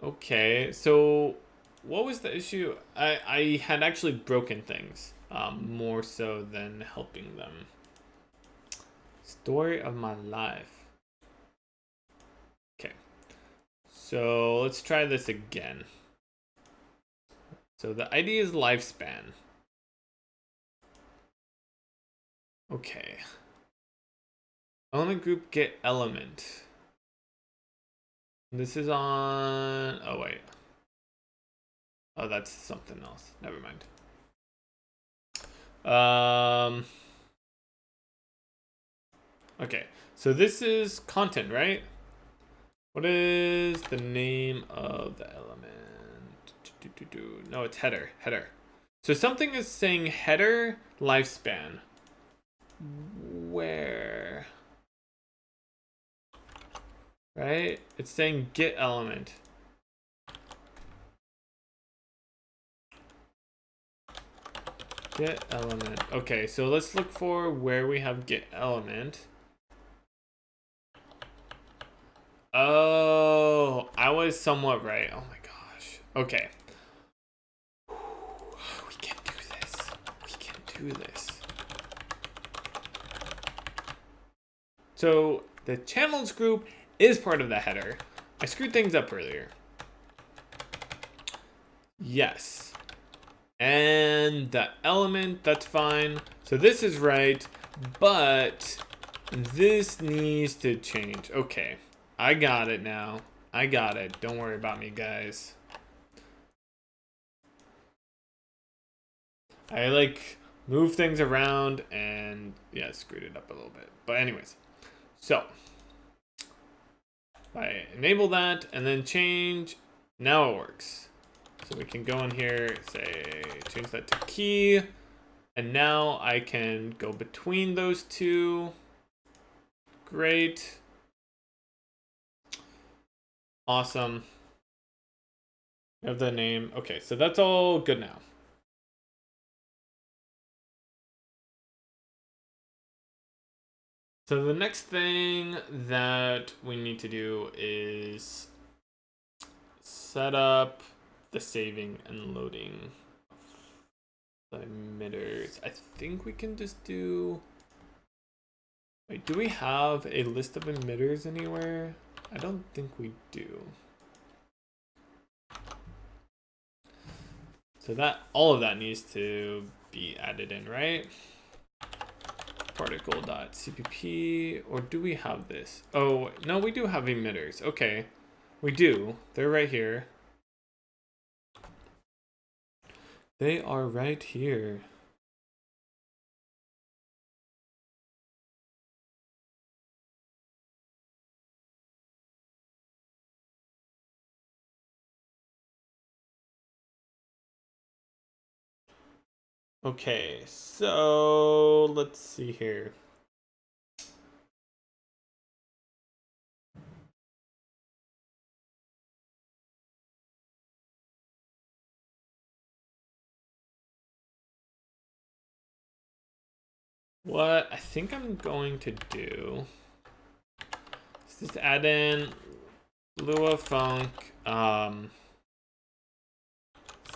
Okay, so what was the issue? I had actually broken things, more so than helping them. Story of my life. Okay, so let's try this again. So the ID is lifespan. Okay. Element group get element. This is on... Oh, wait. Oh, that's something else. Never mind. Okay, so this is content, right? What is the name of the element? No, it's header. Header. So something is saying header lifespan. Where? Right? It's saying get element. Get element. Okay, so let's look for where we have get element. Oh, I was somewhat right. Oh my gosh. Okay. We can do this. We can do this. So the channels group is part of the header. I screwed things up earlier. Yes. And the element, that's fine. So this is right, but this needs to change. Okay, I got it now. I got it. Don't worry about me, guys. I like move things around and yeah, screwed it up a little bit. But anyways, so if I enable that and then change, now it works. So we can go in here, say, change that to key. And now I can go between those two. Great. Awesome. We have the name. Okay, so that's all good now. So the next thing that we need to do is set up the saving and loading the emitters. I think we can just do... Wait, do we have a list of emitters anywhere? I don't think we do. So that all of that needs to be added in, right? Particle.cpp, or do we have this? Oh, no, we do have emitters. Okay, we do. They're right here. They are right here. Okay, so let's see here. What I think I'm going to do is just add in Lua Funk,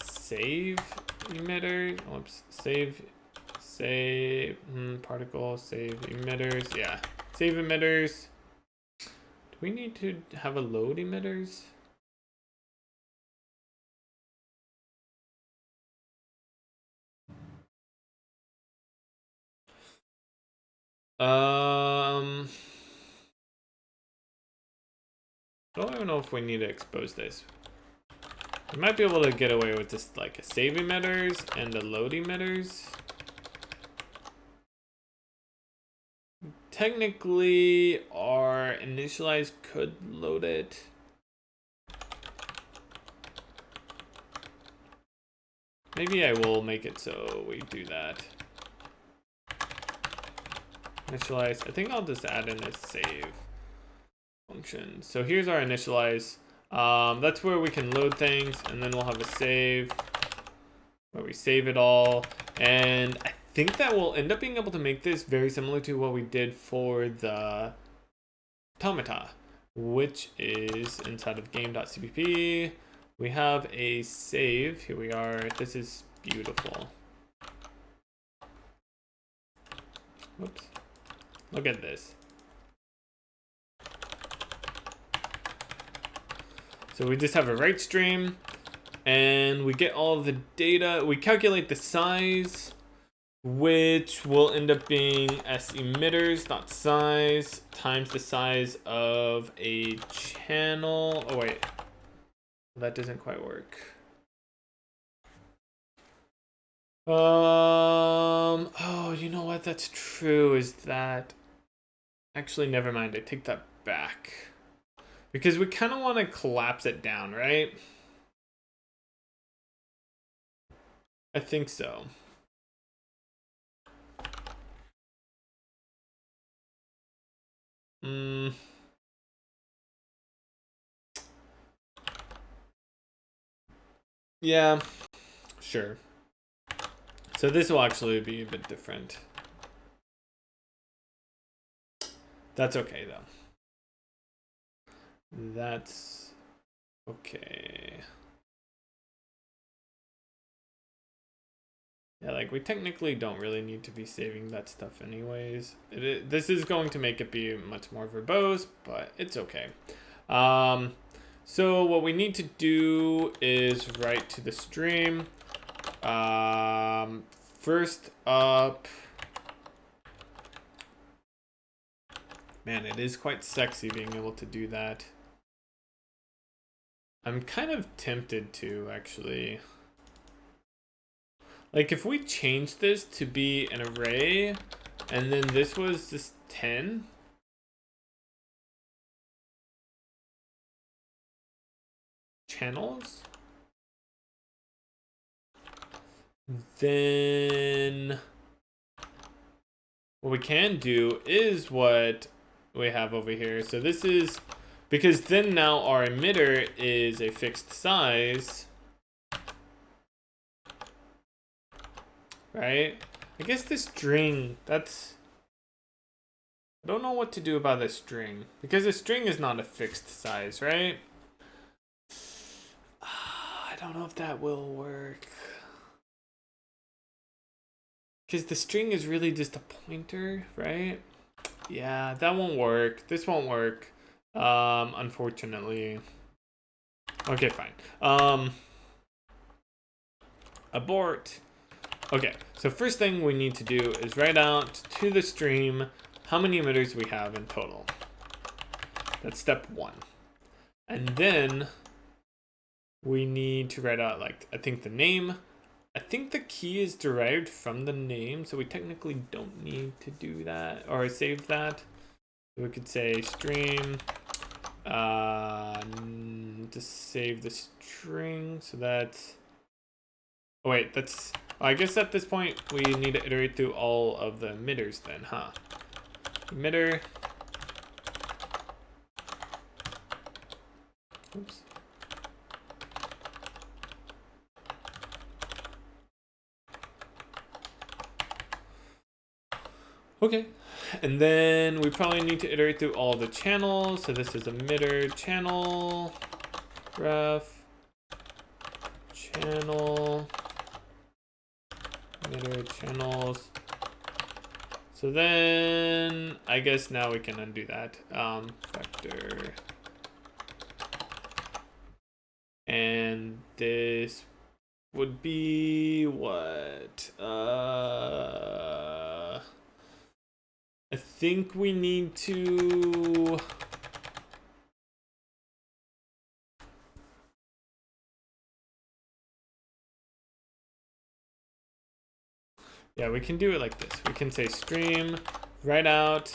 save emitter. Oops, save particle, save emitters. Yeah, save emitters. Do we need to have a load emitters? I don't even know if we need to expose this. We might be able to get away with just like a save emitters and a load emitters. Technically, our initialize could load it. Maybe I will make it so we do that. Initialize. I think I'll just add in a save function. So here's our initialize. That's where we can load things, and then we'll have a save where we save it all. And I think that we'll end up being able to make this very similar to what we did for the automata, which is inside of game.cpp. We have a save. Here we are. This is beautiful. Whoops. Look at this. So we just have a write stream, and we get all of the data. We calculate the size, which will end up being s emitters dot size times the size of a channel. Oh wait, that doesn't quite work. Oh, you know what? That's true. Is that actually? Never mind. I take that back because we kind of want to collapse it down, right? I think so. Yeah, sure. So this will actually be a bit different. That's okay though. That's okay. Yeah, like we technically don't really need to be saving that stuff anyways. This is going to make it be much more verbose, but it's okay. So what we need to do is write to the stream. First up, man, it is quite sexy being able to do that. I'm kind of tempted to actually. Like if we change this to be an array and then this was just 10. Channels. Then what we can do is what we have over here. So this is because then now our emitter is a fixed size. Right? I guess the string, that's... I don't know what to do about the string. Because the string is not a fixed size, right? I don't know if that will work. Because the string is really just a pointer, right? Yeah, that won't work. This won't work. Unfortunately. Okay, fine. Abort. Okay, so first thing we need to do is write out to the stream how many emitters we have in total. That's step 1. And then we need to write out, like, I think the name. I think the key is derived from the name, so we technically don't need to do that or save that. So we could say stream, just save the string. So that's, oh wait, that's I guess at this point we need to iterate through all of the emitters then, huh? Emitter. Oops. Okay, and then we probably need to iterate through all the channels. So this is emitter channel, ref, channel, emitter channels. So then I guess now we can undo that. Vector. And this would be what? I think we need to yeah, we can do it like this. We can say stream, write out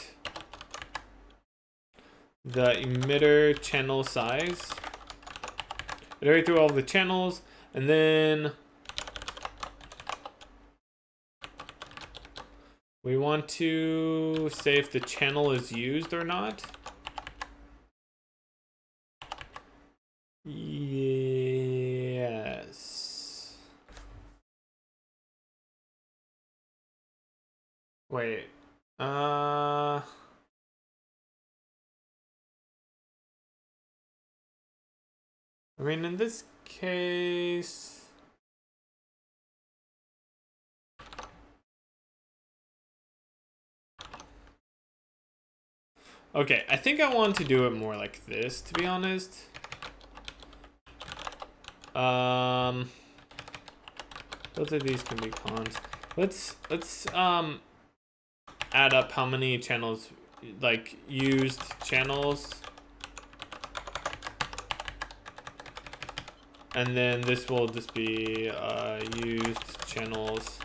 the emitter channel size, iterate through all the channels, and then we want to say if the channel is used or not. Yes. Wait. I mean, in this case, okay, I think I want to do it more like this, to be honest. Both of these can be cons. Let's add up how many channels, like used channels, and then this will just be used channels.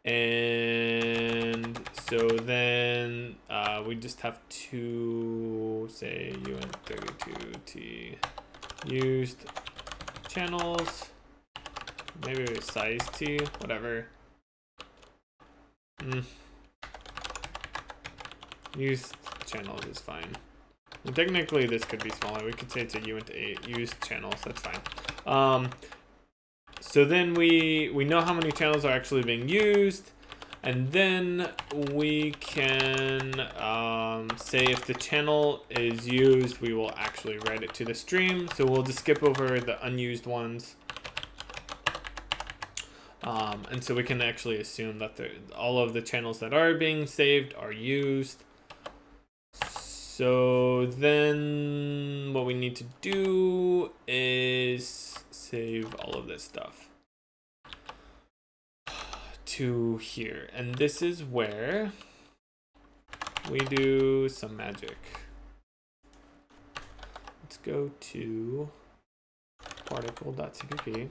And so then we just have to say uint32t used channels, maybe size t, whatever. Used channels is fine. And technically this could be smaller. We could say it's a uint8 used channels, that's fine. So then we know how many channels are actually being used, and then we can say if the channel is used, we will actually write it to the stream. So we'll just skip over the unused ones. And so we can actually assume that all of the channels that are being saved are used. So then what we need to do is save all of this stuff to here. And this is where we do some magic. Let's go to particle.cpp.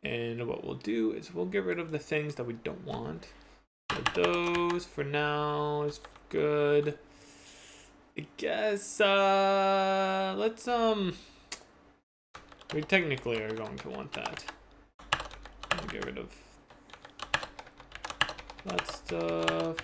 And what we'll do is we'll get rid of the things that we don't want. So those for now is good. I guess let's we technically are going to want that. Get rid of that stuff.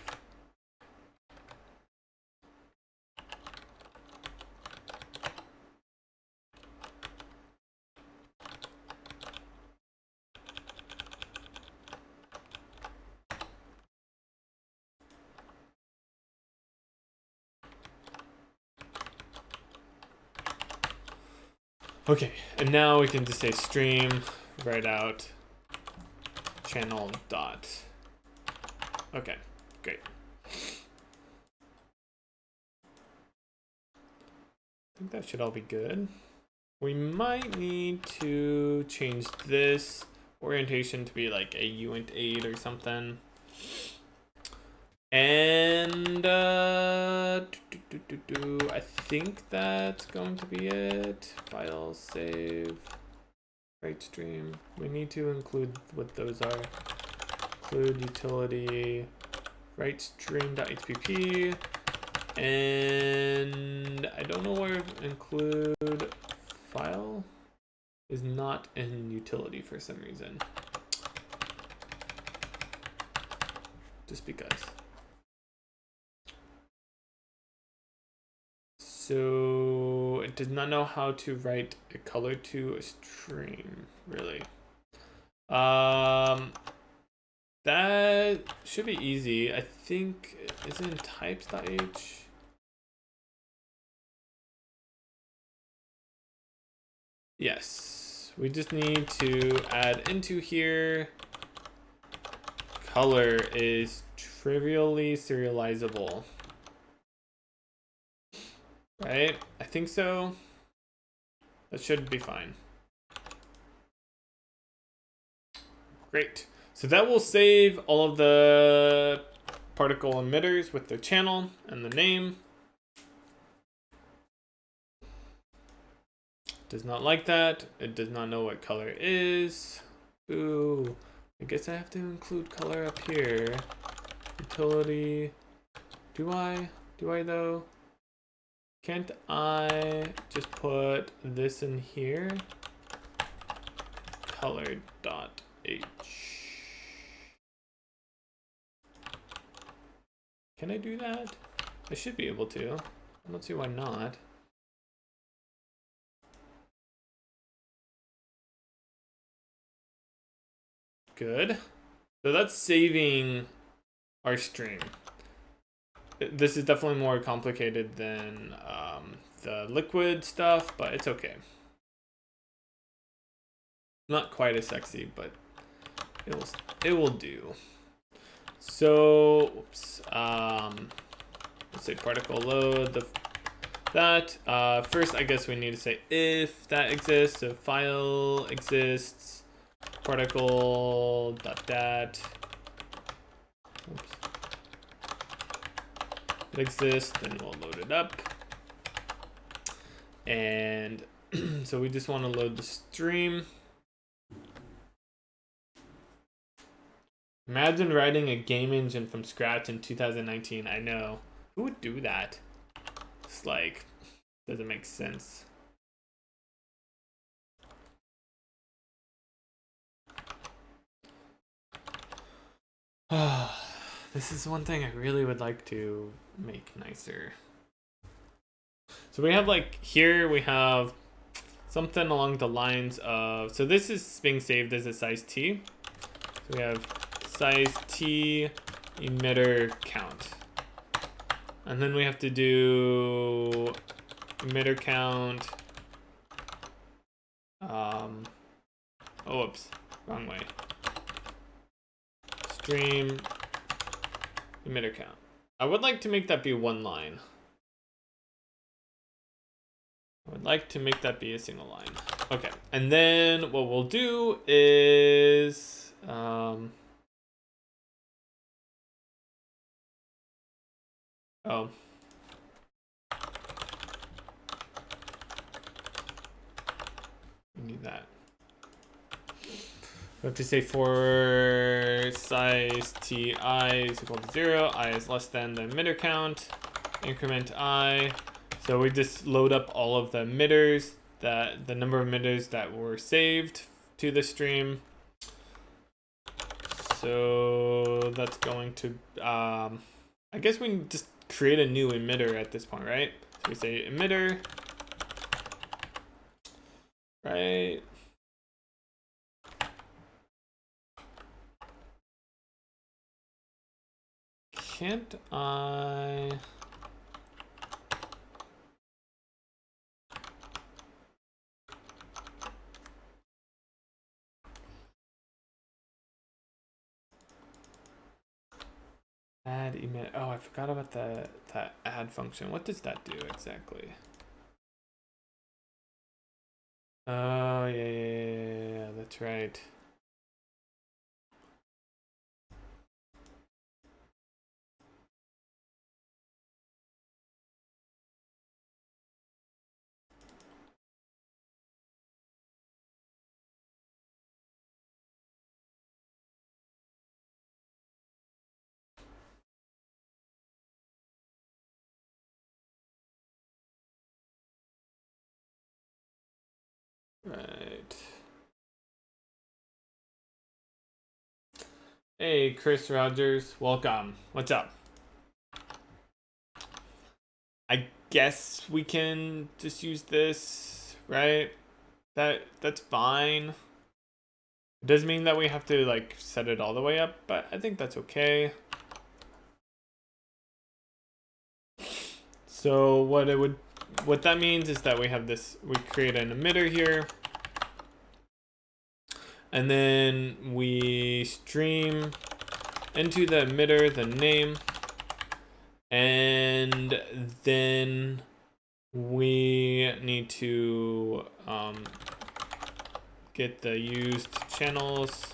Okay, and now we can just say stream, write out channel dot. Okay, great. I think that should all be good. We might need to change this orientation to be like a uint8 or something. And I think that's going to be it. File, save, write stream. We need to include what those are. Include utility, write stream.hpp, and I don't know where include file is not in utility for some reason. Just because. So it does not know how to write a color to a string, really. That should be easy. I think, is it in types.h? Yes, we just need to add into here. Color is trivially serializable. Right? I think so. That should be fine. Great. So that will save all of the particle emitters with their channel and the name. Does not like that. It does not know what color is. Ooh. I guess I have to include color up here. Utility. Do I? Do I though? Can't I just put this in here? Color.h. Can I do that? I should be able to. I don't see why not. Good. So that's saving our string. This is definitely more complicated than the liquid stuff, but it's okay. Not quite as sexy, but it will do. So, oops. Let's say particle load that. First, I guess we need to say if that exists. So file exists. Particle dot dat. Oops. It exists, then we'll load it up. And so we just want to load the stream. Imagine writing a game engine from scratch in 2019. I know. Who would do that? It's like, doesn't make sense. This is one thing I really would like to make nicer. So we have like, here we have something along the lines of, so this is being saved as a size t. So we have size t emitter count. And then we have to do emitter count. Oh, whoops, wrong way. Stream emitter count. I would like to make that be one line. I would like to make that be a single line. Okay, and then what we'll do is oh. We need that. We have to say for size ti is equal to 0, I is less than the emitter count, increment I. So we just load up all of the emitters, the number of emitters that were saved to the stream. So that's going to, I guess we can just create a new emitter at this point, right? So we say emitter, right? Can't I? Add emit. Oh, I forgot about that add function. What does that do exactly? Oh, yeah, that's right. Right. Hey, Chris Rogers, welcome. What's up? I guess we can just use this, right? That's fine. It does mean that we have to like set it all the way up, but I think that's okay. So what that means is that we have this, we create an emitter here, and then we stream into the emitter the name, and then we need to get the used channels.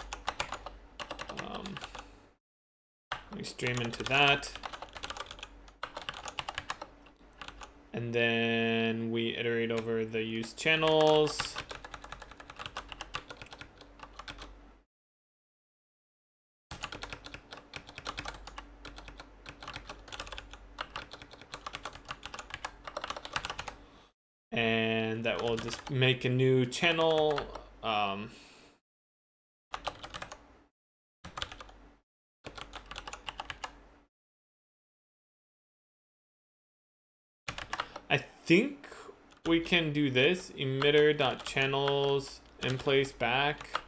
We stream into that, and then we iterate over the used channels. And that will just make a new channel. I think we can do this, emitter.channels in place back,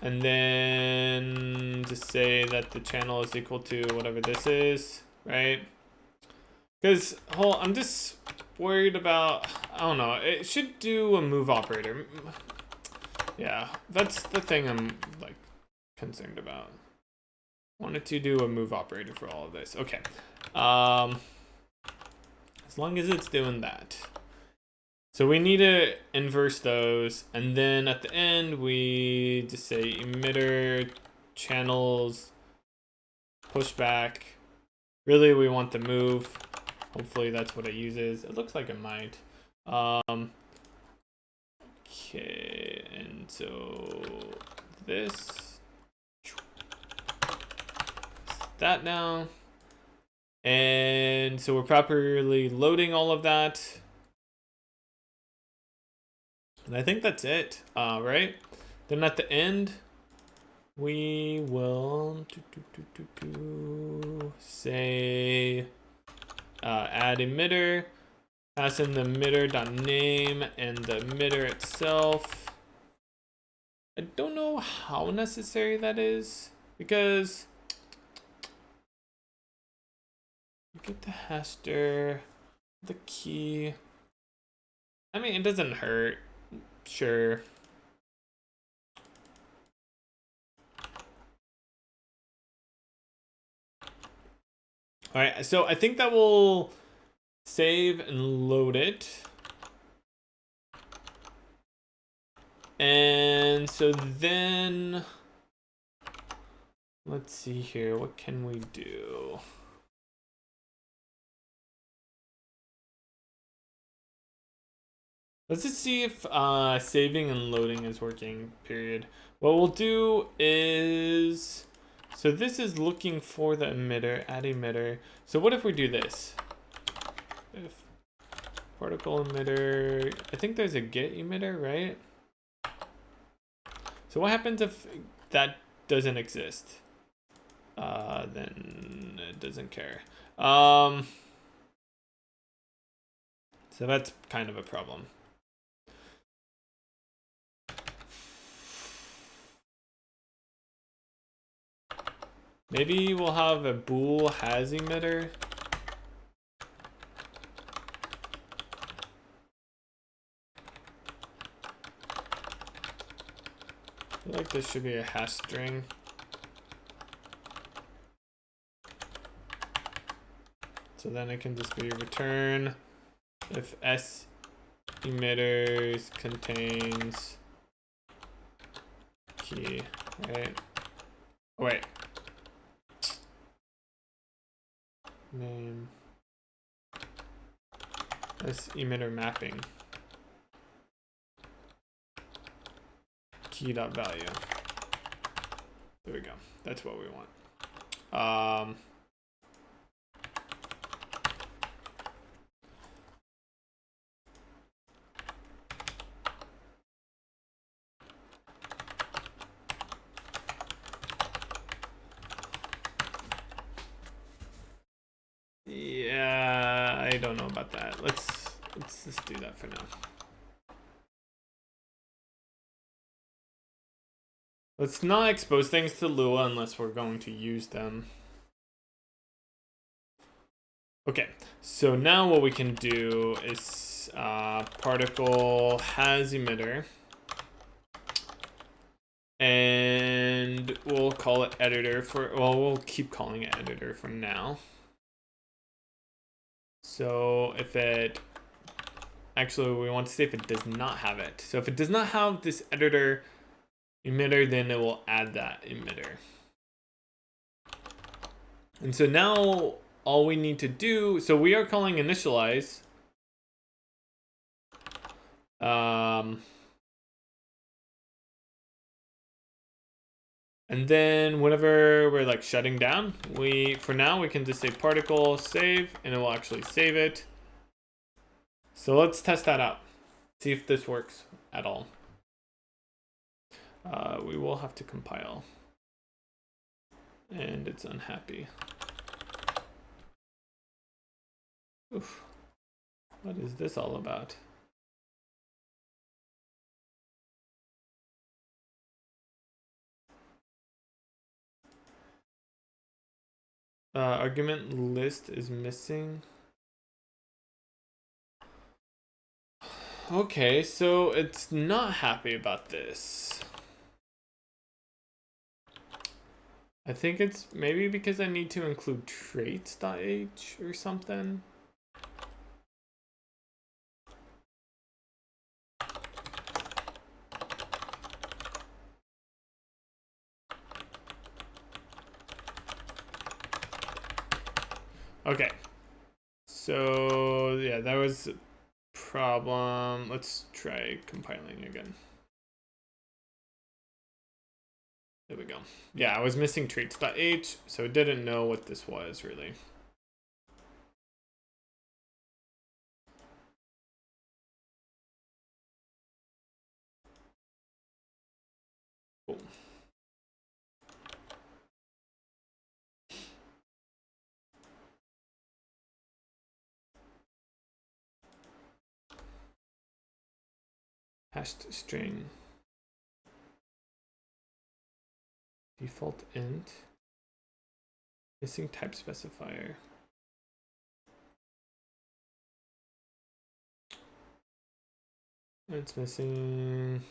and then just say that the channel is equal to whatever this is, right? Because I'm just worried about, I don't know, it should do a move operator. Yeah, that's the thing I'm like concerned about. Wanted to do a move operator for all of this. Okay. As long as it's doing that. So we need to inverse those, and then at the end we just say emitter channels pushback. Really, we want the move. Hopefully that's what it uses. It looks like it might. Okay, and so this, that now. And so we're properly loading all of that. And I think that's it, right? Then at the end, we will say add emitter, pass in the emitter.name and the emitter itself. I don't know how necessary that is, because you get the haster, the key. I mean, it doesn't hurt, sure. All right, so I think that will save and load it. And so then, let's see here, what can we do? Let's just see if saving and loading is working, period. What we'll do is, so this is looking for the emitter, add emitter. So what if we do this? If particle emitter, I think there's a get emitter, right? So what happens if that doesn't exist? Then it doesn't care. So that's kind of a problem. Maybe we'll have a bool has emitter. I feel like this should be a hash string. So then it can just be return if s emitters contains key, right? Oh, wait. Name s emitter mapping key.value. There we go. That's what we want. I don't know about that. Let's just do that for now. Let's not expose things to Lua unless we're going to use them. Okay, so now what we can do is particle has emitter. And we'll call it editor well, we'll keep calling it editor for now. So if it, actually we want to see if it does not have it. So if it does not have this editor emitter, then it will add that emitter. And so now all we need to do, so we are calling initialize. And then whenever we're like shutting down, for now we can just say particle save and it will actually save it. So let's test that out. See if this works at all. We will have to compile. And it's unhappy. Oof. What is this all about? Argument list is missing. Okay, so it's not happy about this. I think it's maybe because I need to include traits.h or something. Okay, so yeah, that was a problem. Let's try compiling again. There we go. Yeah, I was missing traits.h, so it didn't know what this was really. Cool. Hashed string. Default int. Missing type specifier. It's missing.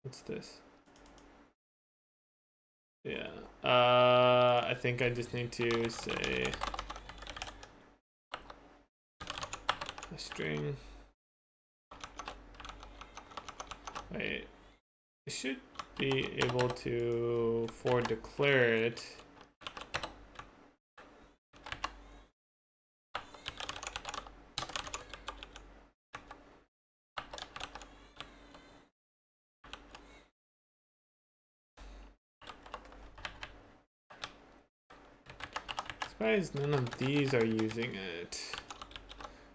What's this? Yeah. I think I just need to say a string. Wait. I should be able to for declare it. Surprised none of these are using it.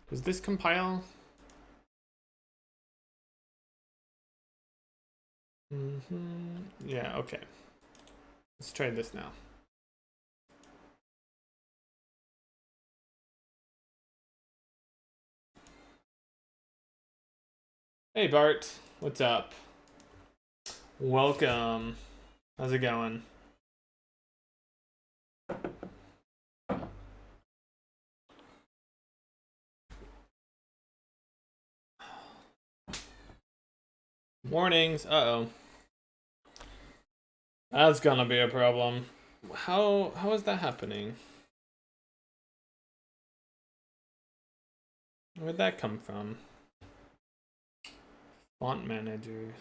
Does this compile? Yeah, okay. Let's try this now. Hey Bart, what's up? Welcome. How's it going? Warnings. Uh-oh. That's gonna be a problem. How is that happening? Where'd that come from? Font manager.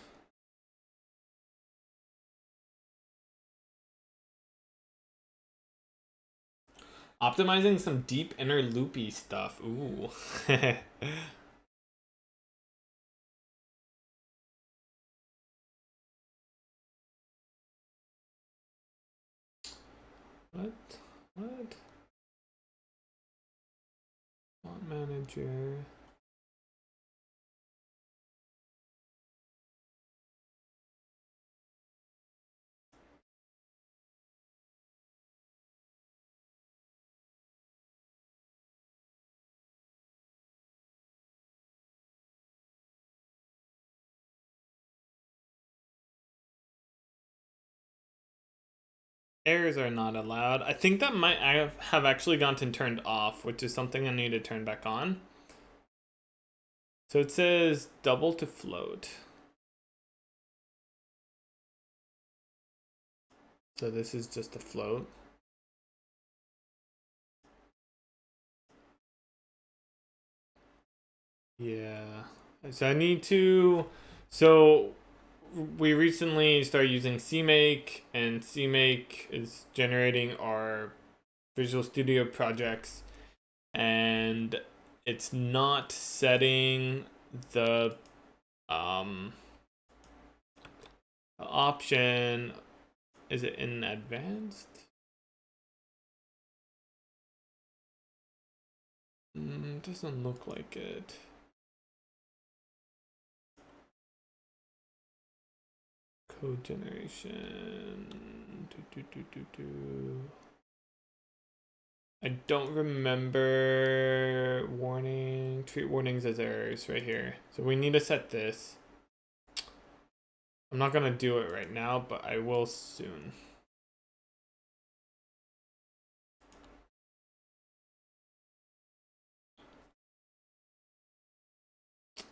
Optimizing some deep inner loopy stuff. Ooh. What? What? Font manager. Errors are not allowed. I think that might have actually gotten turned off, which is something I need to turn back on. So it says double to float. So this is just a float. Yeah. So I need to. So we recently started using CMake, and CMake is generating our Visual Studio projects, and it's not setting the option. Is it in advanced? Doesn't look like it. Code generation. I don't remember warning. Treat warnings as errors right here. So we need to set this. I'm not gonna do it right now, but I will soon.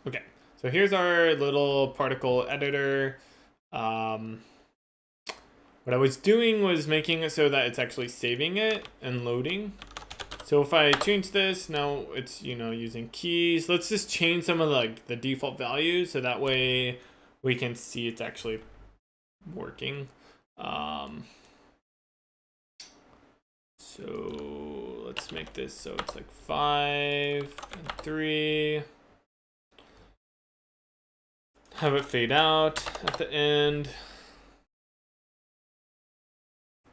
Okay, so here's our little particle editor. What I was doing was making it so that it's actually saving it and loading. So if I change this, now it's, using keys. Let's just change some of the default values so that way we can see it's actually working. So let's make this so it's like 5 and 3. Have it fade out at the end.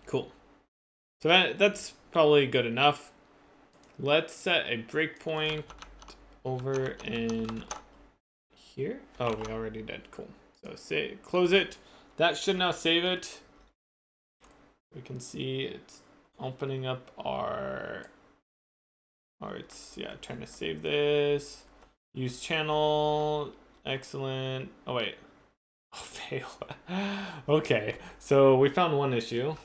Cool. So that's probably good enough. Let's set a breakpoint over in here. Oh, we already did. Cool. So close it. That should now save it. We can see it's opening up it's trying to save this. Use channel. Excellent. Oh wait. Oh, fail. Okay, so we found one issue.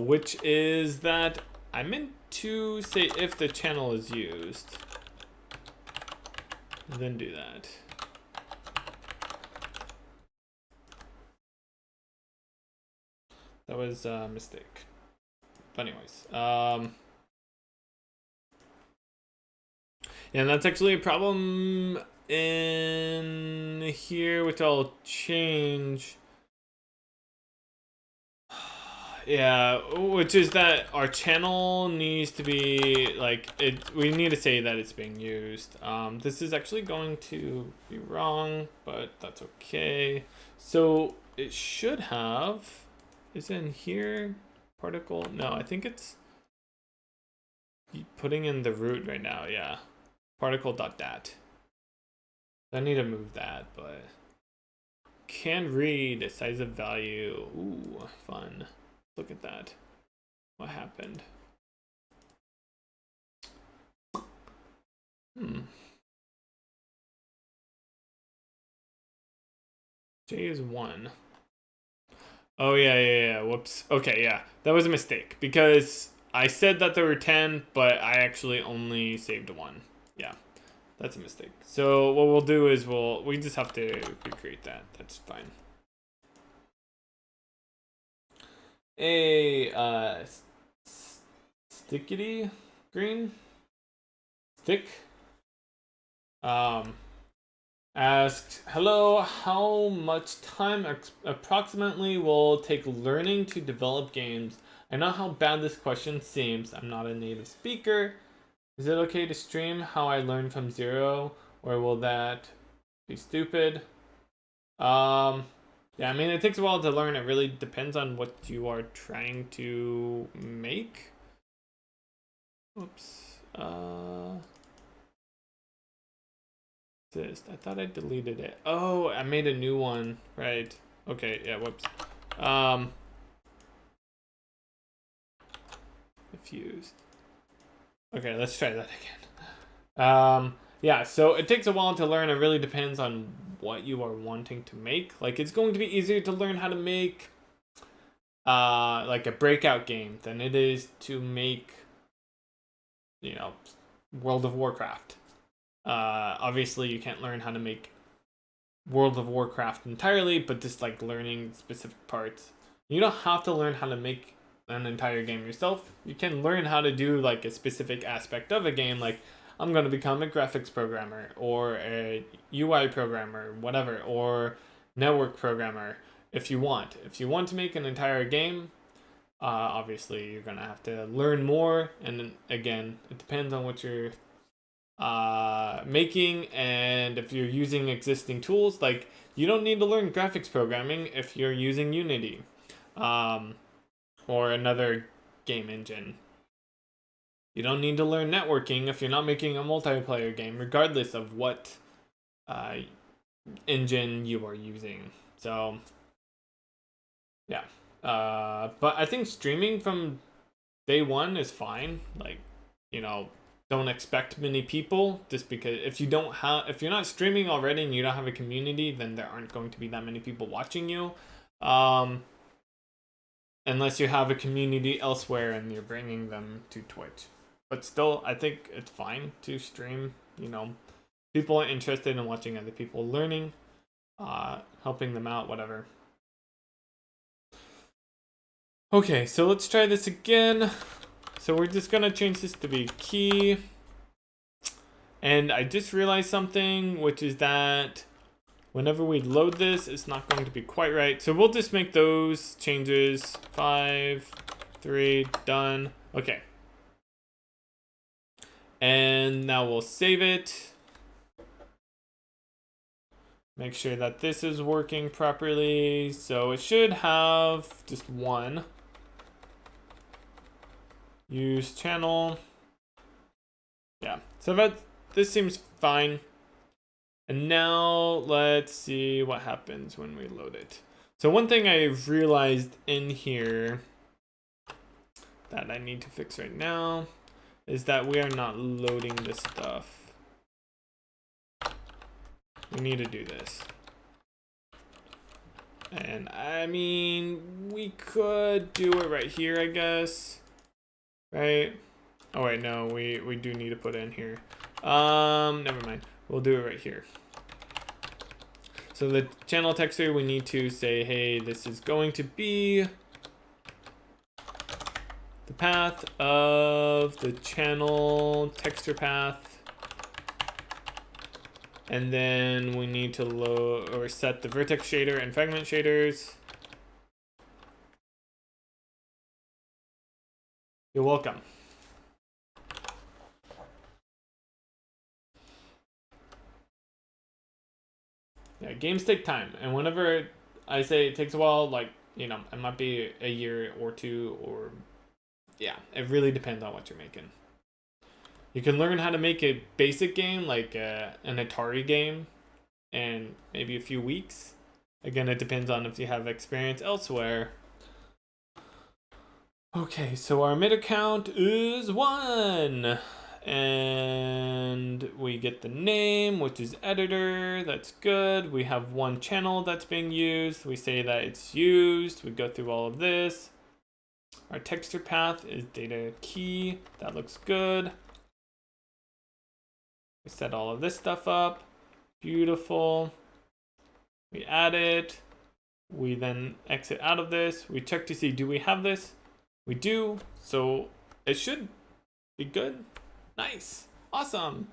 Which is that I meant to say if the channel is used. Then do that. That was a mistake. But anyways, yeah, and that's actually a problem in here, which I'll change. Yeah, which is that our channel needs to be like it. We need to say that it's being used. This is actually going to be wrong, but that's okay. So it should have. Is it in here? Particle? No, I think it's putting in the root right now. Yeah, particle.dat. I need to move that, but can read size of value. Ooh, fun. Look at that. What happened? J is 1. Oh, yeah. Whoops. Okay, yeah. That was a mistake because I said that there were 10, but I actually only saved 1. Yeah, that's a mistake. So what we'll do is we just have to recreate that. That's fine. Stickity green stick asked, hello, how much time approximately will it take learning to develop games? I know how bad this question seems. I'm not a native speaker. Is it okay to stream how I learned from zero, or will that be stupid? Yeah, I mean, it takes a while to learn. It really depends on what you are trying to make. Oops. I thought I deleted it. Oh, I made a new one. Right. Okay, yeah, whoops. Diffused. Okay, let's try that again. Yeah, so it takes a while to learn. It really depends on what you are wanting to make. Like, it's going to be easier to learn how to make like a breakout game than it is to make, you know, World of Warcraft. Obviously, you can't learn how to make World of Warcraft entirely, but just like learning specific parts. You don't have to learn how to make an entire game yourself. You can learn how to do like a specific aspect of a game, like I'm going to become a graphics programmer or a UI programmer, whatever, or network programmer if you want. If you want to make an entire game, obviously you're going to have to learn more. And then, again, it depends on what you're making, and if you're using existing tools. Like, you don't need to learn graphics programming if you're using Unity or another game engine. You don't need to learn networking if you're not making a multiplayer game, regardless of what engine you are using. So yeah, but I think streaming from day one is fine. Like, you know, don't expect many people, just because if you're not streaming already and you don't have a community, then there aren't going to be that many people watching you, unless you have a community elsewhere and you're bringing them to Twitch. But still, I think it's fine to stream. You know, people are interested in watching other people learning, helping them out, whatever. Okay, so let's try this again. So we're just gonna change this to be key. And I just realized something, which is that whenever we load this, it's not going to be quite right. So we'll just make those changes. 5, 3, done. Okay. And now we'll save it. Make sure that this is working properly. So it should have just one. Use channel. Yeah, so this seems fine. And now let's see what happens when we load it. So one thing I've realized in here that I need to fix right now is that we are not loading this stuff. We need to do this. And I mean, we could do it right here, I guess. Right? Oh wait, no, we do need to put it in here. Never mind. We'll do it right here. So the channel texture, we need to say, hey, this is going to be the path of the channel texture path. And then we need to load or set the vertex shader and fragment shaders. You're welcome. Yeah, games take time, and whenever I say it takes a while, like, you know, it might be a year or two, or yeah, it really depends on what you're making. You can learn how to make a basic game, like an Atari game, in maybe a few weeks. Again, it depends on if you have experience elsewhere. Okay, so our meta count is 1. And we get the name, which is editor. That's good. We have one channel that's being used. We say that it's used. We go through all of this. Our texture path is data key. That looks good. We set all of this stuff up. Beautiful. We add it. We then exit out of this. We check to see, do we have this? We do. So it should be good. Nice. Awesome.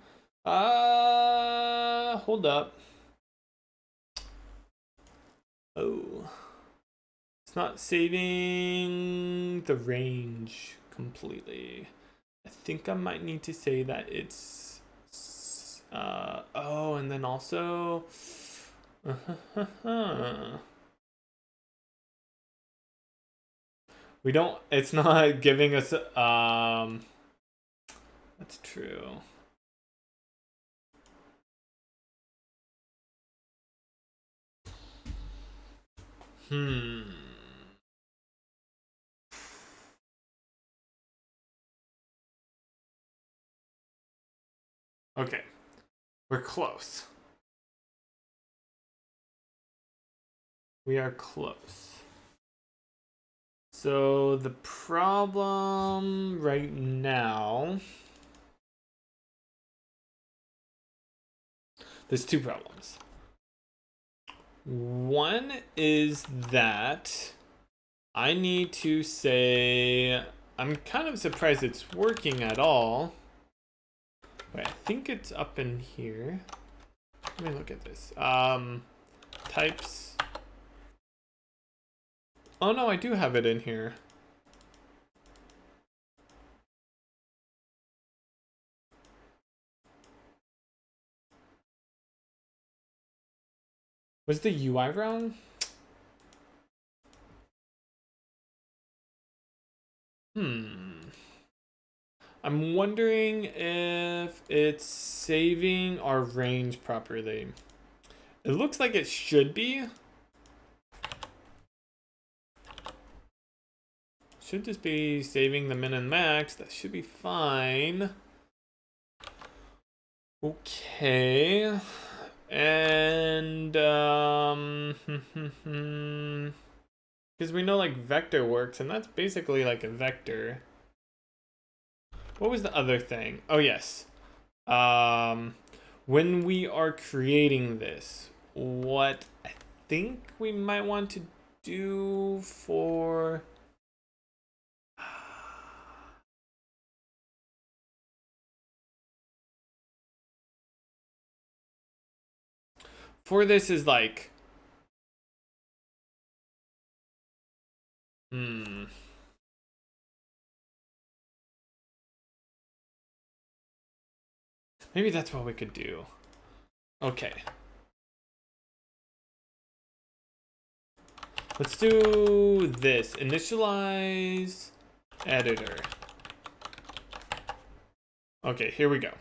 Hold up. Oh. It's not saving the range completely. I think I might need to say that it's oh, and then also we don't, it's not giving us that's true. Okay. We're close. We are close. So the problem right now, there's two problems. One is that I need to say, I'm kind of surprised it's working at all. Wait, I think it's up in here. Let me look at this. Types. Oh no, I do have it in here. Was the UI wrong? I'm wondering if it's saving our range properly. It looks like it should be. Should just be saving the min and max. That should be fine. Okay. And because we know like vector works, and that's basically like a vector. What was the other thing? Oh yes. When we are creating this, what I think we might want to do for this is like maybe that's what we could do. Okay. Let's do this. Initialize editor. Okay, here we go.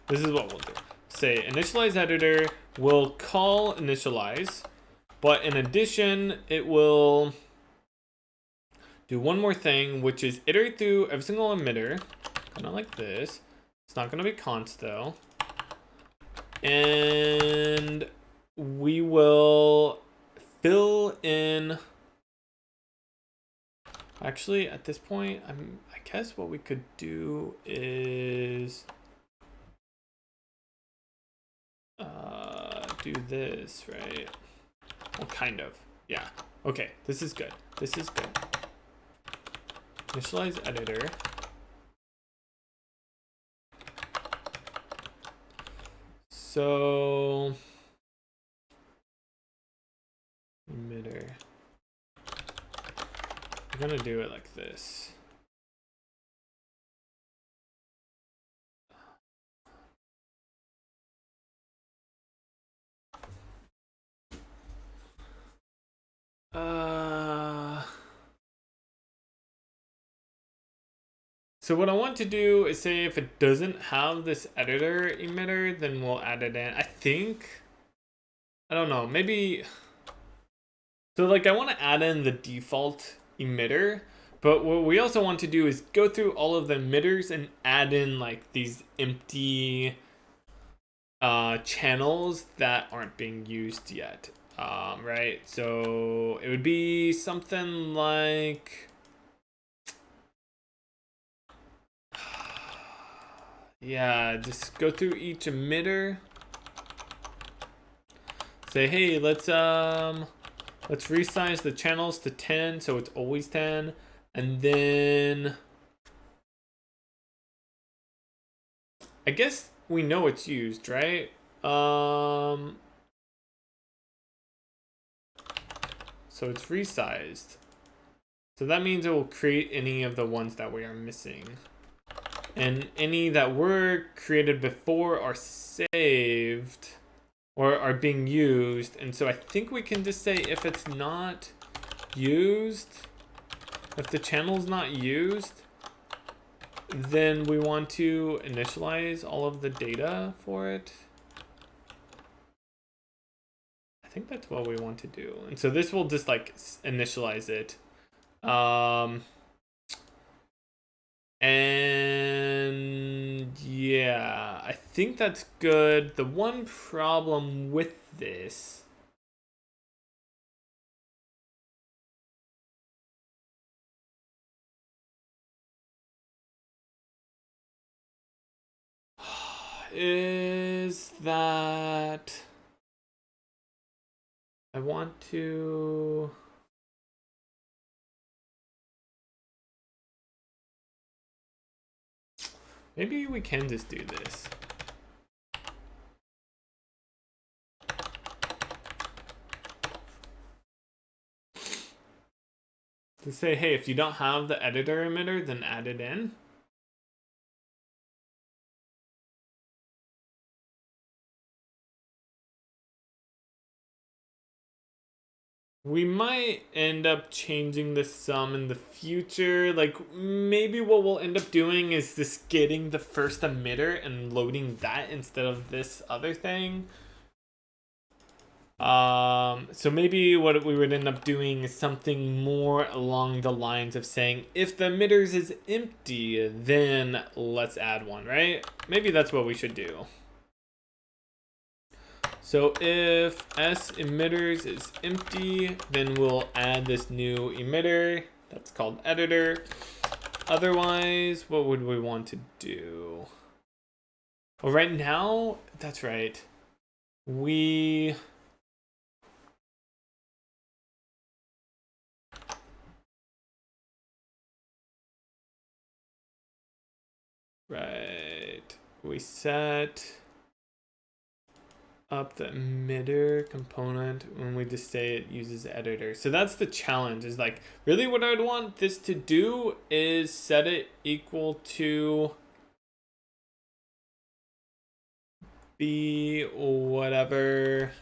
This is what we'll do. Say initialize editor will call initialize, but in addition, it will do one more thing, which is iterate through every single emitter, kind of like this. It's not going to be const though. And we will fill in. Actually, at this point, I guess what we could do is do this, right? Well, kind of. Yeah. Okay, this is good. This is good. Initialize editor. So emitter. I'm gonna do it like this. So what I want to do is say if it doesn't have this editor emitter, then we'll add it in. I think, I don't know, maybe. So like I want to add in the default emitter, but what we also want to do is go through all of the emitters and add in like these empty channels that aren't being used yet. Right? So it would be something like, yeah, just go through each emitter. Say, hey, let's resize the channels to 10 so it's always 10. And then I guess we know it's used, right? So it's resized. So that means it will create any of the ones that we are missing. And any that were created before are saved or are being used. And so I think we can just say if it's not used, if the channel's not used, then we want to initialize all of the data for it. I think that's what we want to do. And so this will just like initialize it. And yeah, I think that's good. The one problem with this is that I want to... Maybe we can just do this. To say, hey, if you don't have the editor emitter, then add it in. We might end up changing this some in the future. Like, maybe what we'll end up doing is just getting the first emitter and loading that instead of this other thing. So maybe what we would end up doing is something more along the lines of saying, if the emitters is empty, then let's add one, right? Maybe that's what we should do. So if S emitters is empty, then we'll add this new emitter that's called editor. Otherwise, what would we want to do? Well, right now, that's right. We set up the emitter component when we just say it uses editor. So that's the challenge, is like, really what I'd want this to do is set it equal to be whatever.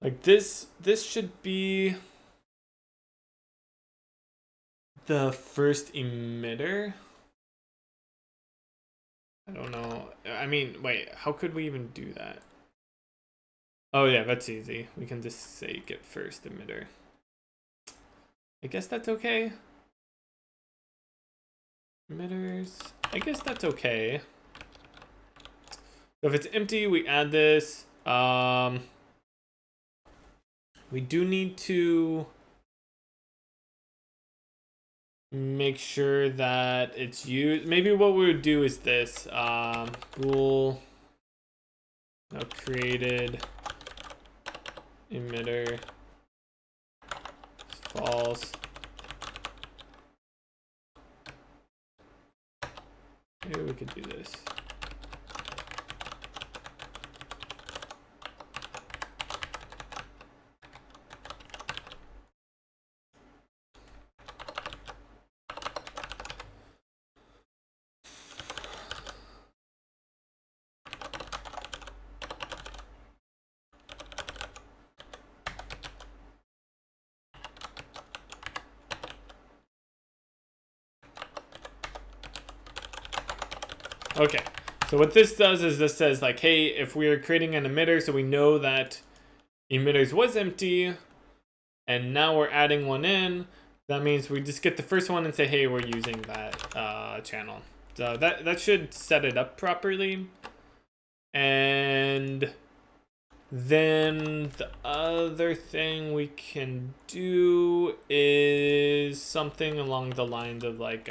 Like this should be the first emitter. I don't know. I mean, wait, how could we even do that? Oh yeah, that's easy. We can just say get first emitter. I guess that's okay. Emitters. I guess that's okay. So if it's empty, we add this. We do need to make sure that it's used. Maybe what we would do is this. Bool created emitter false. Maybe we could do this. Okay, so what this does is this says like, hey, if we are creating an emitter, so we know that emitters was empty, and now we're adding one in, that means we just get the first one and say, hey, we're using that channel. So that should set it up properly. And then the other thing we can do is something along the lines of like,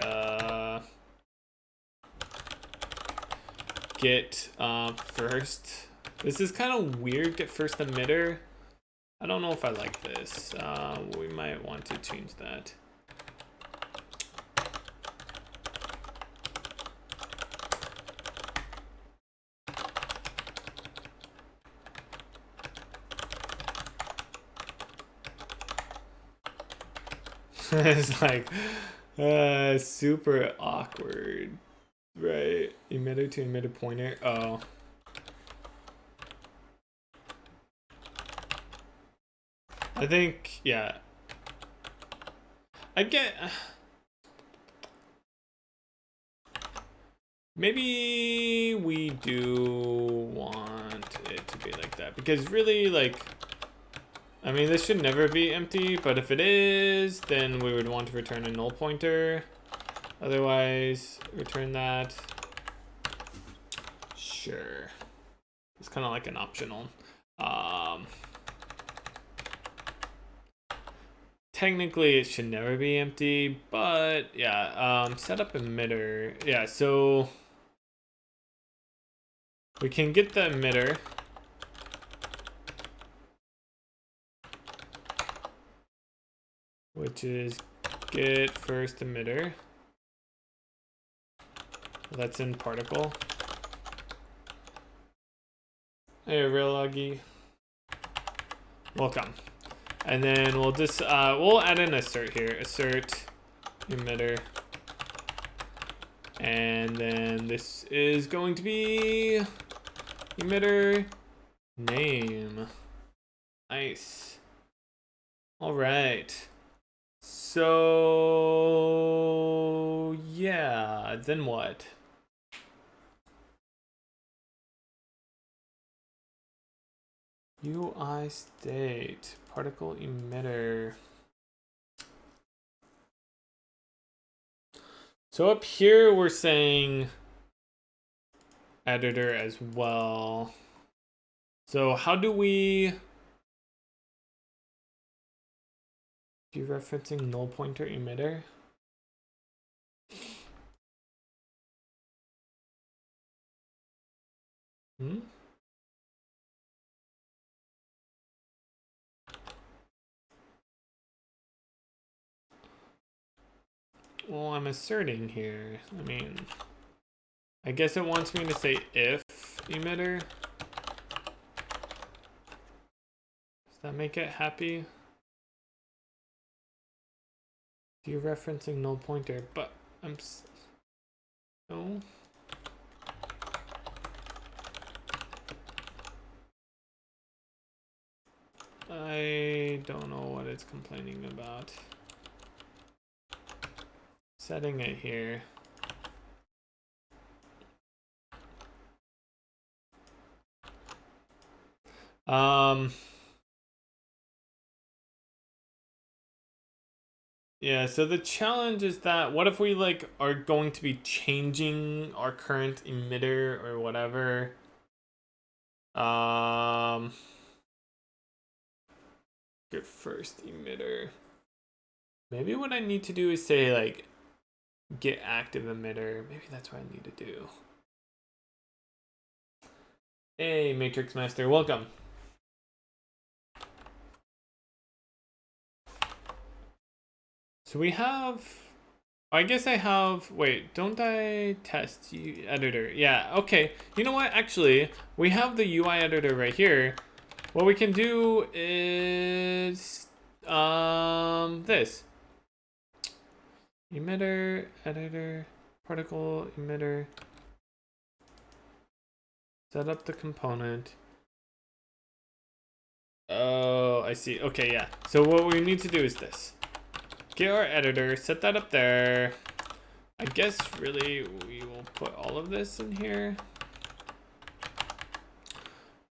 get first. This is kind of weird, get first emitter. I don't know if I like this. We might want to change that. It's like super awkward. Right, emitter to emitter pointer. Oh. I think, yeah. I get... Maybe we do want it to be like that. Because really, like... I mean, this should never be empty, but if it is, then we would want to return a null pointer. Otherwise, return that. Sure. It's kind of like an optional. Technically, it should never be empty, but yeah, set up emitter. Yeah, so we can get the emitter. Which is get first emitter. That's in particle. Hey, real loggy. Welcome. And then we'll just we'll add an assert here. Assert emitter. And then this is going to be emitter name. Nice. All right. So yeah, then what? UI state, particle emitter. So up here we're saying editor as well. So how do we do referencing null pointer emitter? Well, I'm asserting here. I mean, I guess it wants me to say if emitter. Does that make it happy? Dereferencing null pointer, but I'm no. I don't know what it's complaining about. Setting it here. Yeah, so the challenge is that what if we like are going to be changing our current emitter or whatever? Get first emitter. Maybe what I need to do is say like get active emitter. Maybe that's what I need to do. Hey, Matrix Master, welcome. So we have, I guess I have, wait, don't I test editor? Yeah, okay. You know what, actually, we have the UI editor right here. What we can do is this. Emitter, editor, particle, emitter. Set up the component. Oh, I see. Okay, yeah. So what we need to do is this. Get our editor, set that up there. I guess really we will put all of this in here.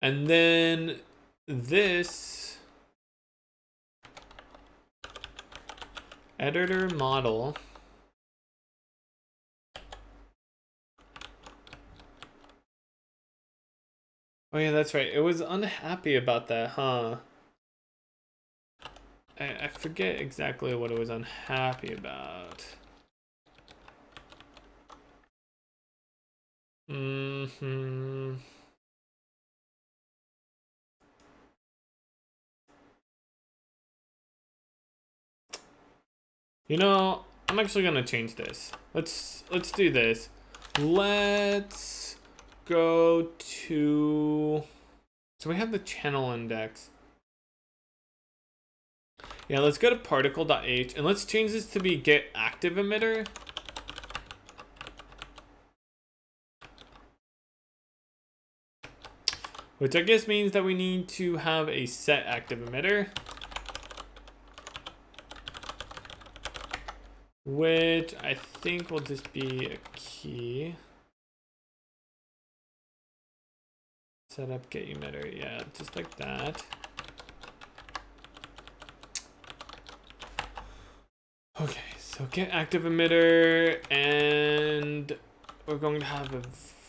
And then this editor model. Oh yeah, that's right. It was unhappy about that, huh? I forget exactly what it was unhappy about. You know, I'm actually gonna change this. Let's do this. Let's go to, so we have the channel index. Yeah, let's go to particle.h and let's change this to be get active emitter. Which I guess means that we need to have a set active emitter. Which I think will just be a key. Set up get emitter, yeah, just like that. Okay, so get active emitter, and we're going to have a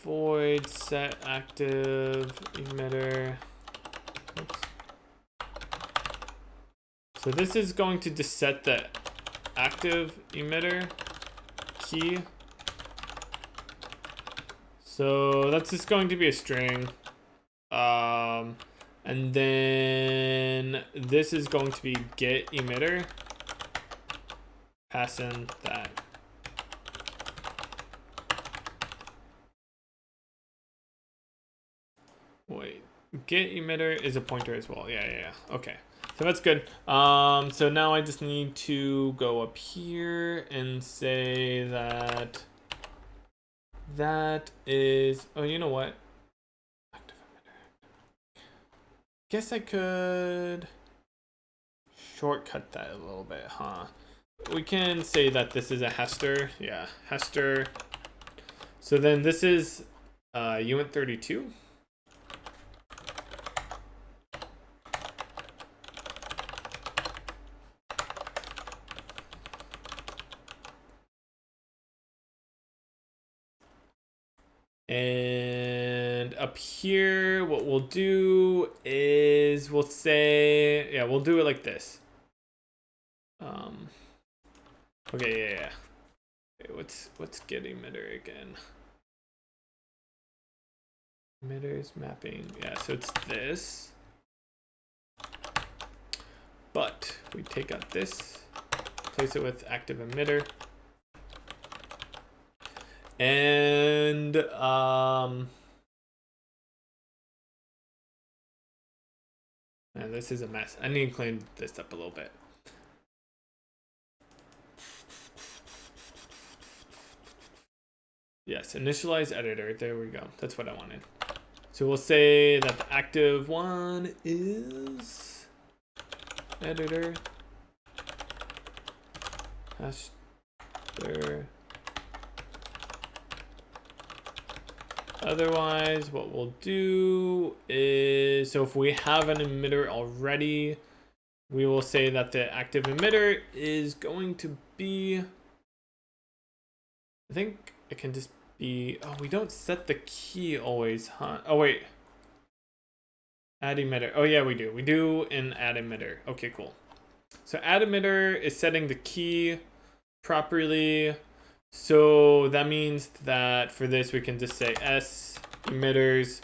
void set active emitter. Oops. So this is going to just set the active emitter key. So that's just going to be a string. And then this is going to be get emitter. Pass in that. Wait, get emitter is a pointer as well. Yeah. Okay. So that's good. So now I just need to go up here and say that that is, oh, you know what? Active emitter. Guess I could shortcut that a little bit, huh? We can say that this is a Hester. Yeah, Hester. So then this is uint 32. And up here, what we'll do is we'll say, yeah, we'll do it like this. Okay, yeah. Okay, what's get emitter again? Emitters mapping. Yeah, so it's this. But we take out this, replace it with active emitter. And man, this is a mess. I need to clean this up a little bit. Yes, initialize editor. There we go. That's what I wanted. So we'll say that the active one is editor. Hester. Otherwise, what we'll do is, so if we have an emitter already, we will say that the active emitter is going to be, I think it can just be, oh, we don't set the key always, huh? Oh, wait. Add emitter. Oh, yeah, we do. We do in add emitter. Okay, cool. So add emitter is setting the key properly. So that means that for this, we can just say s emitters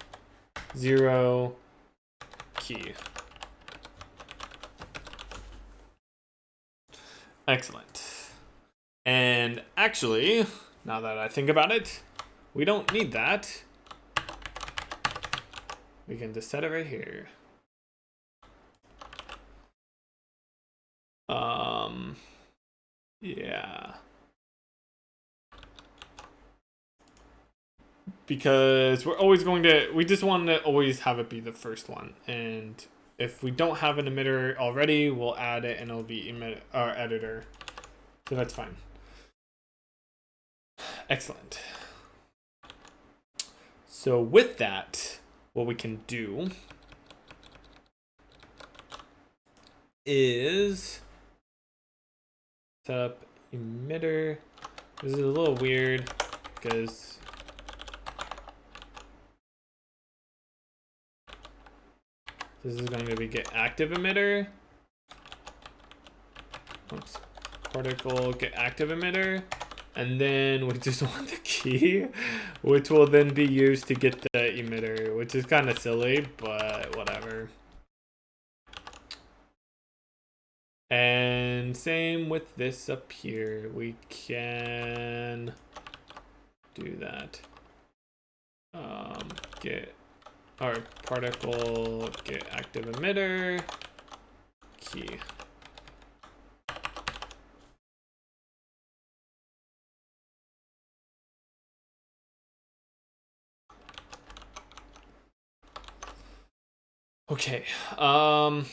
0 key. Excellent. And actually, now that I think about it, we don't need that. We can just set it right here. Yeah. Because we're always going to, we just want to always have it be the first one. And if we don't have an emitter already, we'll add it and it'll be our editor. So that's fine. Excellent. So with that, what we can do is set up emitter. This is a little weird because this is going to be get active emitter. Oops. Particle get active emitter. And then we just want the key, which will then be used to get the emitter, which is kind of silly, but whatever. And same with this up here. We can do that. Get our particle get active emitter key. Okay. I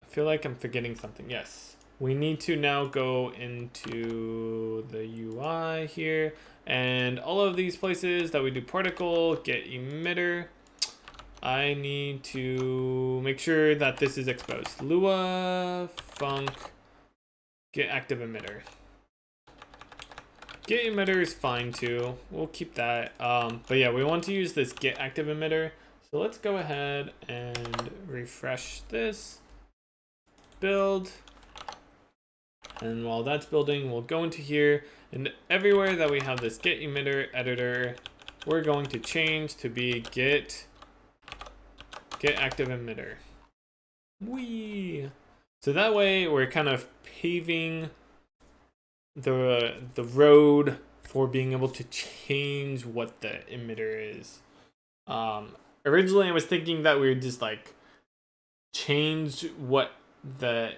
feel like I'm forgetting something. Yes. We need to now go into the UI here, and all of these places that we do particle, get emitter, I need to make sure that this is exposed. Lua, func, get active emitter. Get emitter is fine too. We'll keep that. But yeah, we want to use this get active emitter. So let's go ahead and refresh this. Build. And while that's building, we'll go into here And everywhere that we have this get emitter editor, we're going to change to be get active emitter. Whee! So that way we're kind of paving the road for being able to change what the emitter is. Originally I was thinking that we would just like change what the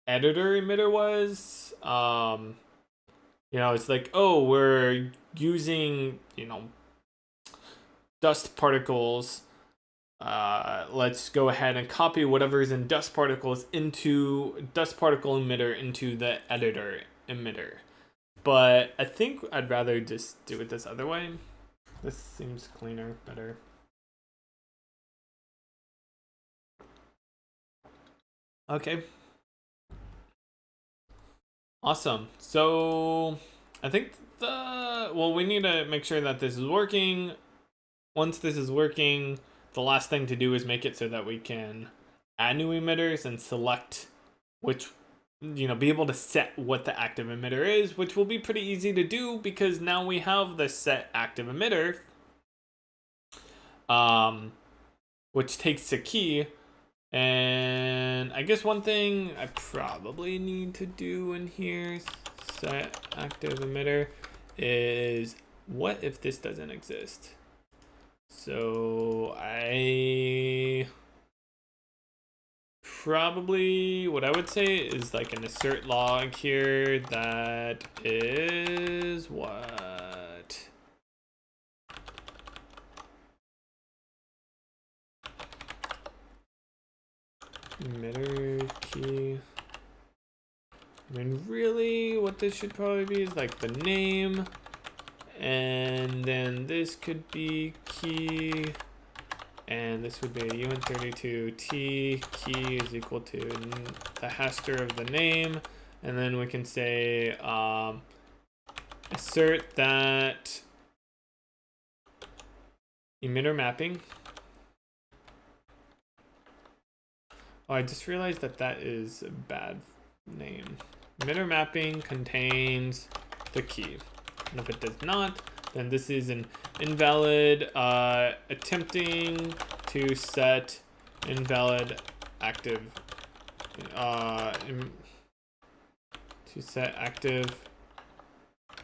editor emitter was. It's like, oh, we're using, dust particles. Let's go ahead and copy whatever's in dust particles into dust particle emitter into the editor emitter. But I think I'd rather just do it this other way. This seems cleaner, better. Okay. Awesome. So I think we need to make sure that this is working. Once this is working, the last thing to do is make it so that we can add new emitters and select which, be able to set what the active emitter is, which will be pretty easy to do because now we have the set active emitter, which takes a key. And I guess one thing I probably need to do in here, set active emitter, is what if this doesn't exist? So what I would say is like an assert log here that is what? Emitter key. I mean, really, what this should probably be is like the name, and then this could be key, and this would be a UN32T key is equal to the haster of the name, and then we can say assert that emitter mapping. Oh, I just realized that is a bad name. Emitter mapping contains the key. And if it does not, then this is an invalid attempting to set invalid active to set active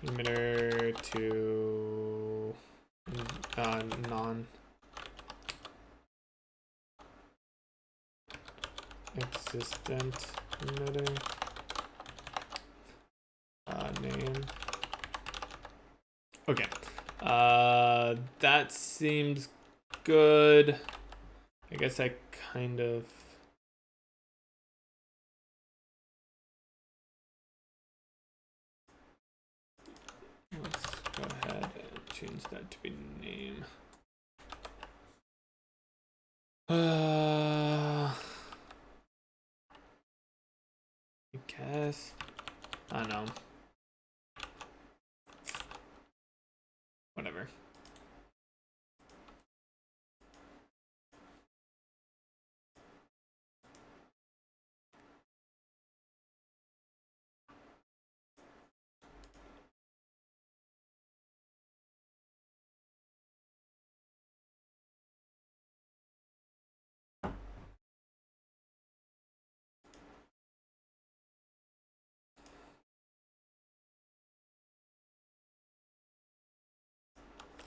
emitter to non existent emitter name. Okay, that seems good. I guess I kind of let's go ahead and change that to be name. I guess. I don't know. Whatever.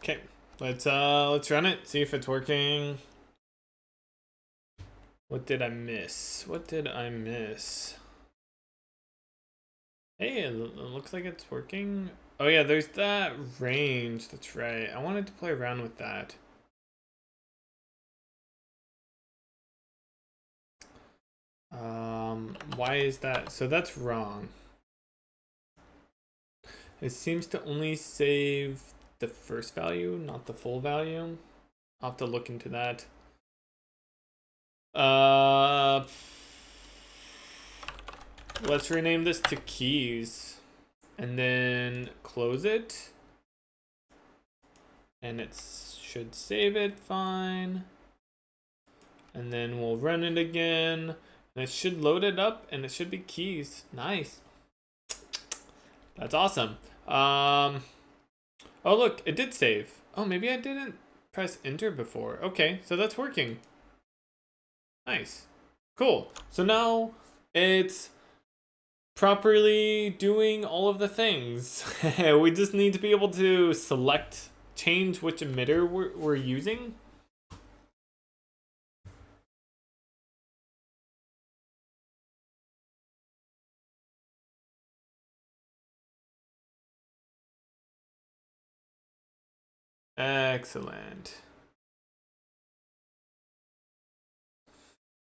Okay, let's run it, see if it's working. What did I miss? Hey, it looks like it's working. Oh yeah, there's that range, that's right. I wanted to play around with that. Why is that? So that's wrong. It seems to only save the first value, not the full value. I'll have to look into that. Let's rename this to keys and then close it. And it should save it fine. And then we'll run it again. And it should load it up and it should be keys. Nice. That's awesome. Oh look, it did save. Oh, maybe I didn't press enter before. Okay, so that's working. Nice. Cool. So now it's properly doing all of the things. We just need to be able to change which emitter we're using. Excellent.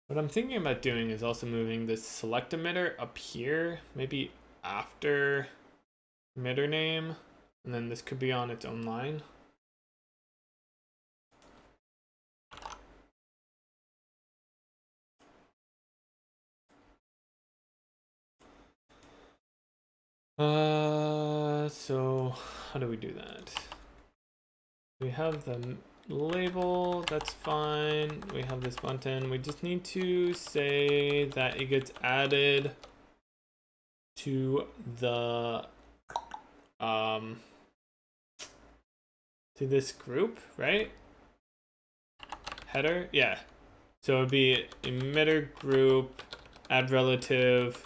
What I'm thinking about doing is also moving this select emitter up here, maybe after emitter name, and then this could be on its own line. So how do we do that? We have the label, that's fine. We have this button. We just need to say that it gets added to the to this group, right? Header, yeah. So it'd be emitter group, add relative,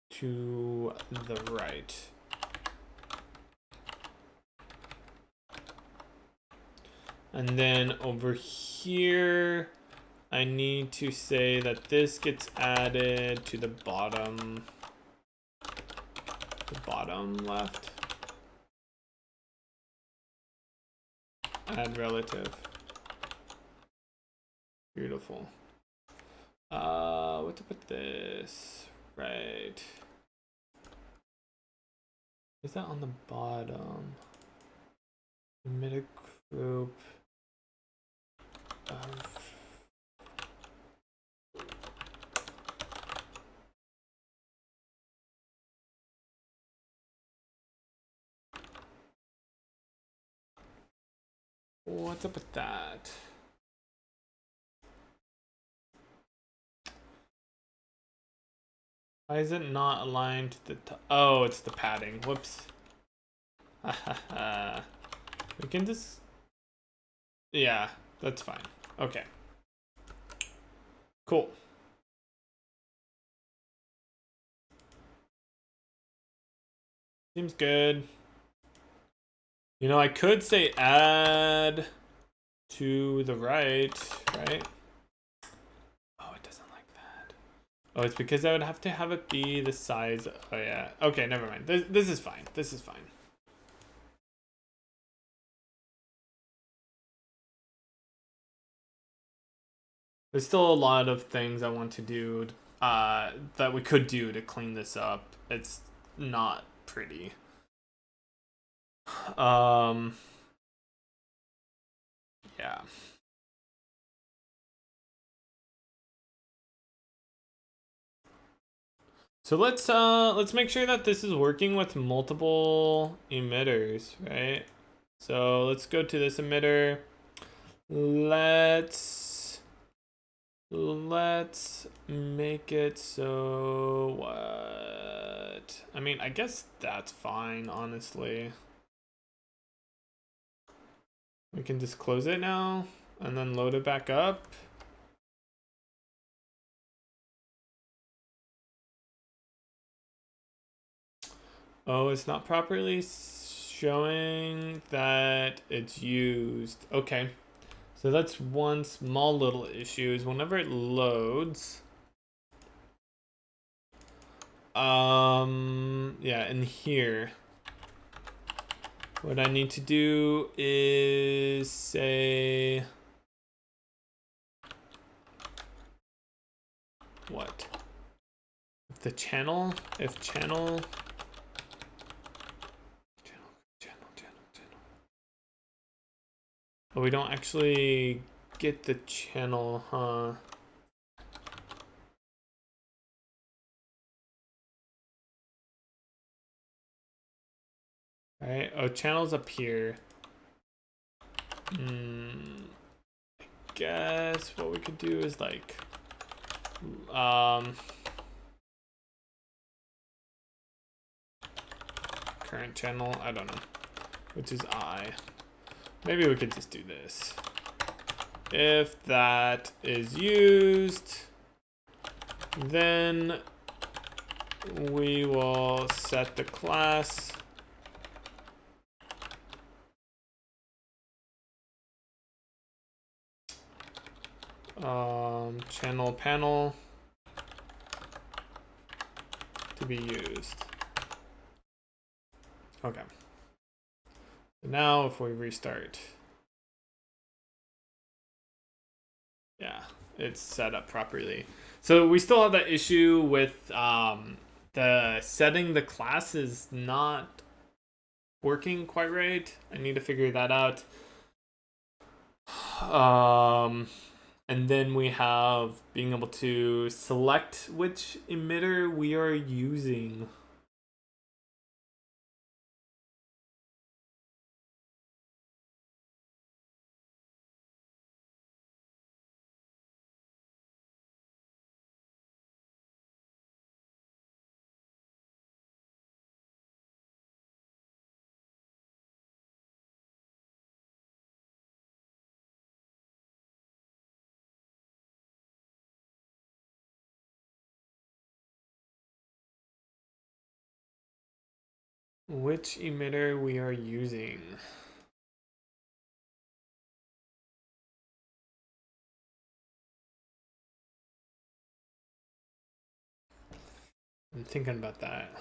to the right. And then over here, I need to say that this gets added to the bottom left. Add relative. Beautiful. What to put this? Right. Is that on the bottom? Emitter group. What's up with that? Why is it not aligned to the top? Oh, it's the padding. Whoops. We can just... Yeah, that's fine. Okay. Cool. Seems good. You know, I could say add to the right? Oh, it doesn't like that. Oh, it's because I would have to have it be the size. Oh, yeah. Okay, never mind. This is fine. This is fine. There's still a lot of things I want to do that we could do to clean this up. It's not pretty. Yeah. So let's make sure that this is working with multiple emitters, right? So let's go to this emitter. Let's make it so what? I mean, I guess that's fine, honestly. We can just close it now and then load it back up. Oh, it's not properly showing that it's used. Okay. So that's one small little issue is whenever it loads. Yeah, in here. What I need to do is say what? If channel. But we don't actually get the channel, huh? Right? Oh, channel's up here. I guess what we could do is like Current channel, I don't know, which is I. Maybe we could just do this. If that is used, then we will set the class channel panel to be used. Okay. So now if we restart, yeah, it's set up properly. So we still have that issue with the setting the class is not working quite right. I need to figure that out. And then we have being able to select which emitter we are using. Which emitter we are using. I'm thinking about that.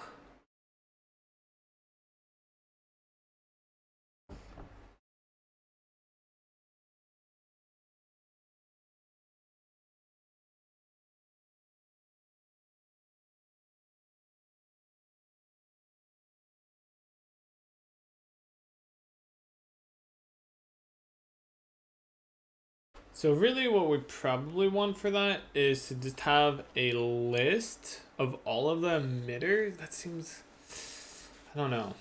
So really what we probably want for that is to just have a list of all of the emitters. That seems, I don't know.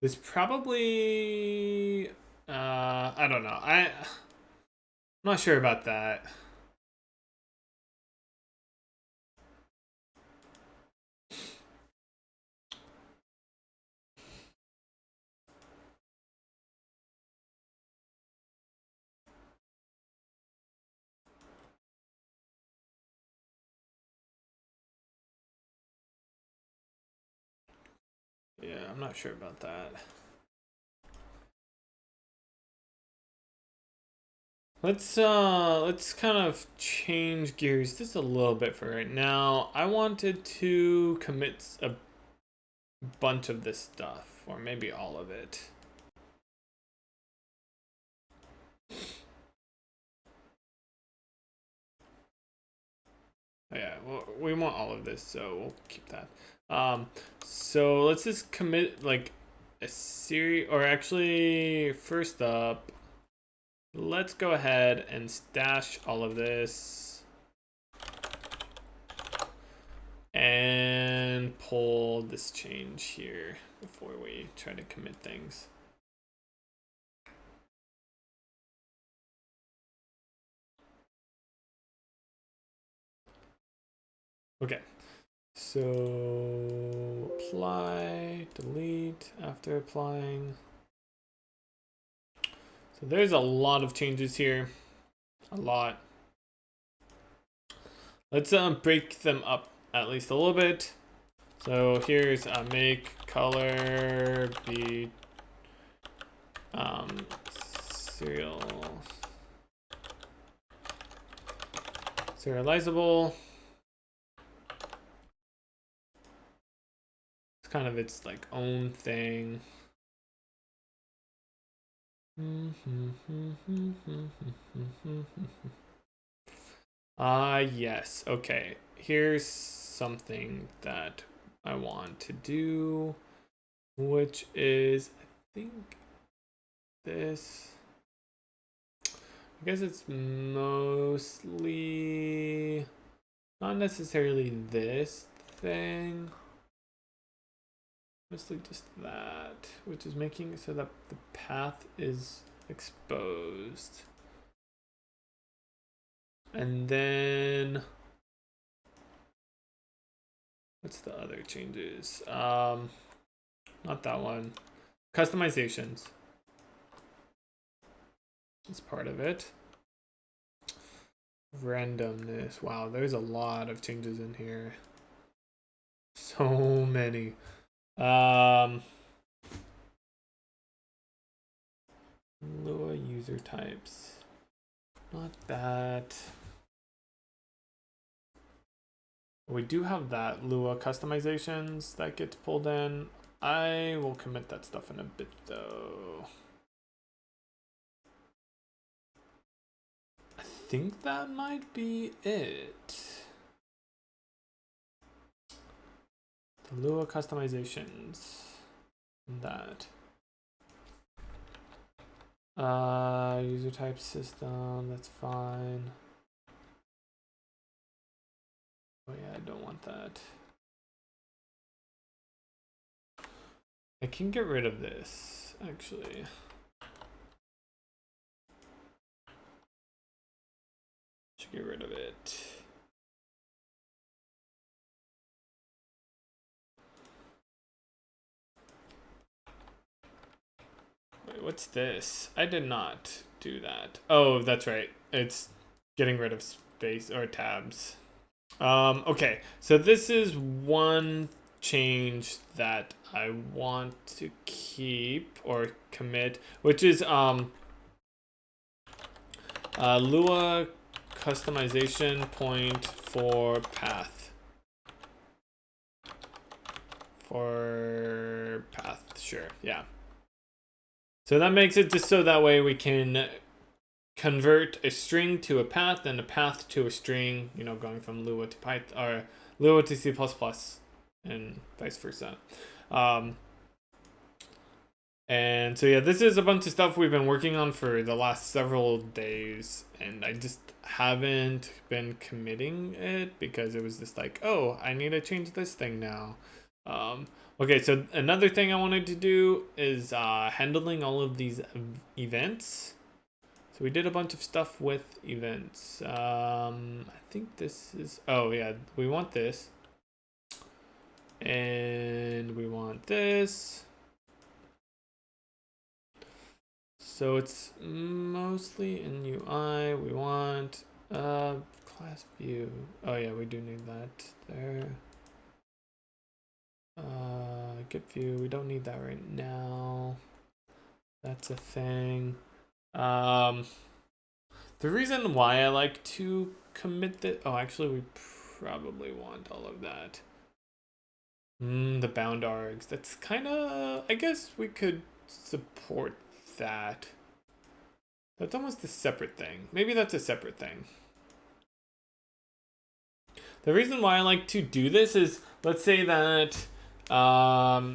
This probably, I don't know. I'm not sure about that. Yeah, I'm not sure about that. Let's kind of change gears just a little bit for right now. I wanted to commit a bunch of this stuff, or maybe all of it. Oh, yeah, well, we want all of this, so we'll keep that. So let's just commit like a series, or actually, first up, let's go ahead and stash all of this and pull this change here before we try to commit things. Okay, so apply, delete after applying. So there's a lot of changes here, a lot. Let's break them up at least a little bit. So here's make color be serializable. It's kind of its like own thing. Yes. Okay. Here's something that I want to do, which is, I think, this. I guess it's mostly not necessarily this thing. mostly just that, which is making it so that the path is exposed. And then what's the other changes? Not that one. Customizations. It's part of it. Randomness. Wow, there's a lot of changes in here. So many. Lua user types. Not that. We do have that Lua customizations that gets pulled in. I will commit that stuff in a bit though. I think that might be it. The Lua customizations. That. User type system, that's fine. Oh yeah, I don't want that. I can get rid of this, actually. Should get rid of it. Wait, what's this? I did not do that. Oh, that's right. It's getting rid of space or tabs. Okay, so this is one change that I want to keep or commit, which is Lua customization point for path. For path, sure, yeah. So that makes it just so that way we can convert a string to a path and a path to a string, you know, going from Lua to Python or Lua to C++ and vice versa. And so yeah, this is a bunch of stuff we've been working on for the last several days, and I just haven't been committing it because it was just like, oh, I need to change this thing now. Okay, so another thing I wanted to do is handling all of these events. So we did a bunch of stuff with events. I think this is, oh yeah, we want this. And we want this. So it's mostly in UI. We want class view. Oh yeah, we do need that there. Get view. We don't need that right now. That's a thing. The reason why I like to commit that. Oh, actually, we probably want all of that. The bound args. That's kind of. I guess we could support that. That's almost a separate thing. Maybe that's a separate thing. The reason why I like to do this is, let's say that I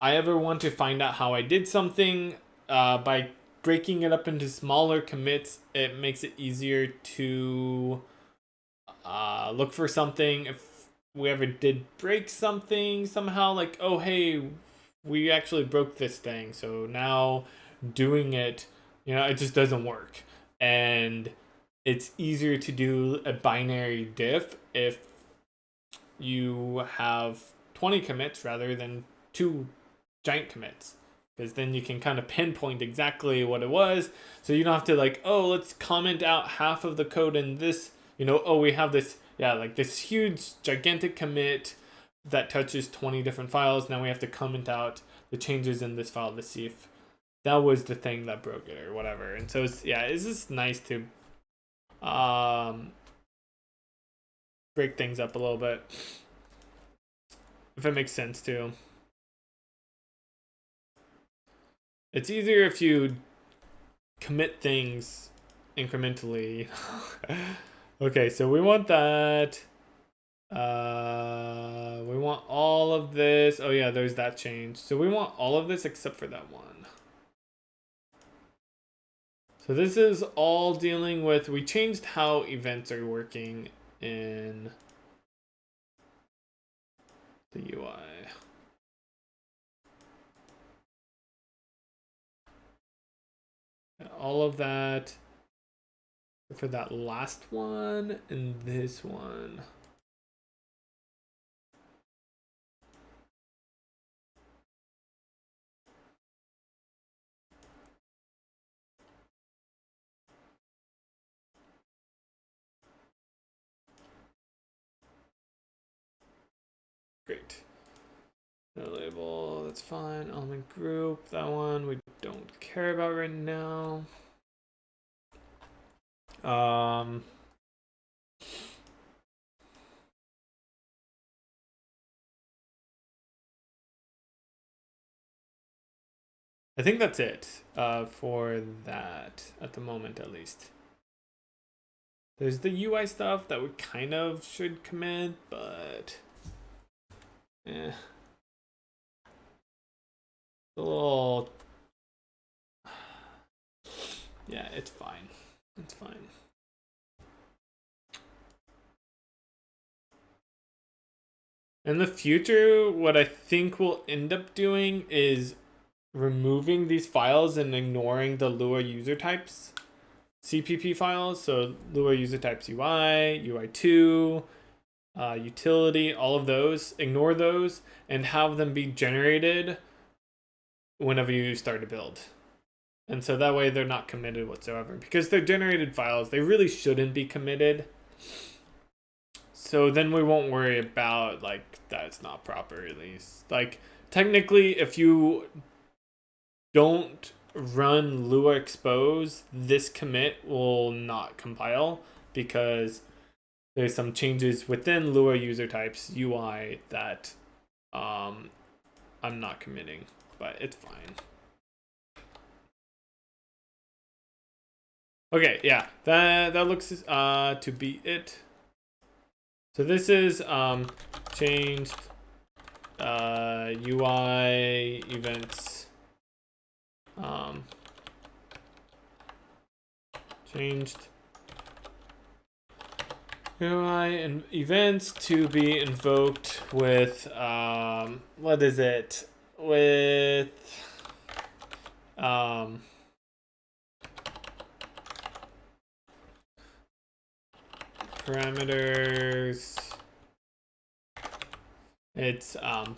ever want to find out how I did something by breaking it up into smaller commits. It makes it easier to look for something. If we ever did break something somehow, like, oh, hey, we actually broke this thing. So now doing it, you know, it just doesn't work. And it's easier to do a binary diff if you have 20 commits rather than 2 giant commits, because then you can kind of pinpoint exactly what it was. So you don't have to like, oh, let's comment out half of the code in this, you know, oh, we have this, yeah, like this huge gigantic commit that touches 20 different files. Now we have to comment out the changes in this file to see if that was the thing that broke it or whatever. And so it's, yeah, it's just nice to break things up a little bit, if it makes sense too. It's easier if you commit things incrementally. Okay, so we want that. We want all of this. Oh yeah, there's that change. So we want all of this except for that one. So this is all dealing with, we changed how events are working in the UI. all of that for that last one and this one. Great. No label, that's fine. Element group, that one we don't care about right now. I think that's it for that at the moment, at least. There's the UI stuff that we kind of should commit, but a little, yeah, it's fine. It's fine. In the future, what I think we'll end up doing is removing these files and ignoring the Lua user types CPP files. So Lua user types UI, UI2, utility, all of those. Ignore those and have them be generated whenever you start a build. And so that way they're not committed whatsoever. Because they're generated files, they really shouldn't be committed. So then we won't worry about like that's not proper at least. Like technically if you don't run Lua expose, this commit will not compile because there's some changes within Lua user types UI that I'm not committing, but it's fine. Okay, yeah, that looks to be it. So this is changed UI events. Changed UI and events to be invoked with what is it? With parameters. It's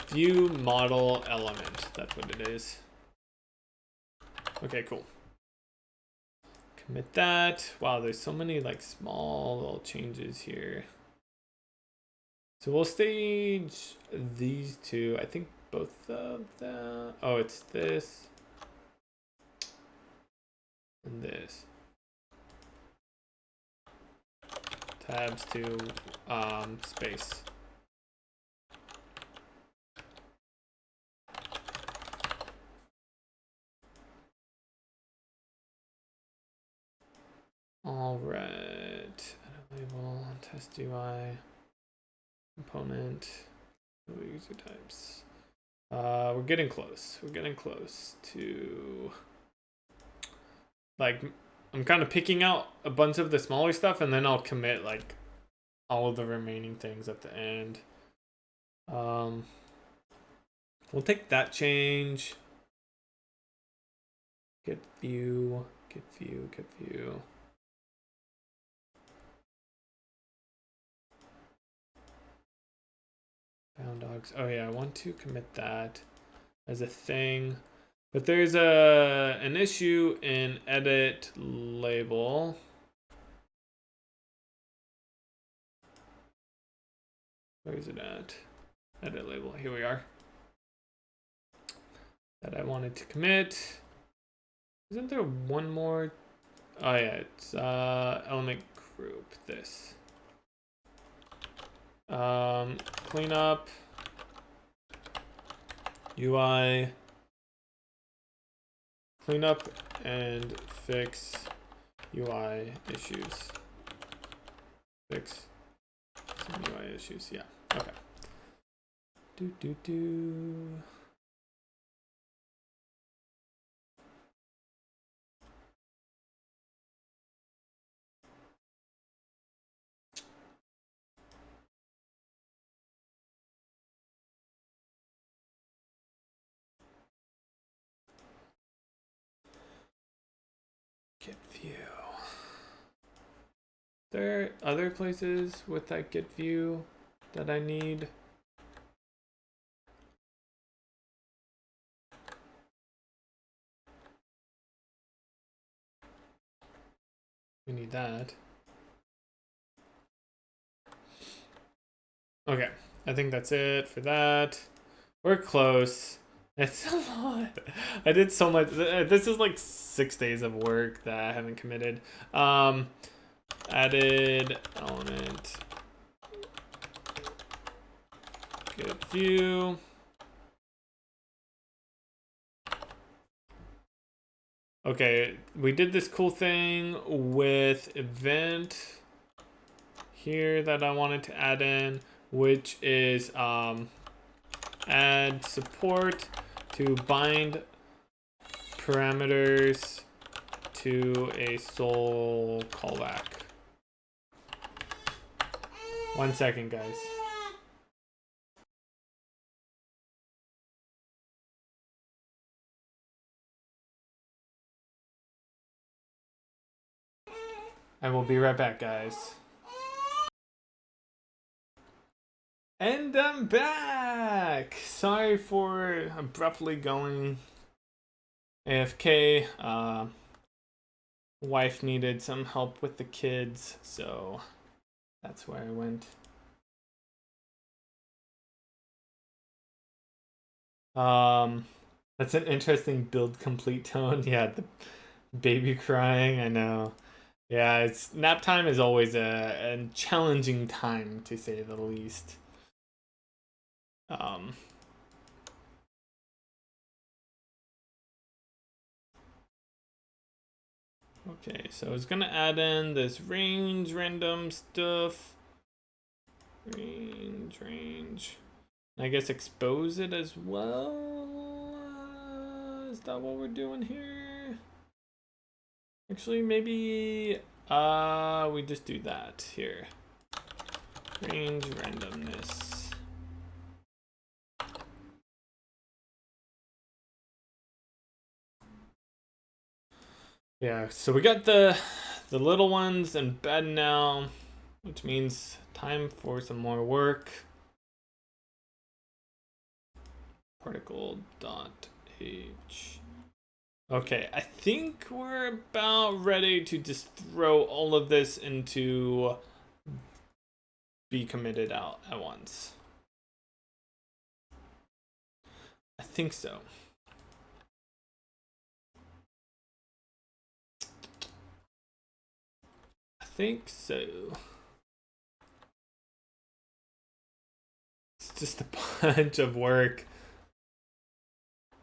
view model element. That's what it is. Okay, cool. Commit that. Wow, there's so many like small little changes here. So we'll stage these two. I think both of them. Oh, it's this and this. Tabs to space. All right. Label, test UI, component, user types. We're getting close. We're getting close to like I'm kind of picking out a bunch of the smaller stuff and then I'll commit like all of the remaining things at the end. We'll take that change. Get view, get view, get view. Found dogs. Oh yeah, I want to commit that as a thing. But there's an issue in edit label. Where is it at? Edit label. Here we are. That I wanted to commit. Isn't there one more? Oh yeah, it's element group. This. Clean up. UI. Clean up and fix UI issues. Fix some UI issues. Yeah. Okay. Do. there other places with that get view that I need? We need that. Okay, I think that's it for that. We're close. It's a lot. I did so much. This is like 6 days of work that I haven't committed. Added element get view. Okay, we did this cool thing with event here that I wanted to add in, which is add support to bind parameters to a sol callback. 1 second, guys. I will be right back, guys. And I'm back! Sorry for abruptly going AFK. Wife needed some help with the kids, so that's where I went. That's an interesting build complete tone. Yeah, the baby crying, I know. Yeah, it's nap time is always a challenging time, to say the least. Okay, so I was gonna add in this range random stuff. Range. I guess expose it as well. Is that what we're doing here? Actually, maybe we just do that here. Range randomness. Yeah, so we got the little ones in bed now, which means time for some more work. Particle.h. Okay, I think we're about ready to just throw all of this into be committed out at once. I think so. Think so. It's just a bunch of work.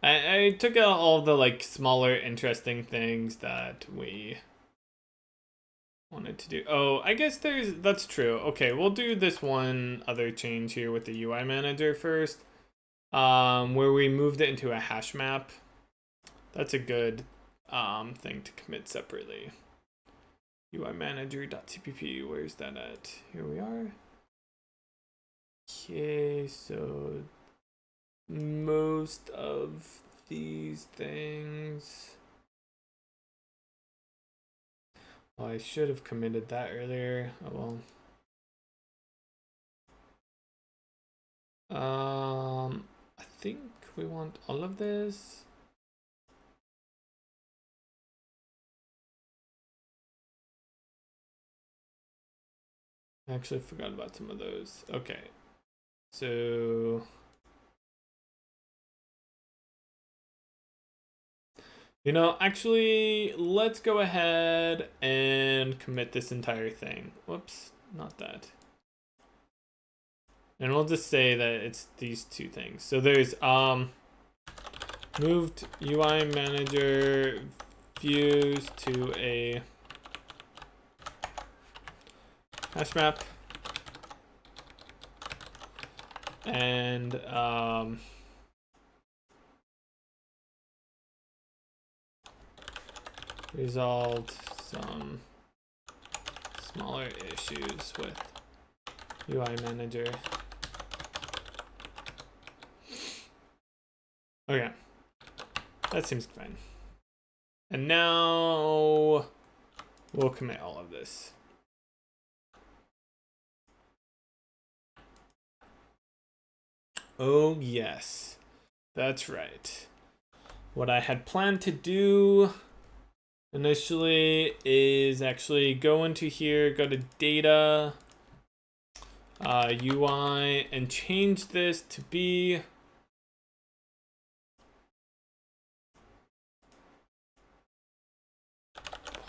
I took out all the like smaller interesting things that we wanted to do. Oh, I guess that's true. Okay, we'll do this one other change here with the UI manager first. Where we moved it into a hash map. That's a good thing to commit separately. UI manager.cpp, where's that at? Here we are. Okay, so most of these things. Well, I should have committed that earlier. Oh well. I think we want all of this. I actually forgot about some of those. Okay. So actually, let's go ahead and commit this entire thing. Whoops, not that. And we'll just say that it's these two things. So there's moved UI manager views to a hash map. And resolved some smaller issues with UI manager. Okay, that seems fine. And now we'll commit all of this. Oh yes, that's right. What I had planned to do initially is actually go into here, go to data, UI, and change this to be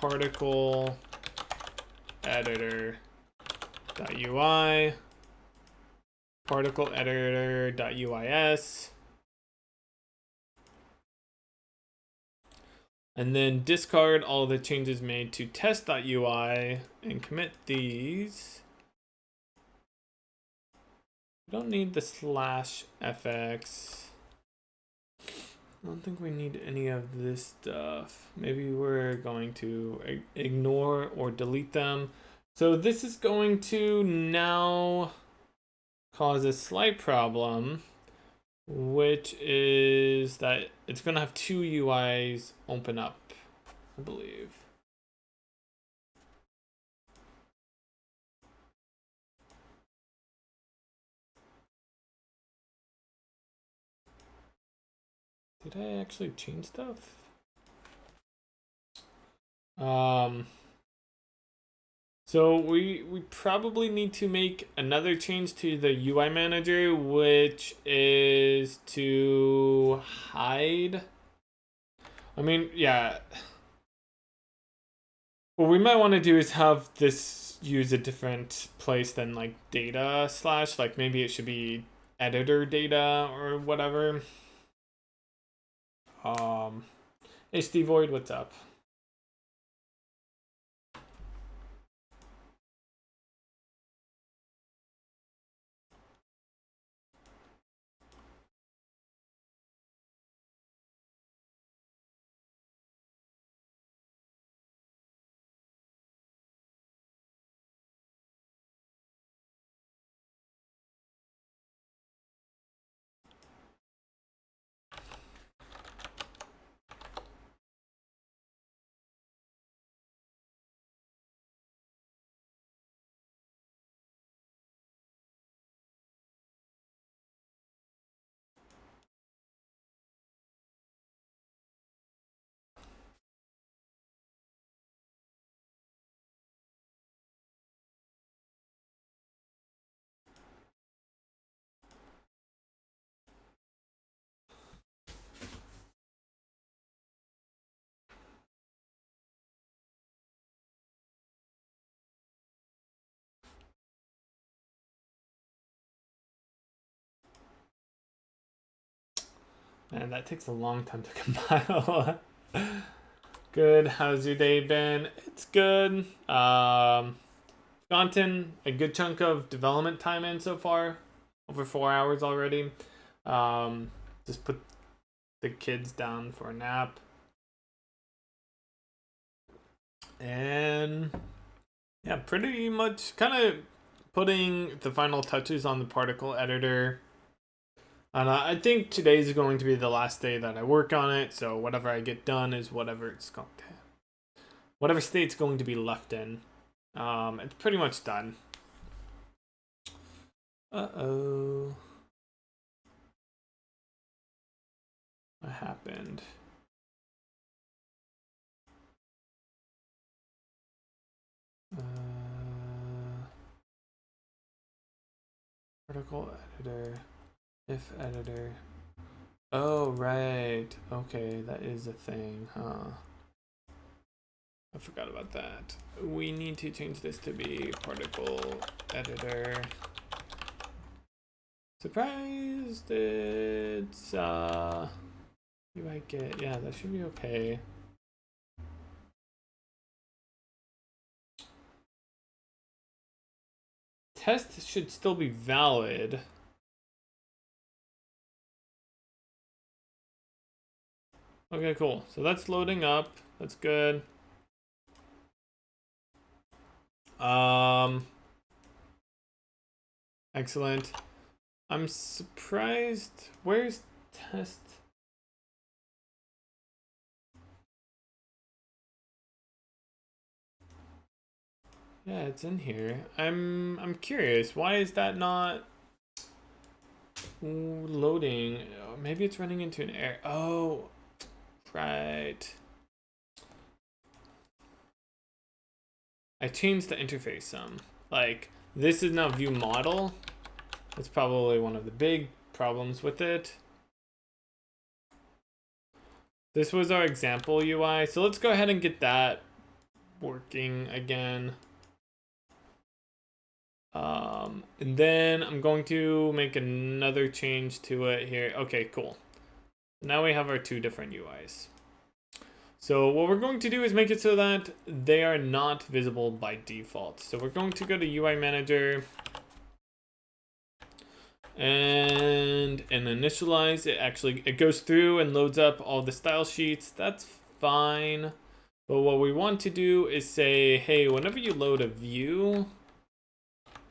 particle editor.ui, particle editor.uis, and then discard all the changes made to test.ui and commit these. We don't need the /fx. I don't think we need any of this stuff. Maybe we're going to ignore or delete them. So this is going to now cause a slight problem, which is that it's going to have two UIs open up, I believe. Did I actually change stuff? So we probably need to make another change to the UI manager, which is to hide. I mean, yeah. What we might want to do is have this use a different place than like data / like maybe it should be editor data or whatever. HD Void, what's up? Man, that takes a long time to compile. Good. How's your day been? It's good. Gotten a good chunk of development time in so far. Over 4 hours already. Just put the kids down for a nap. And yeah, pretty much kind of putting the final touches on the particle editor. And I think today is going to be the last day that I work on it. So whatever I get done is whatever it's going to, whatever state it's going to be left in. It's pretty much done. Uh-oh. What happened? Particle editor, if editor. Oh, right. Okay, that is a thing, huh? I forgot about that. We need to change this to be particle editor. Surprised it's you might get, yeah, that should be okay. Test should still be valid. Okay, cool. So that's loading up. That's good. Excellent. I'm surprised. Where's test? Yeah, it's in here. I'm curious. Why is that not? loading. Maybe it's running into an error. Oh, right. I changed the interface some. Like, this is now view model. That's probably one of the big problems with it. This was our example UI. So let's go ahead and get that working again. And then I'm going to make another change to it here. Okay, cool. Now we have our two different UIs. So what we're going to do is make it so that they are not visible by default. So we're going to go to UI Manager and initialize it. Actually, it goes through and loads up all the style sheets. That's fine. But what we want to do is say, hey, whenever you load a view,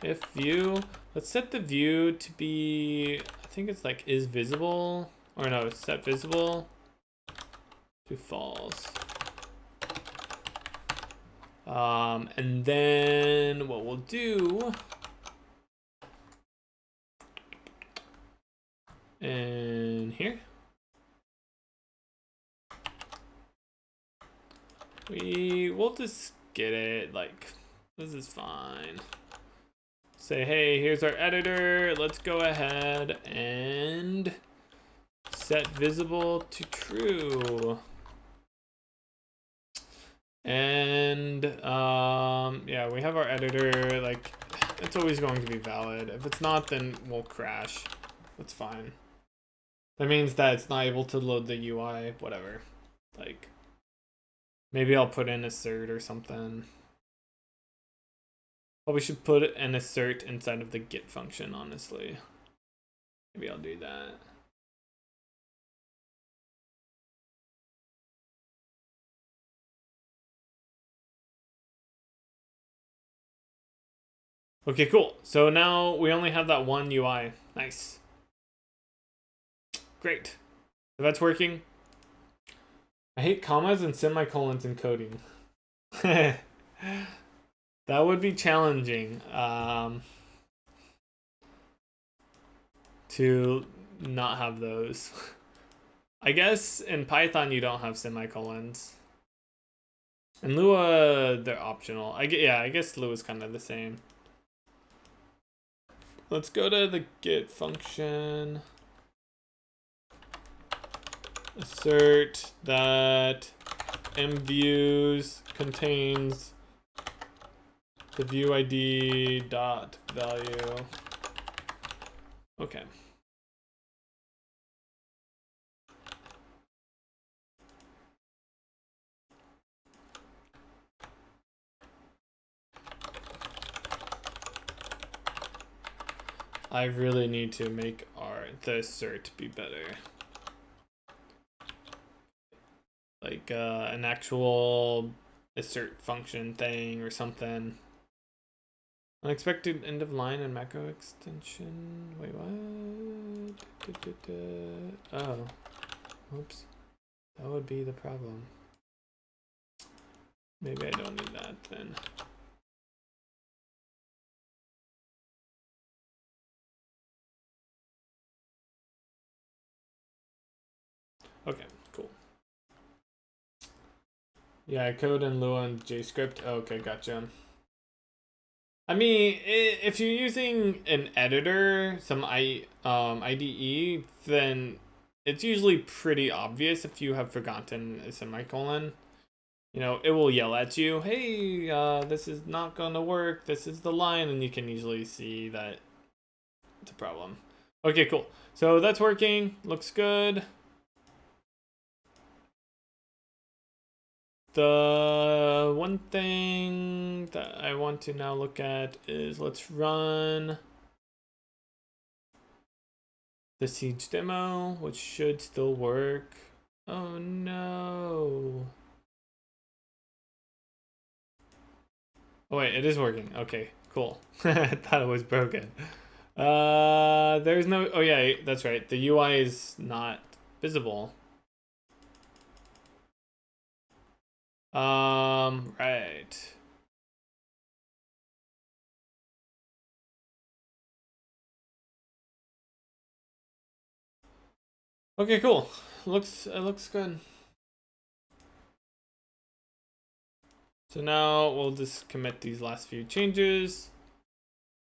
if view, let's set the view to be, I think it's like is visible, or no, set visible to false. And then what we'll do, and here, we'll just get it like, this is fine. Say, hey, here's our editor. Let's go ahead and set visible to true. And yeah, we have our editor. Like, it's always going to be valid. If it's not, then we'll crash. That's fine. That means that it's not able to load the UI, whatever. Like, maybe I'll put in assert or something. Well, we should put an assert inside of the get function, honestly. Maybe I'll do that. Okay, cool. So now we only have that one UI. Nice. Great. So that's working. I hate commas and semicolons in coding. That would be challenging to not have those. I guess in Python you don't have semicolons. In Lua, they're optional. I guess Lua is kind of the same. Let's go to the get function. Assert that mViews contains the view ID dot value. Okay. I really need to make the assert be better. Like an actual assert function thing or something. Unexpected end of line and macro extension. Wait, what? Oh, whoops. That would be the problem. Maybe I don't need that then. Okay, cool. Yeah, I code in Lua and JScript. Okay, gotcha. I mean, if you're using an editor, some IDE, then it's usually pretty obvious if you have forgotten a semicolon. You know, it will yell at you, hey, this is not going to work. This is the line, and you can usually see that it's a problem. Okay, cool. So that's working. Looks good. The one thing that I want to now look at is let's run the Siege demo, which should still work. Oh no. Oh wait, it is working. Okay, cool. I thought it was broken. There's no, oh yeah, that's right. The UI is not visible. Right. Okay, cool. It looks good. So now we'll just commit these last few changes.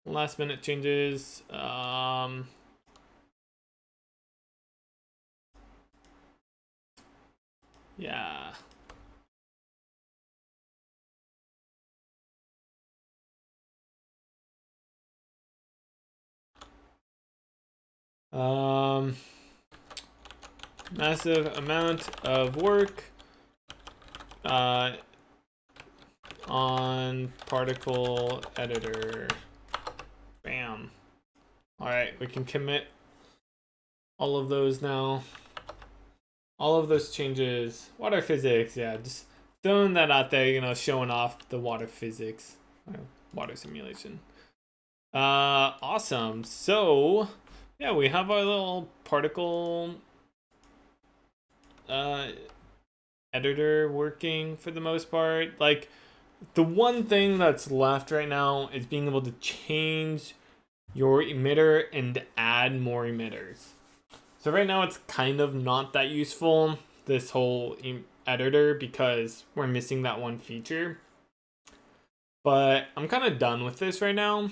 Last minute changes. Yeah. Massive amount of work on particle editor. Bam. All right, we can commit all of those now. All of those changes. Water physics, yeah, just throwing that out there, you know, showing off the water physics, water simulation. Awesome. So, yeah, we have our little particle editor working for the most part. Like, the one thing that's left right now is being able to change your emitter and add more emitters. So right now it's kind of not that useful, this whole editor, because we're missing that one feature. But I'm kind of done with this right now.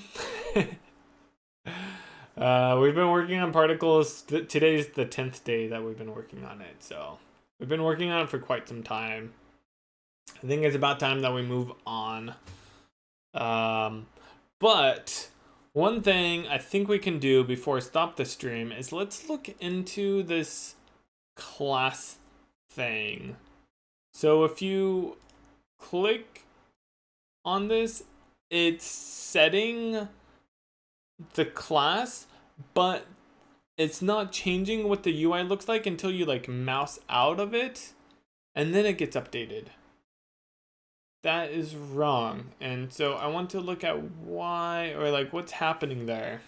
We've been working on particles. Today's the 10th day that we've been working on it. So we've been working on it for quite some time. I think it's about time that we move on. But one thing I think we can do before I stop the stream is let's look into this class thing. So if you click on this, it's setting the class, but it's not changing what the UI looks like until you like mouse out of it, and then it gets updated. That is wrong. And so I want to look at why, or like what's happening there.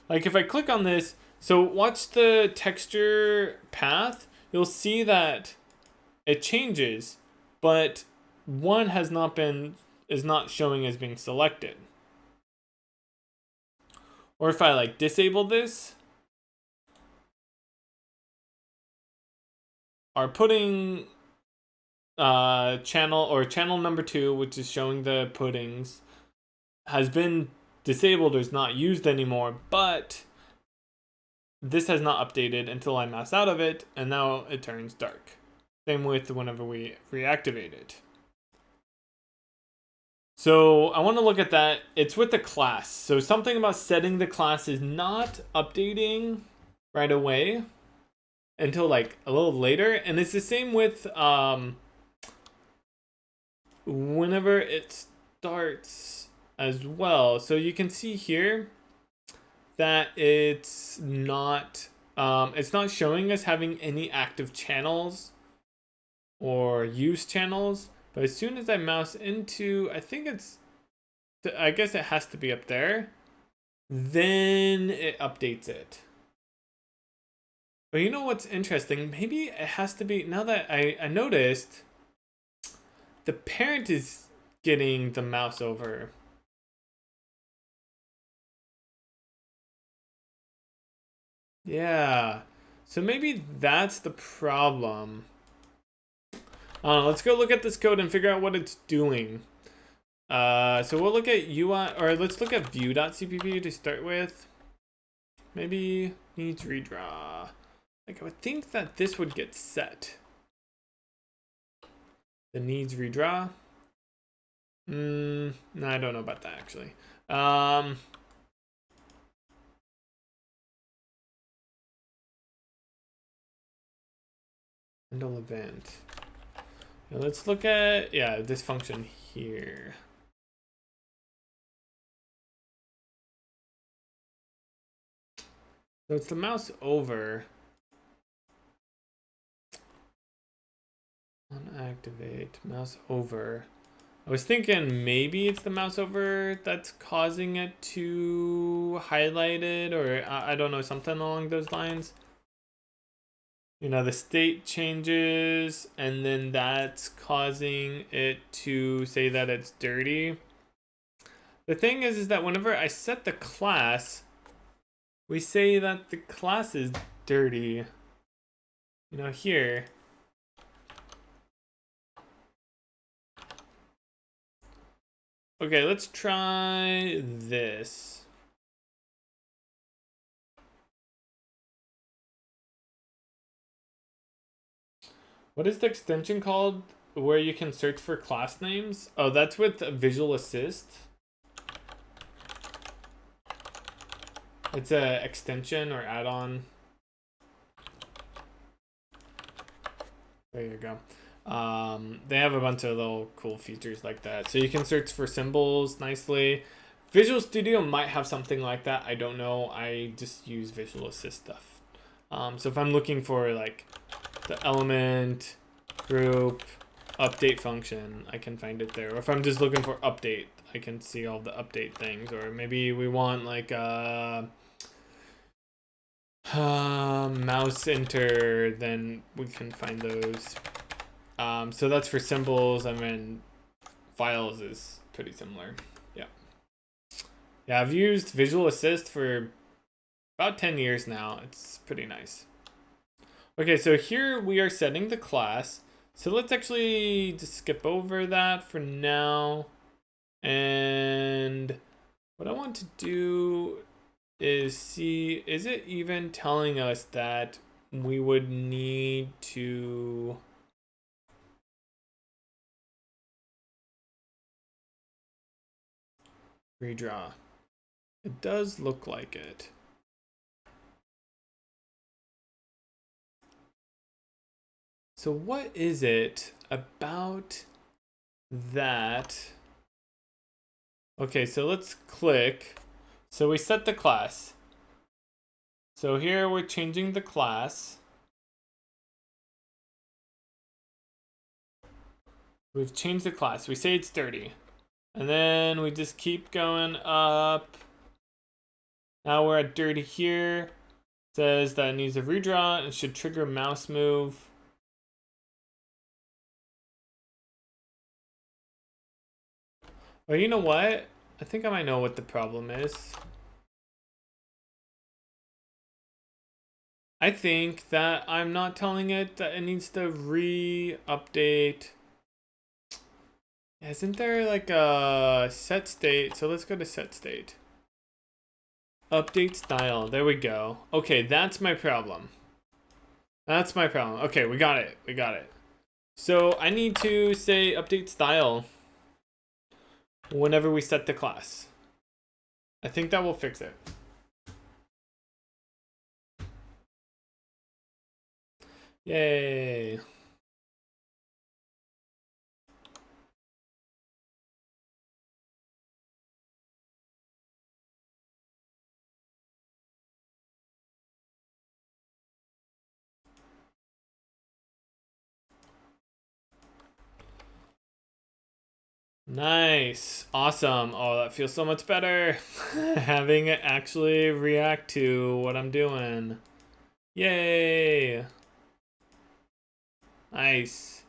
Like if I click on this, so watch the texture path, you'll see that it changes, but one is not showing as being selected. Or if I like disable this, our pudding channel number 2, which is showing the puddings, has been disabled or is not used anymore, but this has not updated until I mouse out of it, and now it turns dark. Same with whenever we reactivate it. So I want to look at that. It's with the class. So something about setting the class is not updating right away until like a little later. And it's the same with whenever it starts as well. So you can see here that it's not showing us having any active channels or use channels. But as soon as I mouse into, I guess it has to be up there, then it updates it. But you know what's interesting? Maybe it has to be, now that I noticed, the parent is getting the mouse over. Yeah. So maybe that's the problem. Let's go look at this code and figure out what it's doing. So we'll look at UI, or let's look at view.cpp to start with. Maybe needs redraw. Like I would think that this would get set. The needs redraw. No, I don't know about that actually. Handle event. Now let's look at, this function here. So it's the mouse over. Unactivate, mouse over. I was thinking maybe it's the mouse over that's causing it to highlight it, or I don't know, something along those lines. You know, the state changes, and then that's causing it to say that it's dirty. The thing is that whenever I set the class, we say that the class is dirty, you know, here. Okay, let's try this. What is the extension called where you can search for class names? Oh, that's with Visual Assist. It's a extension or add-on. There you go. They have a bunch of little cool features like that. So you can search for symbols nicely. Visual Studio might have something like that. I don't know. I just use Visual Assist stuff. So if I'm looking for like the element, group, update function, I can find it there. Or if I'm just looking for update, I can see all the update things. Or maybe we want like mouse enter, then we can find those. So that's for symbols, and then files is pretty similar. Yeah. Yeah, I've used Visual Assist for about 10 years now. It's pretty nice. Okay, so here we are setting the class. So let's actually just skip over that for now. And what I want to do is see, is it even telling us that we would need to redraw? It does look like it. So what is it about that? Okay, so let's click. So we set the class. So here we're changing the class. We've changed the class. We say it's dirty. And then we just keep going up. Now we're at dirty here. It says that it needs a redraw and should trigger mouse move. Oh, you know what? I think I might know what the problem is. I think that I'm not telling it that it needs to re-update. Isn't there like a set state? So let's go to set state. Update style. There we go. Okay, that's my problem. That's my problem. Okay, we got it. We got it. So I need to say update style whenever we set the class. I think that will fix it. Yay. Nice. Awesome. Oh, that feels so much better. Having it actually react to what I'm doing. Yay. Nice.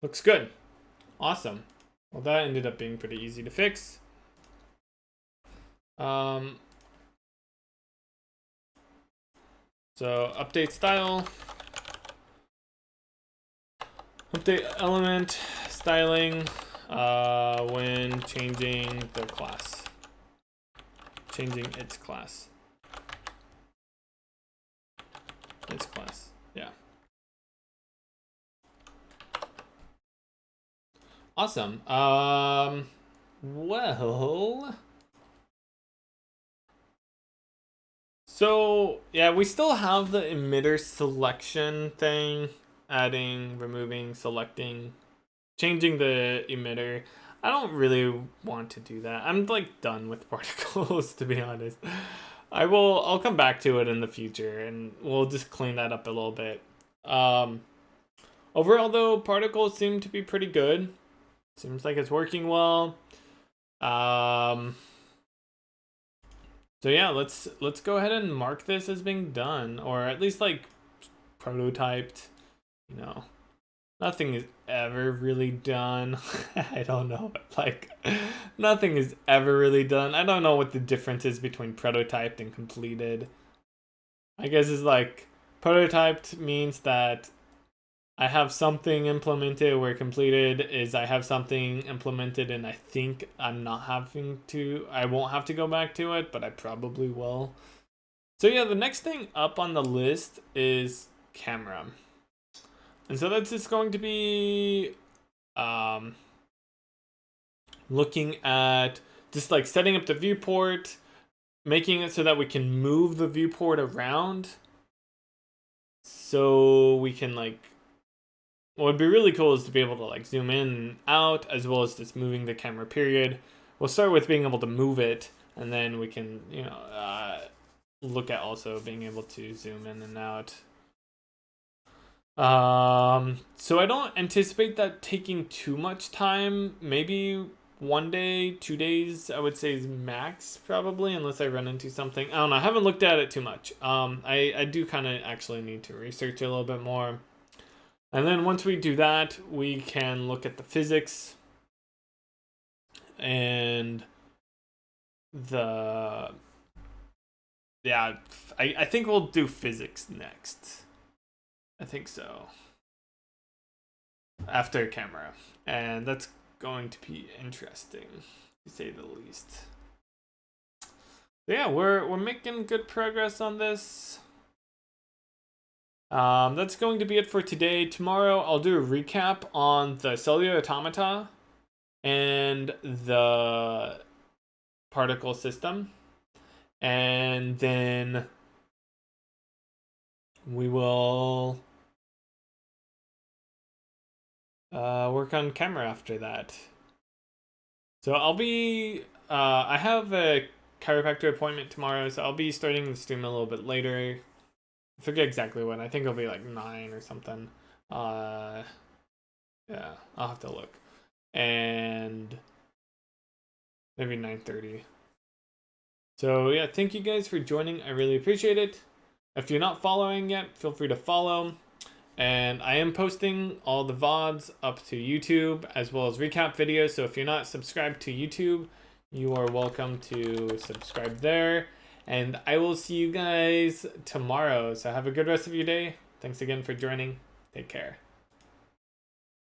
Looks good. Awesome. Well, that ended up being pretty easy to fix. So update style, update element styling when changing the class, changing its class, yeah. Awesome. Well, so yeah, we still have the emitter selection thing, adding, removing, selecting, changing the emitter. I don't really want to do that. I'm like done with particles, to be honest. I'll come back to it in the future and we'll just clean that up a little bit. Overall though, particles seem to be pretty good. Seems like it's working well. So yeah, let's go ahead and mark this as being done, or at least like prototyped, you know. Nothing is ever really done. I don't know. Like, nothing is ever really done. I don't know what the difference is between prototyped and completed. I guess it's like, prototyped means that I have something implemented, where completed is I have something implemented and I think I won't have to go back to it, but I probably will. So yeah, the next thing up on the list is camera. And so that's just going to be looking at just like setting up the viewport, making it so that we can move the viewport around. So we can like, what would be really cool is to be able to like zoom in and out, as well as just moving the camera period. We'll start with being able to move it, and then we can, look at also being able to zoom in and out. So I don't anticipate that taking too much time. Maybe 1 day, 2 days, I would say is max, probably, unless I run into something. I don't know. I haven't looked at it too much. I do kind of actually need to research it a little bit more. And then once we do that, we can look at the physics and I think we'll do physics next. I think so. After camera. And that's going to be interesting, to say the least. Yeah, we're making good progress on this. That's going to be it for today. Tomorrow I'll do a recap on the cellular automata and the particle system. And then we will work on camera after that. So I'll be, I have a chiropractor appointment tomorrow, so I'll be starting the stream a little bit later. I forget exactly when. I think it'll be like 9 or something. Yeah, I'll have to look. And maybe 9:30. So yeah, thank you guys for joining. I really appreciate it. If you're not following yet, feel free to follow. And I am posting all the VODs up to YouTube, as well as recap videos. So if you're not subscribed to YouTube, you are welcome to subscribe there. And I will see you guys tomorrow. So have a good rest of your day. Thanks again for joining. Take care.